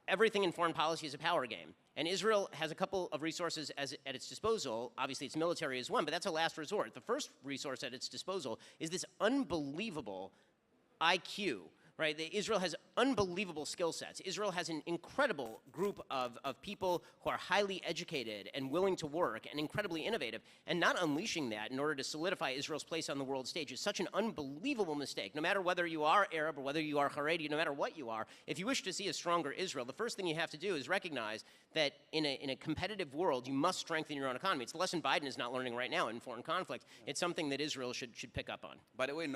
everything in foreign policy is a power game. And Israel has a couple of resources at its disposal. Obviously, its military is one, but that's a last resort. The first resource at its disposal is this unbelievable IQ. Right? Israel has unbelievable skill sets. Israel has an incredible group of people who are highly educated and willing to work and incredibly innovative. And not unleashing that in order to solidify Israel's place on the world stage is such an unbelievable mistake. No matter whether you are Arab or whether you are Haredi, no matter what you are, if you wish to see a stronger Israel, the first thing you have to do is recognize that in a competitive world, you must strengthen your own economy. It's the lesson Biden is not learning right now in foreign conflict. It's something that Israel should pick up on. By the way,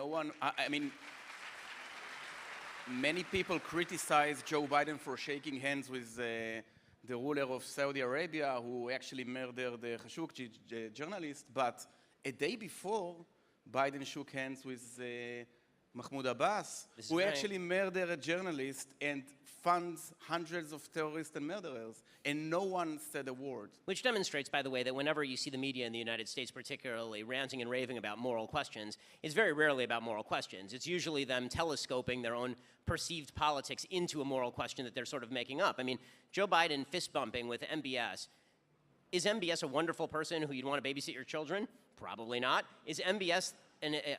many people criticize Joe Biden for shaking hands with the ruler of Saudi Arabia, who actually murdered the Khashoggi journalist. But a day before, Biden shook hands with Mahmoud Abbas, who actually murdered a journalist and funds hundreds of terrorists and murderers, and no one said a word. Which demonstrates, by the way, that whenever you see the media in the United States particularly ranting and raving about moral questions, it's very rarely about moral questions. It's usually them telescoping their own perceived politics into a moral question that they're sort of making up. I mean, Joe Biden fist-bumping with MBS. Is MBS a wonderful person who you'd want to babysit your children? Probably not. Is MBS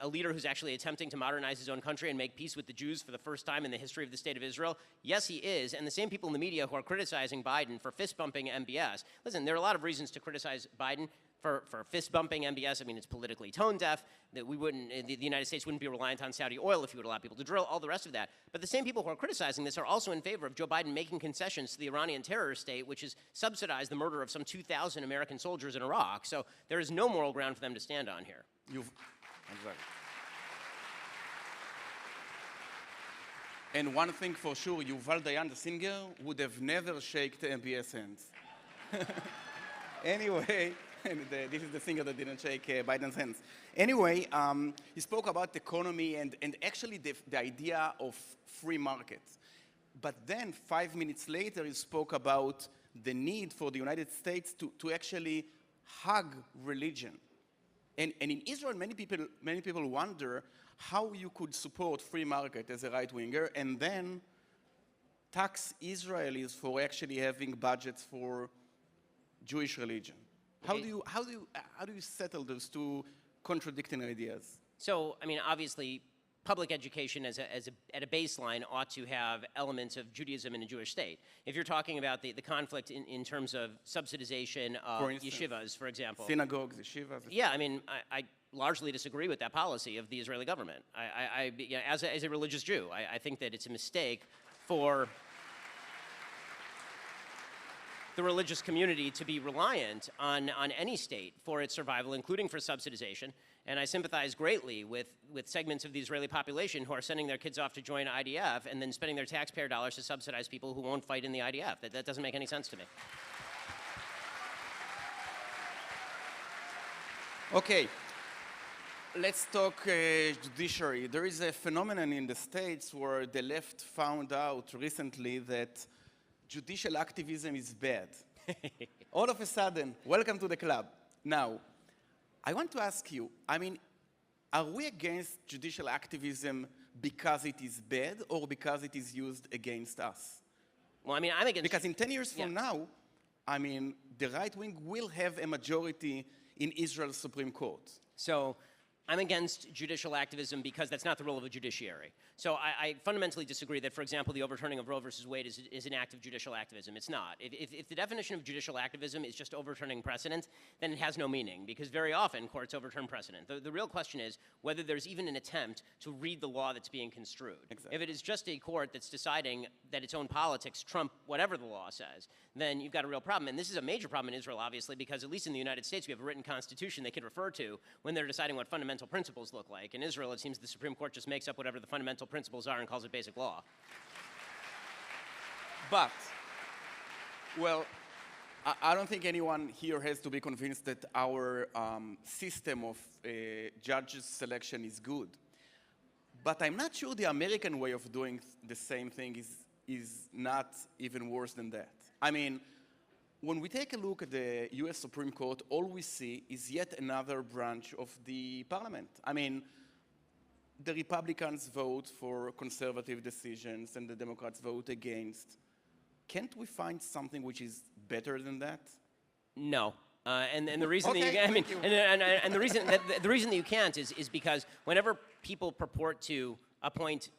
a leader who's actually attempting to modernize his own country and make peace with the Jews for the first time in the history of the state of Israel? Yes, he is. And the same people in the media who are criticizing Biden for fist-bumping MBS. Listen, there are a lot of reasons to criticize Biden for fist-bumping MBS. I mean, it's politically tone-deaf, that the United States wouldn't be reliant on Saudi oil if he would allow people to drill, all the rest of that. But the same people who are criticizing this are also in favor of Joe Biden making concessions to the Iranian terror state, which has subsidized the murder of some 2,000 American soldiers in Iraq. So there is no moral ground for them to stand on here. Exactly. And one thing for sure, Yuval Dayan, the singer, would have never shaken MBS hands. Anyway, this is the singer that didn't shake Biden's hands. Anyway, he spoke about the economy and actually the idea of free markets. But then 5 minutes later, he spoke about the need for the United States to actually hug religion. And in Israel, many people wonder how you could support free market as a right-winger and then tax Israelis for actually having budgets for Jewish religion. Okay. How do you settle those two contradicting ideas? So, I mean, obviously, public education at a baseline ought to have elements of Judaism in a Jewish state. If you're talking about the conflict in terms of subsidization of yeshivas, for example. Synagogues, yeshivas. Yeah, I mean, I largely disagree with that policy of the Israeli government. As a religious Jew, I think that it's a mistake for the religious community to be reliant on any state for its survival, including for subsidization. And I sympathize greatly with segments of the Israeli population who are sending their kids off to join IDF and then spending their taxpayer dollars to subsidize people who won't fight in the IDF. That doesn't make any sense to me. Okay, let's talk judiciary. There is a phenomenon in the States where the left found out recently that judicial activism is bad. All of a sudden, welcome to the club. Now, I want to ask you, I mean, are we against judicial activism because it is bad or because it is used against us? Well, I mean, I'm against... Because in 10 years from now, I mean, the right wing will have a majority in Israel's Supreme Court. So I'm against judicial activism because that's not the role of a judiciary. So I fundamentally disagree that, for example, the overturning of Roe versus Wade is an act of judicial activism. It's not. If the definition of judicial activism is just overturning precedent, then it has no meaning, because very often courts overturn precedent. The real question is whether there's even an attempt to read the law that's being construed. Exactly. If it is just a court that's deciding that its own politics trump whatever the law says, then you've got a real problem. And this is a major problem in Israel, obviously, because at least in the United States, we have a written constitution they can refer to when they're deciding what fundamental principles look like. In Israel, it seems the Supreme Court just makes up whatever the fundamental principles are and calls it basic law. But, well, I don't think anyone here has to be convinced that our system of judges selection is good. But I'm not sure the American way of doing the same thing is not even worse than that. I mean, when we take a look at the US Supreme Court, all we see is yet another branch of the parliament. I mean, the Republicans vote for conservative decisions and the Democrats vote against. Can't we find something which is better than that? No. And the reason Okay, that you, I mean, thank you. and the reason that you can't is because whenever people purport to appoint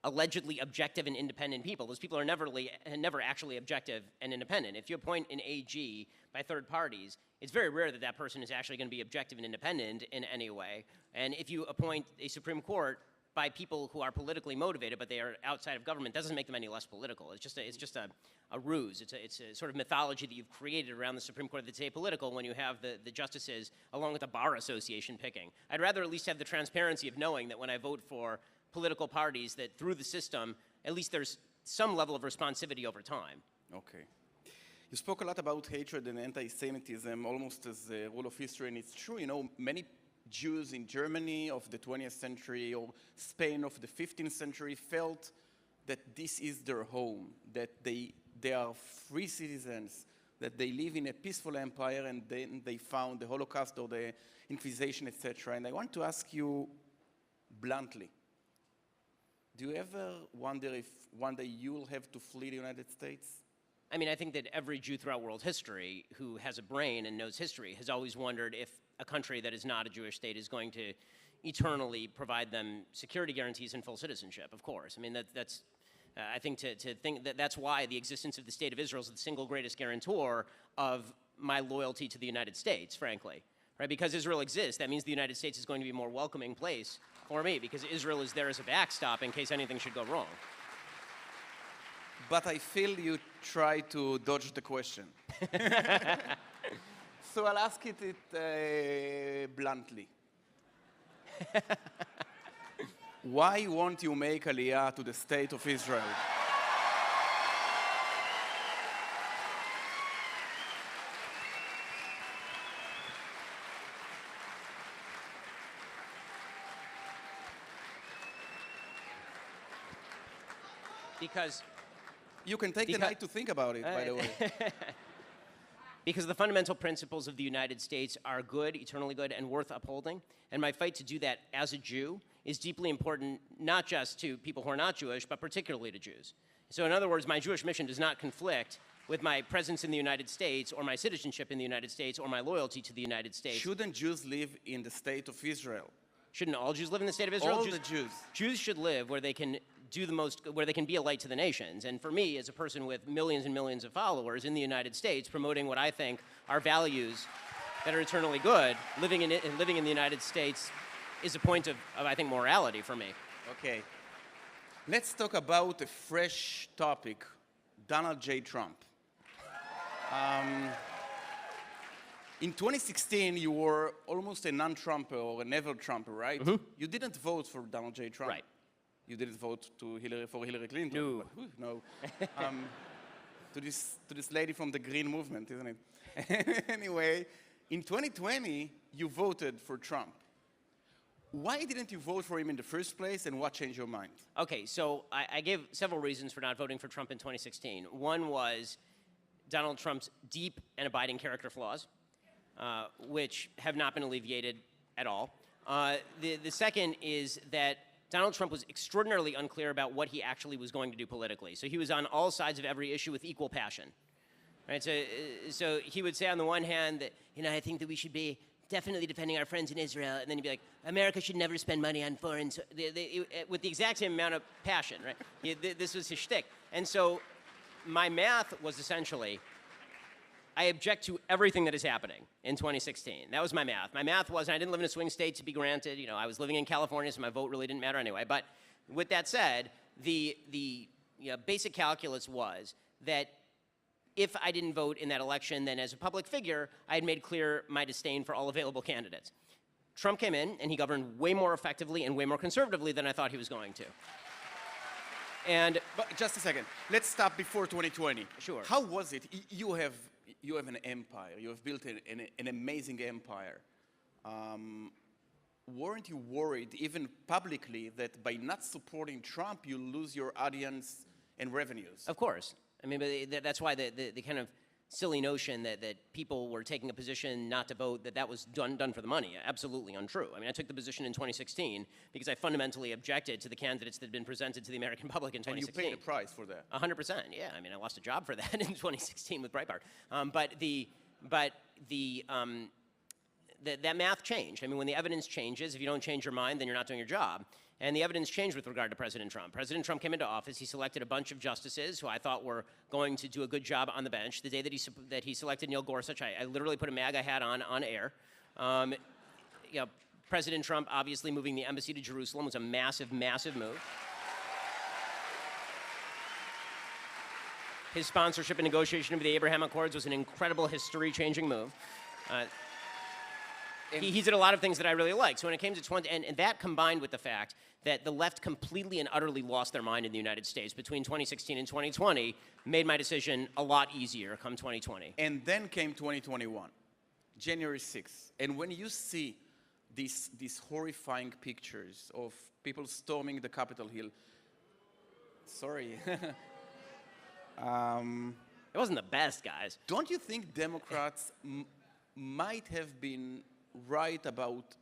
allegedly objective and independent people, those people are never actually objective and independent. If you appoint an AG by third parties, it's very rare that that person is actually going to be objective and independent in any way. And if you appoint a Supreme Court by people who are politically motivated, but they are outside of government, that doesn't make them any less political. It's just a ruse. It's a sort of mythology that you've created around the Supreme Court that's apolitical when you have the justices, along with the Bar Association, picking. I'd rather at least have the transparency of knowing that when I vote for political parties, that through the system, at least there's some level of responsivity over time. Okay. You spoke a lot about hatred and anti-Semitism, almost as a rule of history, and it's true. You know, many Jews in Germany of the 20th century or Spain of the 15th century felt that this is their home, that they are free citizens, that they live in a peaceful empire, and then they found the Holocaust or the Inquisition, etc. And I want to ask you bluntly, do you ever wonder if one day you will have to flee the United States? I mean, I think that every Jew throughout world history who has a brain and knows history has always wondered if a country that is not a Jewish state is going to eternally provide them security guarantees and full citizenship, of course. I mean, that's I think to think that that's why the existence of the State of Israel is the single greatest guarantor of my loyalty to the United States, frankly. Right? Because Israel exists, that means the United States is going to be a more welcoming place for me, because Israel is there as a backstop in case anything should go wrong. But I feel you try to dodge the question. So I'll ask it bluntly. Why won't you make Aliyah to the State of Israel? Because you can take the night to think about it, by the way. Because the fundamental principles of the United States are good, eternally good, and worth upholding. And my fight to do that as a Jew is deeply important, not just to people who are not Jewish, but particularly to Jews. So in other words, my Jewish mission does not conflict with my presence in the United States or my citizenship in the United States or my loyalty to the United States. Shouldn't Jews live in the State of Israel? Shouldn't all Jews live in the State of Israel? All the Jews. Jews should live where they can where they can be a light to the nations. And for me, as a person with millions and millions of followers in the United States, promoting what I think are values that are eternally good, living in the United States is a point of I think, morality for me. Okay. Let's talk about a fresh topic, Donald J. Trump. In 2016, you were almost a non-Trumper or a never-Trumper, right? You didn't vote for Donald J. Trump. Right. You didn't vote for Hillary Clinton. No. To this lady from the Green Movement, isn't it? Anyway, in 2020, you voted for Trump. Why didn't you vote for him in the first place, and what changed your mind? Okay, so I gave several reasons for not voting for Trump in 2016. One was Donald Trump's deep and abiding character flaws, which have not been alleviated at all. The second is that Donald Trump was extraordinarily unclear about what he actually was going to do politically. So he was on all sides of every issue with equal passion. Right? So he would say on the one hand that, I think that we should be definitely defending our friends in Israel, and then he'd be like, America should never spend money on foreign, with the exact same amount of passion, right? This was his shtick. And so my math was essentially, I object to everything that is happening in 2016. That was my math. My math was, and I didn't live in a swing state to be granted. I was living in California, so my vote really didn't matter anyway. But with that said, the basic calculus was that if I didn't vote in that election, then as a public figure, I had made clear my disdain for all available candidates. Trump came in, and he governed way more effectively and way more conservatively than I thought he was going to. But just a second. Let's stop before 2020. Sure. How was it? You have an empire. You have built an amazing empire. Weren't you worried, even publicly, that by not supporting Trump, you lose your audience and revenues? Of course. I mean, but that's why the kind of silly notion that people were taking a position not to vote, that was done for the money. Absolutely untrue. I mean, I took the position in 2016 because I fundamentally objected to the candidates that had been presented to the American public in 2016. And you paid a price for that. 100%, yeah. I mean, I lost a job for that in 2016 with Breitbart. That math changed. I mean, when the evidence changes, if you don't change your mind, then you're not doing your job. And the evidence changed with regard to President Trump. President Trump came into office. He selected a bunch of justices who I thought were going to do a good job on the bench. The day that he selected Neil Gorsuch, I literally put a MAGA hat on air. President Trump obviously moving the embassy to Jerusalem was a massive, massive move. His sponsorship and negotiation of the Abraham Accords was an incredible history-changing move. He did a lot of things that I really liked. So when it came to 20, and that combined with the fact that the left completely and utterly lost their mind in the United States between 2016 and 2020 made my decision a lot easier come 2020. And then came 2021, January 6th. And when you see these horrifying pictures of people storming the Capitol Hill, sorry. It wasn't the best, guys. Don't you think Democrats might have been right about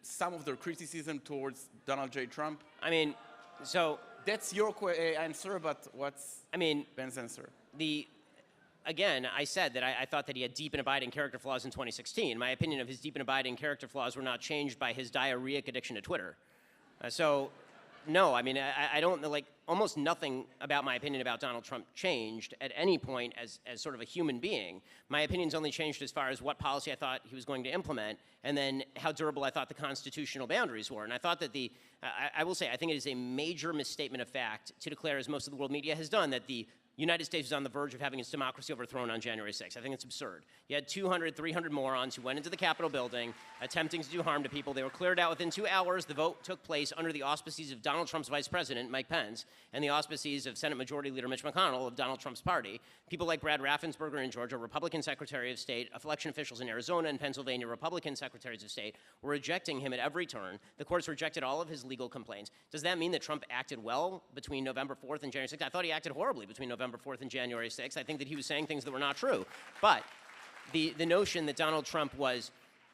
some of their criticism towards Donald J. Trump? I mean, so that's your answer, but what's Ben's answer? Again, I said that I thought that he had deep and abiding character flaws in 2016. My opinion of his deep and abiding character flaws were not changed by his diarrheic addiction to Twitter. No, I mean, I don't, almost nothing about my opinion about Donald Trump changed at any point as sort of a human being. My opinions only changed as far as what policy I thought he was going to implement, and then how durable I thought the constitutional boundaries were. And I thought that I will say, I think it is a major misstatement of fact to declare, as most of the world media has done, that the United States was on the verge of having its democracy overthrown on January 6th. I think it's absurd. You had 200, 300 morons who went into the Capitol building attempting to do harm to people. They were cleared out within 2 hours. The vote took place under the auspices of Donald Trump's vice president, Mike Pence, and the auspices of Senate Majority Leader Mitch McConnell of Donald Trump's party. People like Brad Raffensperger in Georgia, Republican Secretary of State, election officials in Arizona and Pennsylvania, Republican Secretaries of State, were rejecting him at every turn. The courts rejected all of his legal complaints. Does that mean that Trump acted well between November 4th and January 6th? I thought he acted horribly between November 4th and January 6th. I think that he was saying things that were not true. But the notion that Donald Trump was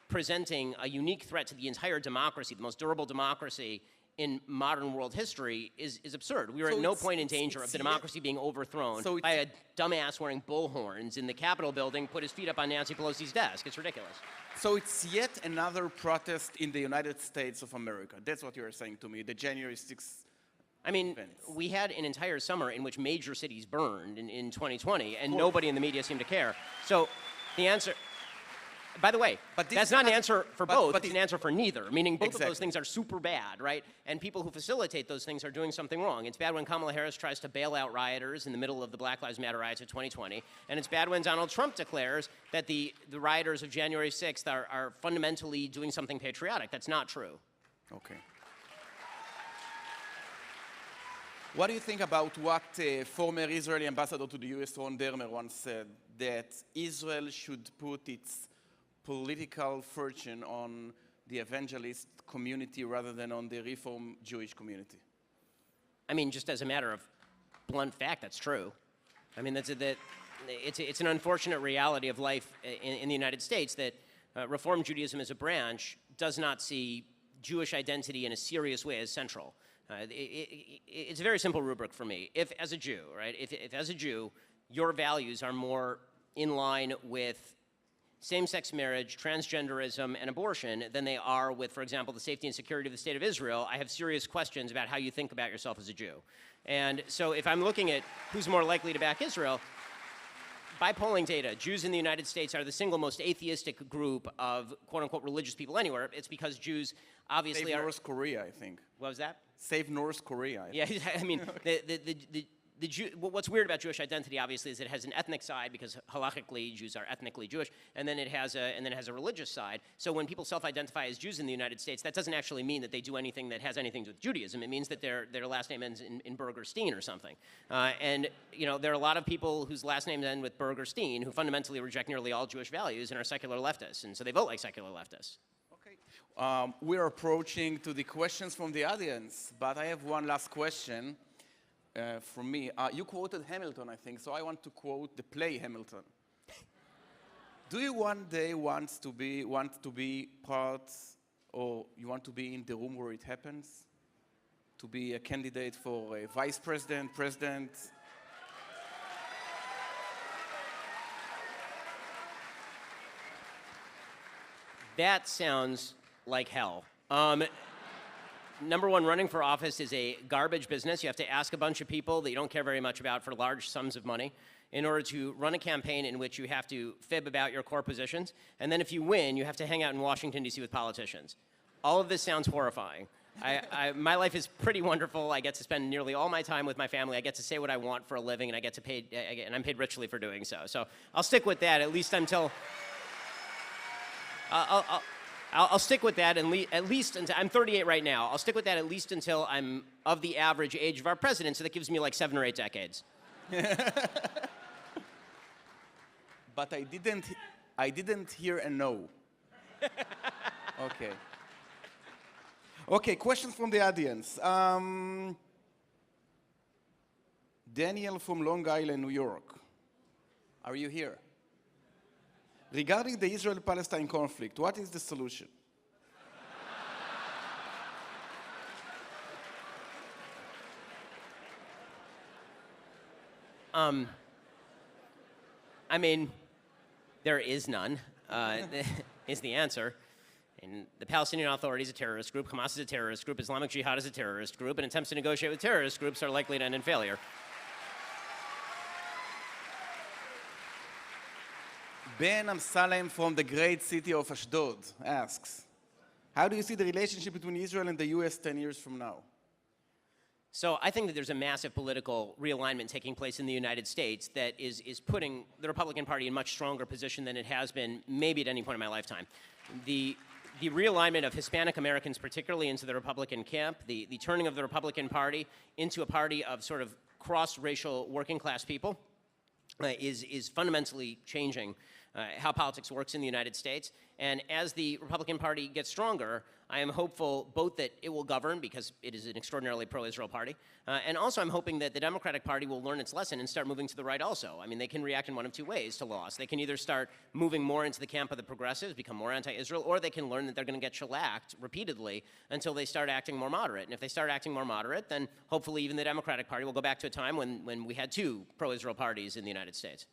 presenting a unique threat to the entire democracy, the most durable democracy in modern world history, is absurd. We were at no point in danger of the democracy being overthrown by a dumbass wearing bullhorns in the Capitol building, put his feet up on Nancy Pelosi's desk. It's ridiculous. So it's yet another protest in the United States of America. That's what you're saying to me, the January 6th. I mean, we had an entire summer in which major cities burned in 2020, and nobody in the media seemed to care. So the answer, by the way, But this that's is not an not- answer for but- both, but it's an it- answer for neither, meaning both of those Exactly. things are super bad, right? And people who facilitate those things are doing something wrong. It's bad when Kamala Harris tries to bail out rioters in the middle of the Black Lives Matter riots of 2020, and it's bad when Donald Trump declares that the rioters of January 6th are fundamentally doing something patriotic. That's not true. Okay. What do you think about what former Israeli ambassador to the US, Ron Dermer, once said, that Israel should put its political fortune on the evangelist community rather than on the Reform Jewish community? I mean, just as a matter of blunt fact, that's true. I mean, it's an unfortunate reality of life in the United States that Reform Judaism as a branch does not see Jewish identity in a serious way as central. It's a very simple rubric for me. If as a Jew, right, if as a Jew, your values are more in line with same-sex marriage, transgenderism, and abortion than they are with, for example, the safety and security of the state of Israel, I have serious questions about how you think about yourself as a Jew. And so if I'm looking at who's more likely to back Israel, by polling data, Jews in the United States are the single most atheistic group of quote-unquote religious people anywhere. It's because Jews obviously Save are... North Korea, I think. What was that? Save North Korea. Yeah, I mean, what's weird about Jewish identity, obviously, is it has an ethnic side because halachically Jews are ethnically Jewish, and then it has a religious side. So when people self-identify as Jews in the United States, that doesn't actually mean that they do anything that has anything to do with Judaism. It means that their last name ends in Berger-Steen or something. And you know, there are a lot of people whose last names end with Berger-Steen who fundamentally reject nearly all Jewish values and are secular leftists, and so they vote like secular leftists. We're approaching to the questions from the audience, but I have one last question from me. You quoted Hamilton, I think, so I want to quote the play Hamilton. Do you one day want to be part, or you want to be in the room where it happens? To be a candidate for a vice president, president? That sounds like hell. Number one, running for office is a garbage business. You have to ask a bunch of people that you don't care very much about for large sums of money in order to run a campaign in which you have to fib about your core positions. And then if you win, you have to hang out in Washington, D.C. with politicians. All of this sounds horrifying. My life is pretty wonderful. I get to spend nearly all my time with my family. I get to say what I want for a living, and I get to pay, and I'm paid richly for doing so. So I'll stick with that at least until... I'll stick with that at least until I'm 38 right now. I'll stick with that at least until I'm of the average age of our president, so that gives me like 7 or 8 decades. But I didn't hear a no. Okay. Okay, questions from the audience. Daniel from Long Island, New York. Are you here? Regarding the Israel-Palestine conflict, what is the solution? I mean, there is none, is the answer. And the Palestinian Authority is a terrorist group, Hamas is a terrorist group, Islamic Jihad is a terrorist group, and attempts to negotiate with terrorist groups are likely to end in failure. Ben Amsalem from the great city of Ashdod asks, how do you see the relationship between Israel and the US 10 years from now? So I think that there's a massive political realignment taking place in the United States that is putting the Republican Party in a much stronger position than it has been maybe at any point in my lifetime. The realignment of Hispanic Americans, particularly into the Republican camp, the turning of the Republican Party into a party of sort of cross-racial working-class people is fundamentally changing how politics works in the United States. And as the Republican Party gets stronger, I am hopeful both that it will govern because it is an extraordinarily pro-Israel party, and also I'm hoping that the Democratic Party will learn its lesson and start moving to the right also. I mean, they can react in one of two ways to loss. They can either start moving more into the camp of the progressives, become more anti-Israel, or they can learn that they're going to get shellacked repeatedly until they start acting more moderate. And if they start acting more moderate, then hopefully even the Democratic Party will go back to a time when we had 2 pro-Israel parties in the United States.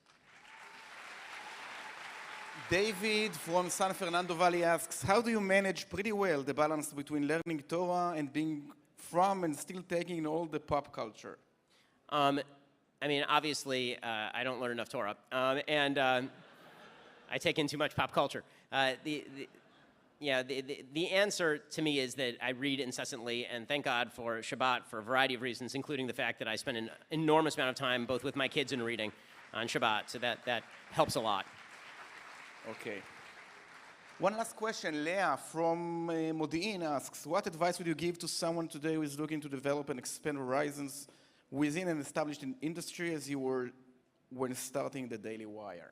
David from San Fernando Valley asks, how do you manage pretty well the balance between learning Torah and being from and still taking in all the pop culture? I mean, obviously, I don't learn enough Torah. I take in too much pop culture. The answer to me is that I read incessantly, and thank God for Shabbat for a variety of reasons, including the fact that I spend an enormous amount of time both with my kids and reading on Shabbat, so that helps a lot. Okay. One last question. Leah from Modi'in asks, what advice would you give to someone today who is looking to develop and expand horizons within an established industry as you were when starting the Daily Wire?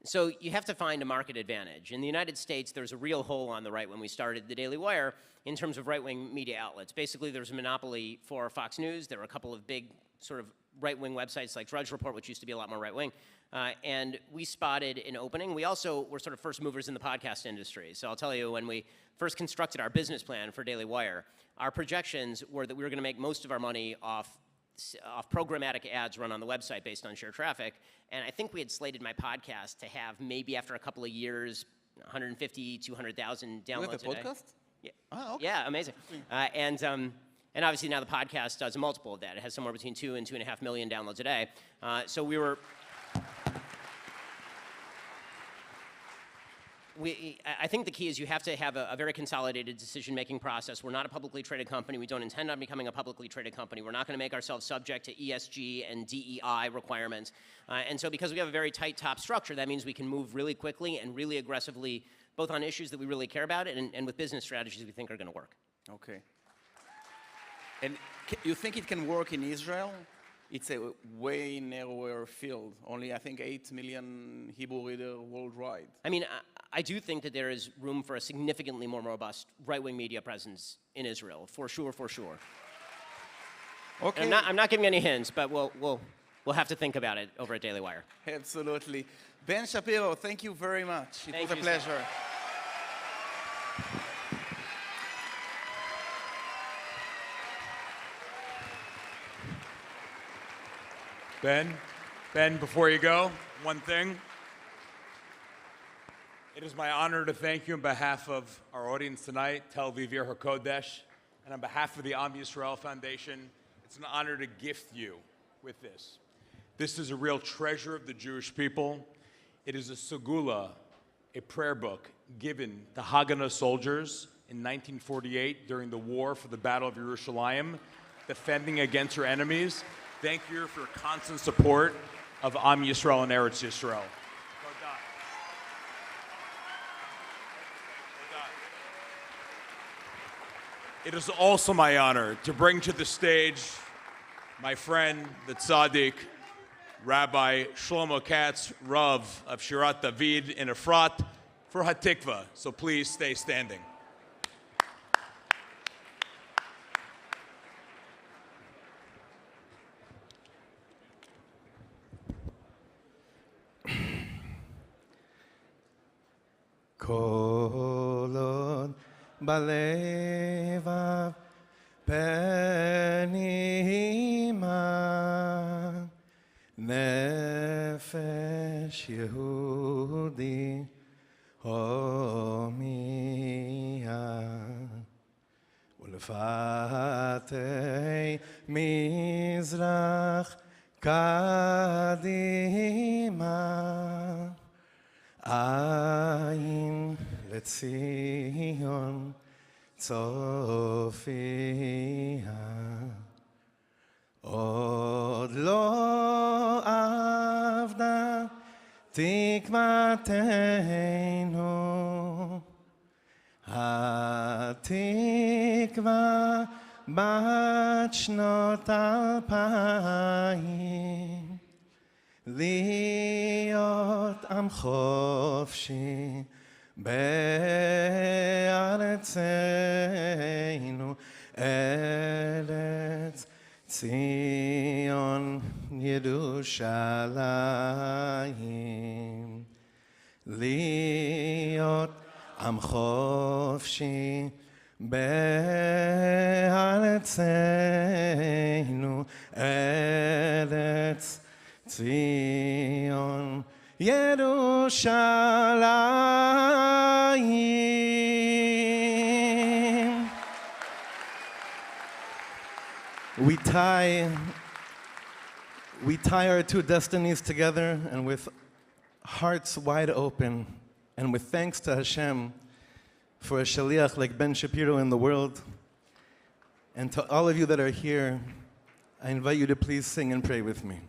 So you have to find a market advantage. In the United States, there's a real hole on the right when we started the Daily Wire in terms of right-wing media outlets. Basically, there's a monopoly for Fox News. There were a couple of big sort of right-wing websites like Drudge Report, which used to be a lot more right-wing. And we spotted an opening. We also were sort of first movers in the podcast industry. So I'll tell you, when we first constructed our business plan for Daily Wire, our projections were that we were going to make most of our money off programmatic ads run on the website based on sheer traffic. And I think we had slated my podcast to have maybe after a couple of years, 150, 200,000 downloads With a podcast? Yeah. Oh, okay. Yeah, amazing. And obviously now the podcast does a multiple of that. It has somewhere between 2 and 2.5 million downloads a day. So we were... I think the key is you have to have a very consolidated decision-making process. We're not a publicly traded company. We don't intend on becoming a publicly traded company. We're not going to make ourselves subject to ESG and DEI requirements. And so because we have a very tight top structure, that means we can move really quickly and really aggressively, both on issues that we really care about and with business strategies we think are going to work. Okay. And you think it can work in Israel? It's a way narrower field. Only, I think, 8 million Hebrew readers worldwide. I mean, I do think that there is room for a significantly more robust right-wing media presence in Israel, for sure, for sure. Okay. I'm not giving any hints, but we'll have to think about it over at Daily Wire. Absolutely. Ben Shapiro, thank you very much. It was a pleasure. Ben, before you go, one thing. It is my honor to thank you on behalf of our audience tonight, Tel Aviv HaKodesh, and on behalf of the Am Yisrael Foundation. It's an honor to gift you with this. This is a real treasure of the Jewish people. It is a segula, a prayer book given to Haganah soldiers in 1948 during the war for the Battle of Yerushalayim, defending against her enemies. Thank you for your constant support of Am Yisrael and Eretz Yisrael. It is also my honor to bring to the stage my friend, the tzaddik, Rabbi Shlomo Katz, Rav of Shirat David in Efrat, for Hatikva. So please stay standing. Kolon balevav penima nefesh Yehudi homia ulfatei mizrach kadima Ayin Letzion Tzofia Od lo avda tikvateinu Hatikva bat shnot alpayim להיות עם חופשי בארצנו ארץ ציון ירושלים להיות עם חופשי בארצנו ארץ Zion, Yerushalayim. We tie our two destinies together, and with hearts wide open, and with thanks to Hashem for a shaliach like Ben Shapiro in the world, and to all of you that are here, I invite you to please sing and pray with me.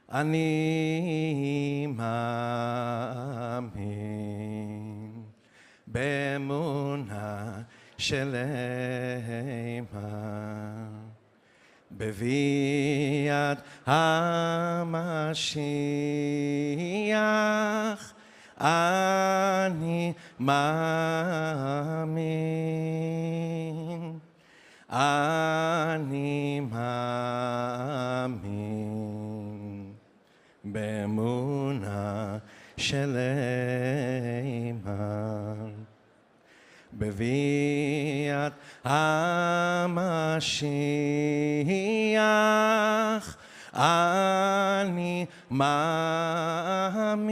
Ani ma'amin be'emunah shelema beviat HaMashiach ani ma'amin ani ma'amin be'emunah shelema beviat HaMashiach ani ma'amin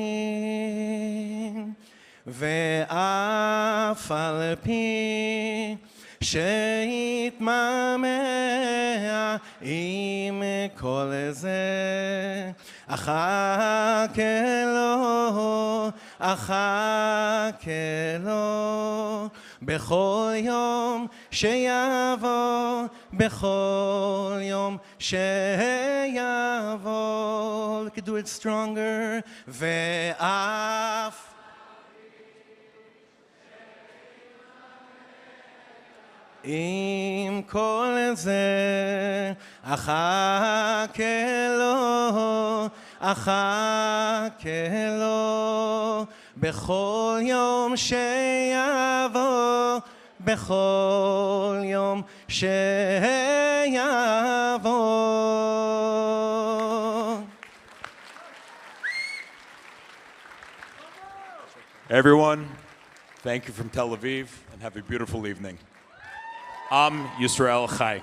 ve'af al pi שיתממע עם כל זה אחכה לו בכל יום שיבוא בכל יום שיבוא. We could do it stronger. ואף עם כל זה אחכה לו בכל יום שיבוא בכל יום שיבוא. Everyone, thank you from Tel Aviv, and have a beautiful evening. Am Yisrael Chai.